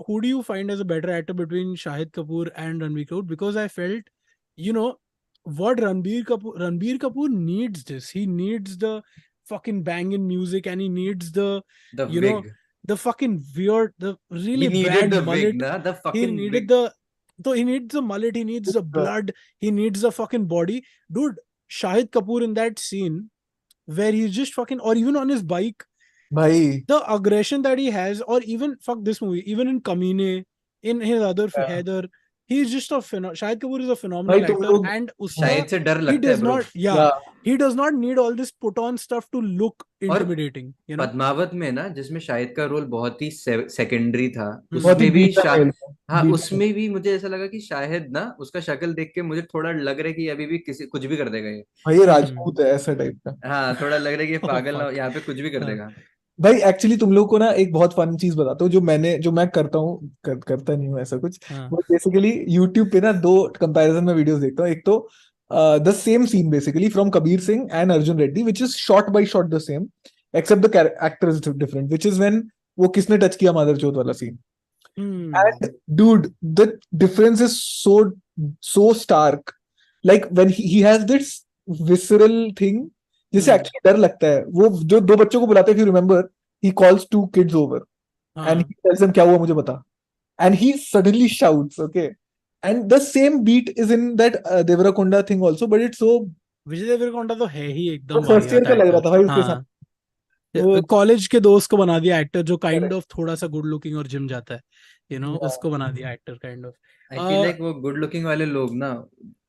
who do you find as a better actor between Shahid Kapoor and Ranbir Kapoor? Because I felt, you know what, Ranbir Kapoor needs this. He needs the fucking banging music and he needs the wig. The fucking weird, the really bad mullet. He needed the So he needs the mullet, he needs the blood, he needs the fucking body. Dude, Shahid Kapoor in that scene where he's just fucking, or even on his bike, भाई the aggression that he has, or even fuck this movie, even in Kamine, in his other yeah. Heather, he's just a Shahid Kapoor is a भाई phenomenal तुम actor, लोग and शायद uska से डर he लगता है does bro. not, yeah, या he does not need all this put on stuff to look और intimidating, you know. पद्मावत में ना, जिसमें शाहिद का रोल बहुत ही सेकेंडरी था, बहुत ही उसमें भी बीटा मेल है, हाँ, बीटा मेल। उसमें भी मुझे ऐसा लगा कि शायद ना उसका शक्ल देख के मुझे थोड़ा लग रहा है कि अभी भी किसी कुछ भी कर देगा ये। भाई ये Hmm. राजपूत है ऐसा टाइप का। हाँ, थोड़ा लग रहा है कि ये Oh पागल ना fuck. यहाँ पे कुछ भी कर हाँ. देगा। भाई एक्चुअली तुम लोग को ना एक बहुत फन चीज बताता हूँ, जो मैं करता हूँ, करता नहीं हूँ ऐसा कुछ। हाँ. वो बेसिकली यूट्यूब पे ना दो कंपैरिजन में वीडियोस देखता हूँ। एक तो the same scene basically from Kabir Singh and Arjun Reddy which is shot by shot the same except the actor is different, which is when वो किसने टच किया मादर चौथ वाला scene. Hmm. And dude, the difference is so stark. Like when he has this visceral thing, जिसे Hmm. Actually डर लगता है। वो जो दो बच्चों को बुलाते हैं, if you remember, he calls two kids over and हाँ. he tells them क्या हुआ मुझे बता, and he suddenly shouts, okay, and the same beat is in that Devarakonda thing also, but it's so Vijay Deverakonda तो है ही एकदम फर्स्ट ईयर वाहियात का लग रहा एक्टर। था भाई उसके साथ हाँ, वो। कॉलेज के दोस्त को बना दिया एक्टर, जो काइंड Correct. ऑफ थोड़ा सा गुड लुकिंग और जिम जाता है, यू नो, Yeah. उसको बना दिया actor kind of. I feel like वो गुड लुकिंग वाले लोग ना,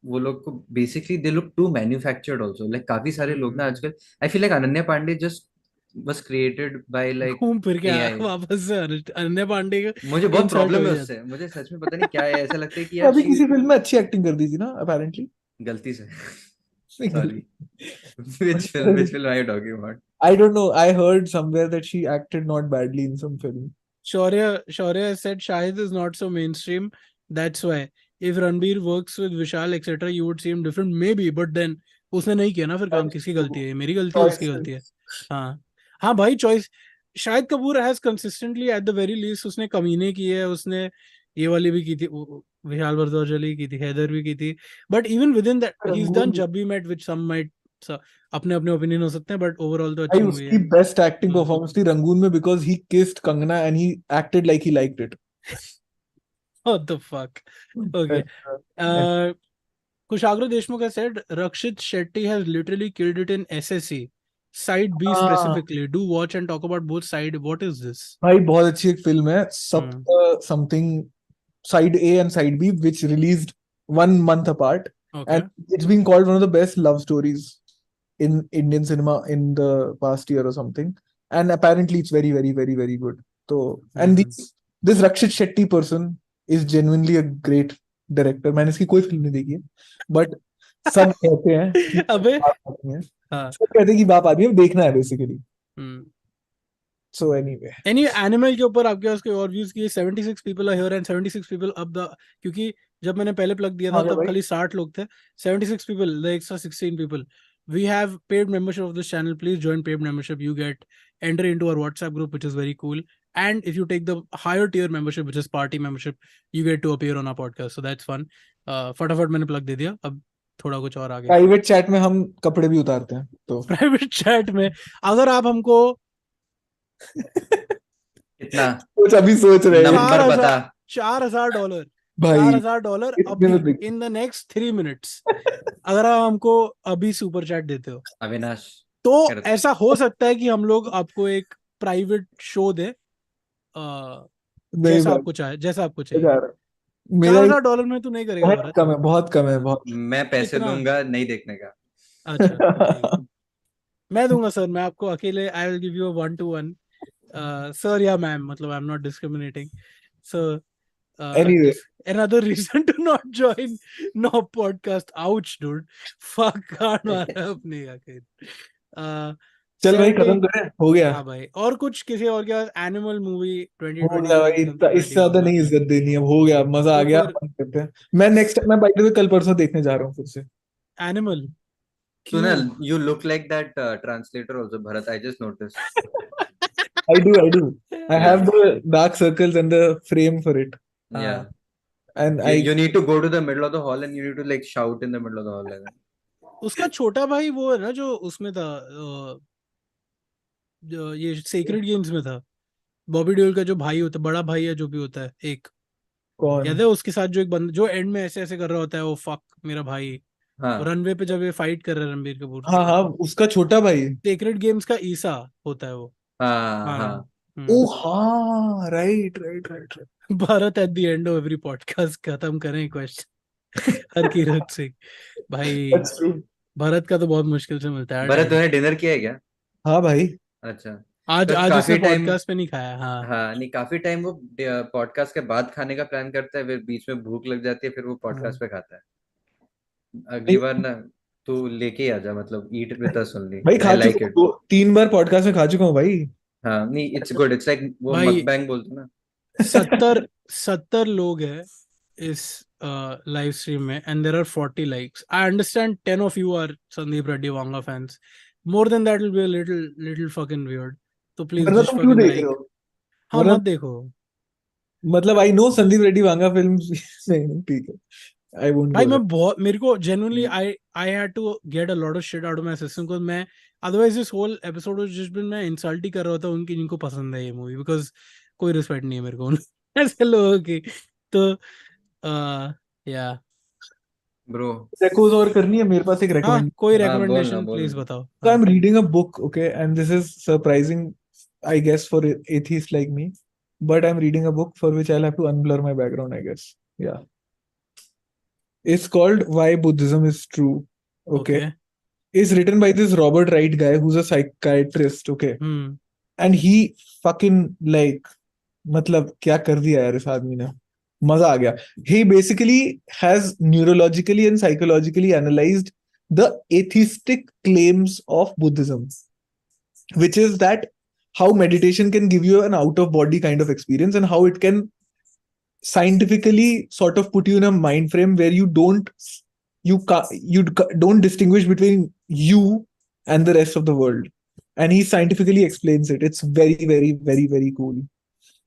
वो लोग को basically they look too manufactured also. Like काफी सारे लोग ना आजकल, I feel like Ananya Panday just was created by like घूम फिर के AI। वापस से अनन्या पांडे का मुझे बहुत इंसल्ट हो प्रॉब्लम है ही जाता उससे, मुझे सच में पता नहीं क्या है, ऐसा लगता है कि वो यार अभी शी किसी फिल्म में अच्छी एक्टिंग कर दी थी ना अपेरेंटली। गलती से। Sorry, which film are you talking about? I don't know. I heard somewhere that she acted not badly in some film. Shaurya said Shahid is not so mainstream. That's why if Ranbir works with Vishal etc. you would see him different maybe, but then उसने नहीं किया ना फिर काम। That's किसकी गलती true. है? मेरी गलती है, उसकी गलती है। Choices. हाँ हाँ भाई, choice. Shahid Kapoor has consistently at the very least उसने कमीने की है, उसने ये वाली भी की थी, विशाल भारद्वाज वाली की थी, हैदर भी की थी, but even with in that he is done Rangoon जब भी मेट, विच सम माइट अपने अपने ओपिनियन हो सकते हैं, बट ओवरऑल तो भाई अच्छी मूवी उसकी है। बेस्ट एक्टिंग परफॉर्मेंस थी रंगून में because he kissed Kangana and he acted like he liked it. What the fuck? Okay. Kushagra Deshmukh has said Rakshit Shetty has literally killed it in SSC. Side B specifically. Do watch and talk about both side. What is this? भाई बहुत अच्छी एक film है Hmm. सब something side A and side B which released 1 month apart Okay. and it's been called one of the best love stories in Indian cinema in the past year or something, and apparently it's very very very very good. So and Hmm. this Rakshit Shetty person is genuinely a great director. मैंने इसकी कोई film नहीं देखी है but सब कहते हैं कि अबे बाप आदमी है, हाँ. सब कहते हैं कि बाप आदमी है, देखना है basically. Hmm. So anyway, Any animal के ऊपर आपके पास कोई और व्यूज की? 76 people are here and 76 people अब द, क्योंकि जब मैंने पहले प्लग दिया था हाँ क्या तब भाई? खाली 60 लोग थे। 76 people, the extra 16 people. We have paid membership of this channel. Please join paid membership. You get enter into our WhatsApp group, which is very cool. And if you take the higher tier membership, which is party membership, you get to appear on our podcast. So that's fun. फटाफट मैंने plug दे दिया, अब थोड़ा कुछ और आगे। Private chat में हम कपड़े भी उतारते हैं तो प्राइवेट चैट में अगर आप हमको कितना कुछ अभी सोच रहे हैं नंबर बता। $4,000 भाई, $4,000 इतने में अभी बिक इन द नेक्स्ट 3 मिनट्स अगर आप हमको अभी सुपर चैट देते हो अविनाश तो कर दे। ऐसा हो सकता है कि हम लोग आपको एक प्राइवेट शो दे, नहीं जैसा मैं आपको चाहे, जैसा आपको जा चाहिए। रहा हूँ। मेरा $4,000 में तू नहीं करेगा बहुत भरत? कम है, बहुत कम है, बहुत। मैं पैसे कितना? दूंगा नहीं देखने का। अच्छा ठीक है, मैं दूंगा सर, मैं आपको अकेले, I will give you 1-to-1 sir या मैम, मतलब I am not discriminating sir. Anyway, Another reason to not join no podcast. Ouch, dude. Fuck, कान मारा अपने आखिर। चल भाई 70 खत्म करें, हो गया। हाँ भाई, और कुछ किसी और के पास एनिमल मूवी हो गया 2022 भाई, की इससे ज्यादा नहीं इज्जत देनी है, हो गया, मजा आ तो गया, फिर बंद करते हैं। मैं नेक्स्ट मैं बाय द वे कल परसों देखने जा रहा हूँ फिर से। एनिमल तू ना, क्यों? you look like that translator also, Bharat. I just noticed. I do. I have Yeah, the dark circles and the frame for it. yeah. हाँ, And I You need to go to the middle of the hall and you need to like shout in the middle of the hall like that. उसका छोटा भाई वो है ना जो उसमें था, ये सेक्रेड गेम्स में था, बॉबी देओल का जो भाई होता है, बड़ा भाई है जो भी होता है एक, कौन? याद है उसके साथ जो एक बंदा जो एंड में ऐसे ऐसे कर रहा होता है, वो फक मेरा भाई, हाँ रनवे पे जब ये फाइट कर रहा है रणबीर कपूर हाँ हाँ, उसका छोटा भाई। सीक्रेट गेम्स का ईसा होता है वो। हाँ हाँ। हाँ ओ हाँ, right right right right. Bharat at the end of every podcast खत्म करें क्वेश्चन हर कीरत सिंह भाई। That's true. भारत का तो बहुत मुश्किल से मिलता है भरत टाइम। तूने डिनर किया है क्या? हाँ भाई। अच्छा। आज कर आज उसने काफी टाइम। पॉडकास्ट पे नहीं खाया। हाँ। हाँ नहीं, काफी टाइम वो पॉडकास्ट के बाद खाने का प्लान करता है, फिर बीच में भूख लग जाती है, फिर वो हाँ। पॉडकास्ट पे खाता है। अगली भाई बार ना तू लेके ही आ जा, मतलब ईट विद अस ओनली, भाई आई खा चुका लाइक हूँ, इट। 3 बार पॉडकास्ट में खा चुका हूँ भाई। हाँ नहीं, इट्स गुड, इट्स लाइक वो भाई मकबैंग बोलते हैं ना। 70 लोग हैं इस लाइव स्ट्रीम में and there are 40 likes. I understand 10 of you are Sandeep Reddy Vanga fans. More than that will be a little little fucking weird. तो प्लीज वरना जस्ट तुम क्यों फकिंग देख रहे लाइक। हो? हाँ वरना मत देखो। मतलब I know Sandeep Reddy Vanga film. नहीं नहीं, ठीक है, आई वोंट भाई गो मैं देयर। बहुत मेरे को genuinely I had to get a lot of shit out of my system को। मैं otherwise this whole episode was just been मैं इंसल्ट ही कर रहा था उनकी जिनको पसंद है ये मूवी, बिकॉज कोई रिस्पेक्ट नहीं है मेरे को ऐसे लोगों की। तो या ब्रो। रेकोज और करनी है, मेरे पास एक हाँ कोई रेकमेंडेशन। हाँ बोलना रिकमेंडेशन प्लीज बोलना। बताओ। So हाँ I'm reading a book, okay, and this is surprising, I guess, for atheists like me. But I'm reading a book for which I'll have to unblur my background, I guess. Yeah. It's called Why Buddhism is True. Okay. Okay. It's written by this Robert Wright guy who's a psychiatrist, okay. Hmm And he fucking like, मतलब क्या कर दिया यार इस आदमी ने, मजा आ गया. He basically has neurologically and psychologically analyzed the atheistic claims of Buddhism, which is that how meditation can give you an out of body kind of experience and how it can scientifically sort of put you in a mind frame where don't distinguish between you and the rest of the world. And he scientifically explains it. It's very very very very cool.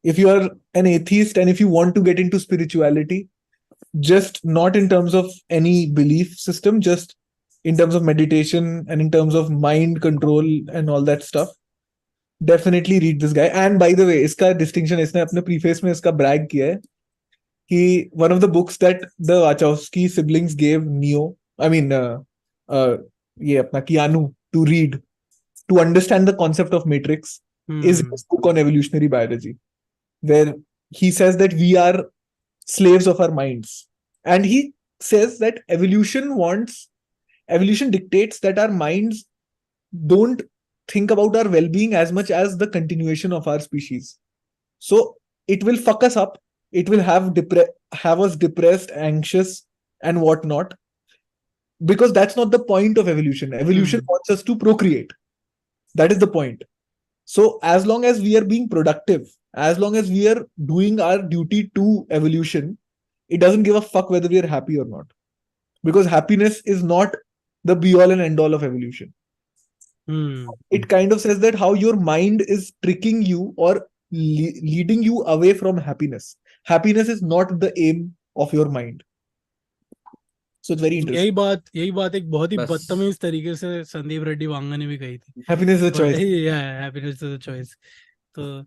If you are an atheist and if you want to get into spirituality, just not in terms of any belief system, just in terms of meditation and in terms of mind control and all that stuff, definitely read this guy. And bye the वे, इसका distinction इसने अपने preface में इसका Bragg किया है कि one of the books that the Wachowski siblings gave Neo, I mean ये अपना Keanu, to read to understand the concept of Matrix is hmm his book on evolutionary biology, where he says that we are slaves of our minds. And he says that evolution dictates that our minds don't think about our well-being as much as the continuation of our species. So it will fuck us up. It will have us depressed, anxious, and whatnot. Because that's not the point of evolution. Evolution hmm wants us to procreate. That is the point. So as long as we are being productive, as long as we are doing our duty to evolution, it doesn't give a fuck whether we are happy or not. Because happiness is not the be all and end all of evolution. Hmm It kind of says that how your mind is tricking you or leading you away from happiness. Happiness is not the aim of your mind. So it's very interesting. यही बात एक बहुत ही बस बदतमीज तरीके से संदीप रेड्डी वांगा ने भी कही थी। Happiness is a but choice. Happiness is a choice. तो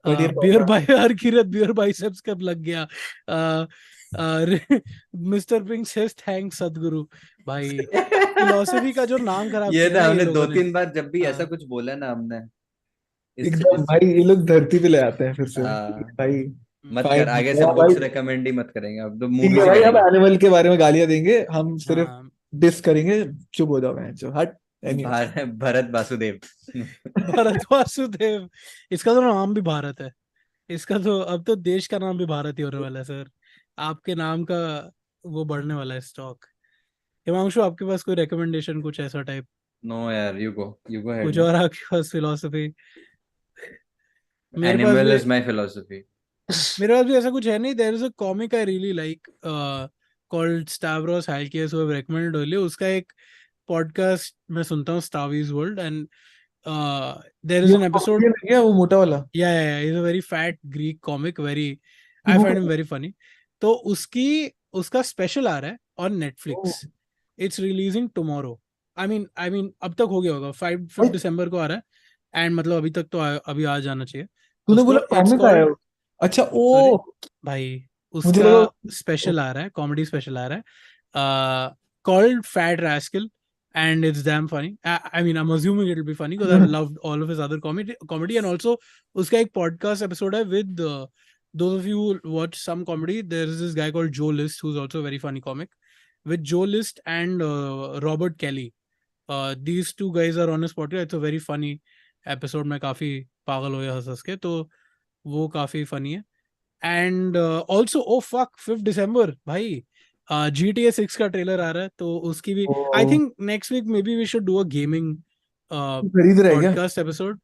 But ये बियर बाई हर किरत बियर बाइसेप्स कब लग गया। मिस्टर पिंक सेज थैंक्स सदगुरु। भाई फिलोसफी का जो नाम खराब ये किया ना ना ये हमने दो लोगों ने। तीन बार जब भी ऐसा हाँ कुछ बोला ना हमने, एकदम इस भाई, ये लोग धरती पे ले आते हैं फिर से आ, भाई. मत कर, फाइन आगे से भाई. बुक्स रेकमेंड ही मत करेंगे, अब तो ठीक मूवीज है ही भाई, अब करेंगे। एनिमल के बारे में गालियां देंगे हम, सिर्फ हाँ। डिस करेंगे. चुप हो जाओ मैं जो हट. एनीवे. भरत वासुदेव। भारत वासुदेव। इसका तो नाम भी भारत है। इसका तो अब तो देश का नाम भी भारत ही होने वाला है सर। आपके नाम का वो बढ़ने वाला है स्टॉक। हिमांशु आपके पास कोई रिकमेंडेशन कुछ ऐसा टाइप? नो यार, यू गो हेड कुछ ना। और आपके पास फिलोसफी? मेरे पास एनिमल भी इज माय फिलोसफी। मेरे पास भी ऐसा कुछ है नहीं। There is a comic I really like called Stavros Halkias who have recommended earlier. उसका एक पॉडकास्ट मैं सुनता हूँ, Stavvy's World, and there is ये एन एपिसोड। कॉमेडियन है क्या, वो मोटा वाला? Yeah is a very fat Greek comic, very कि आई वो फाइंड हिम वेरी फनी। तो उसका स्पेशल आ रहा है on Netflix. It's releasing tomorrow. I mean अब तक हो गया होगा, 5 दिसंबर को आ रहा है। एंड मतलब अभी तक तो अभी आ जाना चाहिए तूने बोला उसको। इट्स कॉमिक आया कॉल्ड हो? अच्छा, सॉरी ओ. भाई मुझे उसका लगा स्पेशल आ रहा है, कॉमेडी स्पेशल आ रहा है, called Fat Rascal, and it's damn funny. I mean, I'm assuming it'll be funny because I've loved all of his other comedy, and also उसका एक podcast episode है with those of you who watch some comedy. There's this guy called Joe List who's also a very funny comic, with Joe List and Robert Kelly. These two guys are on his podcast. It's a very funny episode. मैं काफी पागल हो गया हंस के, तो वो काफी funny है. And also, oh fuck, 5th December भाई, GTA 6 का ट्रेलर आ रहा है, तो उसकी भी I think next week maybe we should do a gaming खरीद रहे क्या? podcast episode.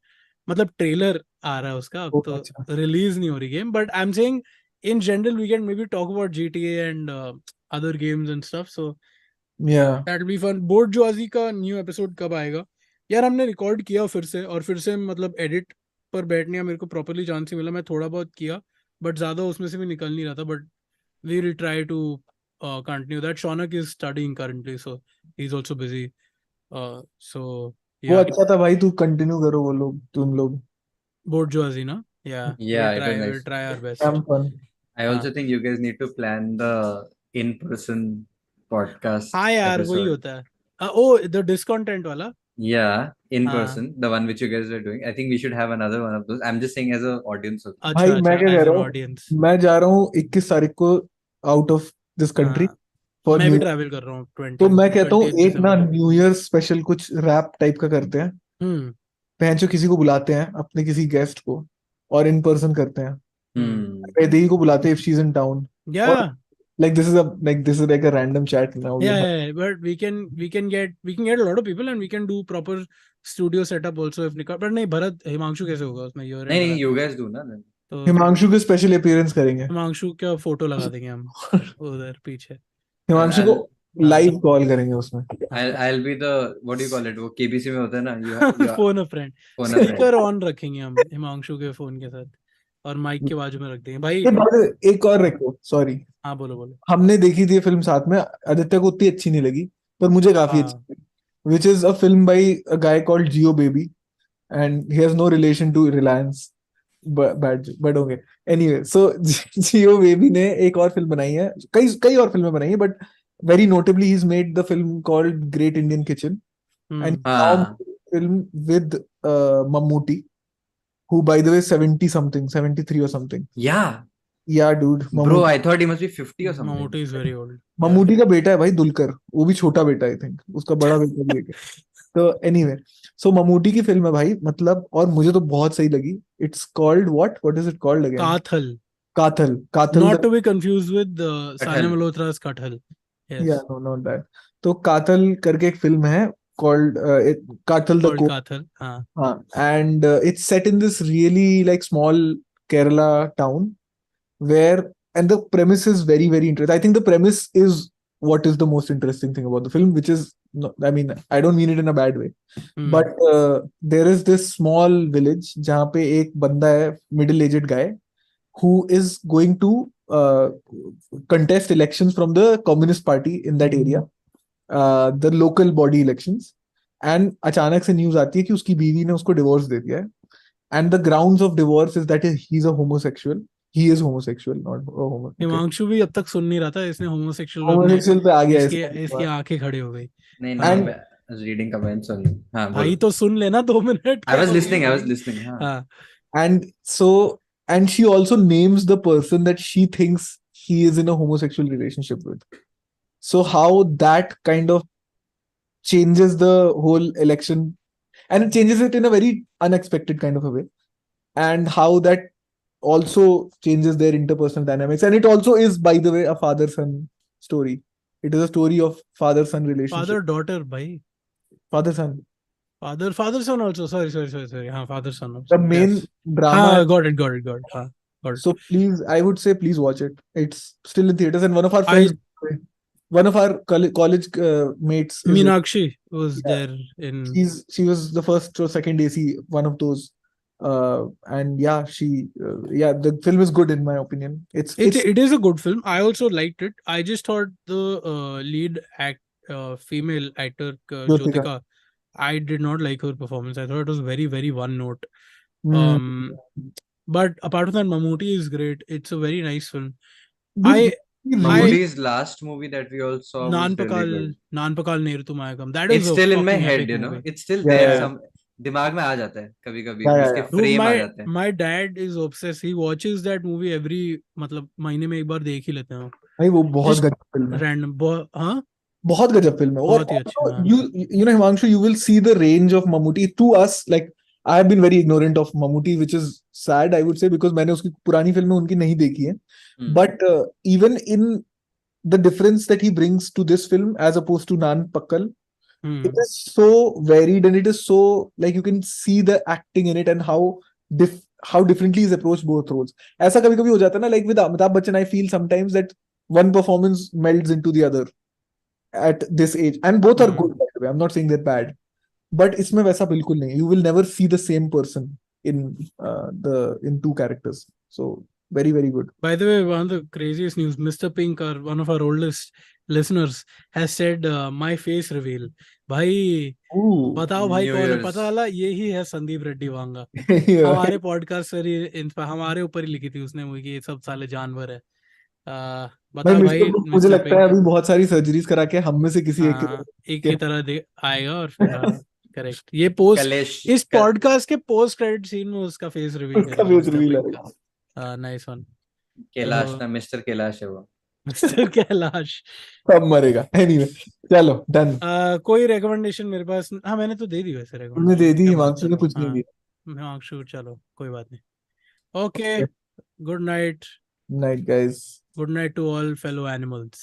मतलब ट्रेलर आ रहा है उसका, अब तो अच्छा रिलीज नहीं हो रही game, but I'm saying in general we can maybe talk about GTA and other games and stuff, so या that'll be fun. बोर्ड जोआजी का न्यू एपिसोड कब आएगा यार? हमने रिकॉर्ड किया फिर से, और फिर से मतलब एडिट पर बैठने का मेरे को प्रॉपरली चांस नहीं मिला. मैं थोड़ा बहुत किया, बट ज्यादा उसमें से भी निकल नहीं रहा था. But we will try to continue that. Shaunak is studying currently, so he's also busy. So वो yeah, अच्छा था भाई, तू कंटिन्यू करो, वो लोग तुम लोग. board joazi na. Yeah, Yeah, it was we'll nice. try our best. Damn fun. I also think you guys need to plan the in-person podcast हाँ यार, वही episode. होता है. Oh, the discontent वाला. Yeah, in हाँ. person, the one which you guys are doing. I think we should have another one of those. I'm just saying as an audience. Also. अच्छा भाई मैं अच्छा, क्या कह as रहा an हूँ, audience. मैं जा रहा हूँ 21 तारीख को आउट ऑफ दिस कंट्री हाँ, फॉर मैं न्यू भी ईयर. ट्रैवल कर रहा हूँ तो 20 मैं कहता हूँ 28 एक ना दिसंबर. न्यू ईयर स्पेशल कुछ रैप टाइप का करते हैं. हम्म. पहन किसी को बुलाते हैं, अपने किसी गेस्ट को, और इन पर्सन करते हैं. वैदेही को बुलाते हैं if she is in town. और Yeah. like this is like a random chat now. Yeah, but we can get a lot of people, and we can do proper studio setup also if but नहीं, भरत हिमांशु कैसे होगा उसमें year नहीं end नहीं, रहा, you guys do ना then. तो हिमांशु के स्पेशल अपीयरेंस करेंगे. हिमांशु का फोटो लगा देंगे हम उधर पीछे. हिमांशु को I'll लाइव कॉल करेंगे उसमें. I'll be the, what do you call it, वो KBC में होता है ना, you phone a friend, phone a friend. Speaker on रखेंगे हम हिमांशु के फोन के साथ, और माइक के बाजू में रख देंगे भाई. ये बात एक और रखो, सॉरी. हाँ बोलो बोलो. हमने देखी थी ये फिल्म साथ में, आदित्य को उतनी अच्छी नहीं लगी, पर मुझे काफी अच्छी हाँ. लगी. Which is a film by a guy called Jeo Baby, and he has no relation to Reliance. But होंगे. एनीवे, सो जियो बेबी ने एक और फिल्म बनाई है, कई कई और फिल्में बनाई है, but very notably he's made the film called Great Indian Kitchen, and now हाँ. film with Mammootty, who by the way 70 something, 73 or something. Yeah, Yeah dude, bro, Mammootty. I thought he must be 50 or something. Mammootty is very old. Mammootty का बेटा है भाई दुलकर, वो भी छोटा बेटा I think, उसका बड़ा बेटा भी है. तो एनीवे, सो ममूटी की फिल्म है भाई, मतलब, और मुझे तो बहुत सही लगी. It's called what is it called again? Kaathal. Kaathal. Kaathal Not to be confused with Sania Kathal. Malhotra's Kathal. Yes. या नो नॉट दैट. तो काथल करके एक फिल्म है कॉल्ड काथल द Called Kathal. हाँ. and it's set in this really like small Kerala town where, and the premise is very very interesting. I think the premise is what is the most interesting thing about the film, which is I mean I don't mean it in a bad way, but there is this small village जहाँ पे एक बंदा है, middle aged guy, who is going to contest elections from the Communist Party in that area, the local body elections. And अचानक से news आती है कि उसकी बीवी ने उसको डिवोर्स दे दिया है. And the grounds of divorce is that he's a homosexual. He is homosexual, not a homo. Okay. Himanshu भी अब तक सुन नहीं रहा था, इसने homosexual पे Homosexual पे आ गया इसकी इसका. इसकी आंखें खड़ी हो गई. नहीं हाँ. नहीं, I was reading comments on. हाँ, भाई बोलो. तो सुन लेना 2 मिनट. I was listening. हाँ. हाँ. And so, and she also names the person that she thinks he is in a homosexual relationship with. So how that kind of changes the whole election, and it changes it in a very unexpected kind of a way, and how that also changes their interpersonal dynamics. And it also is, by the way, a father-son story. It is a story of father-son relationship. Father daughter भाई. Father-son. Father son also. Sorry. हाँ, father son also. The main Yes. drama. हाँ, got it. हाँ, got it. So please, I would say, please watch it. It's still in theaters, and one of our I- friends, one of our college mates, is Meenakshi was Yeah. there in. she was the first or second AC, one of those. And yeah, the film is good in my opinion. It is a good film. I also liked it. I just thought the lead female actor Jyotika. Jyotika, I did not like her performance. I thought it was very very one note. Hmm. But apart from that, Mammootty is great. It's a very nice film. Dude, I he really Mammootty's last movie that we all saw was really good. Naan Pakal Neru Tumayakam. That is It's a still in my fucking head, epic you know. movie. It's still yeah, there. yeah, Some दिमाग में आ जाता है कभी कभी yeah, yeah, उसके yeah. Dude, frame आ जाते हैं. my dad is obsessed. He watches that movie every मतलब महीने में एक बार देख ही लेते हैं. भाई वो बहुत Just गजब फिल्म है. random. हाँ बहुत गजब फिल्म है. और बहुत ही अच्छा. हाँ. you know Himanshu, you will see the range of Mammootty to us. Like I have been very ignorant of Mammootty, which is sad, I would say, because मैंने उसकी पुरानी फिल्में उनकी नहीं देखी है. But even in the difference that he brings to this film as opposed to Naan Pakkal, it is so varied and it is so, like, you can see the acting in it and how differently he's approached both roles. ऐसा कभी कभी हो जाता है ना, like with Amitabh Bachchan, I feel sometimes that one performance melds into the other at this age, and both are good, by the way. I'm not saying they're bad, but इसमें वैसा बिल्कुल नहीं. You will never see the same person in in two characters. So very, very good. By the way, one of the craziest news, Mr. Pink, or one of our oldest listeners, has said my face reveal. भाई Ooh. बताओ भाई New कौन है? Year's. पता वाला यही है Sandeep Reddy Vanga. Yeah. हमारे पॉडकास्ट पर ही हमारे ऊपर ही लिखी थी उसने मूवी की ये सब साले जानवर है. भाई बताओ मिस्टर भाई मुझे मिस्टर लगता है पिंक. अभी बहुत सारी सर्जरीज करा के हम में से किसी एक हाँ एक की तरह आएगा और फिर हाँ करेक्ट. ये पोस्ट कलेश इस पॉडकास्ट के पोस्ट क्रेडिट सीन में उसका फेस रिवील उसका करेंगे फेस मिस्टर रिवील पिंक. है. Nice one. कैलाश ना मिस्टर कैलाश है वो. मिस्टर कैलाश. सब मरेगा. एनीवे चलो डन. कोई रिकमेंडेशन मेरे पास. हाँ मैंने तो दे दी वैसे तुमने दे रिकमेंडेशन. दी, क्या पता हिमांशु ने चलो. कुछ नहीं हाँ दिया. हिमांशु चलो कोई बात नहीं. Okay good night. Night guys. Good night to all fellow animals.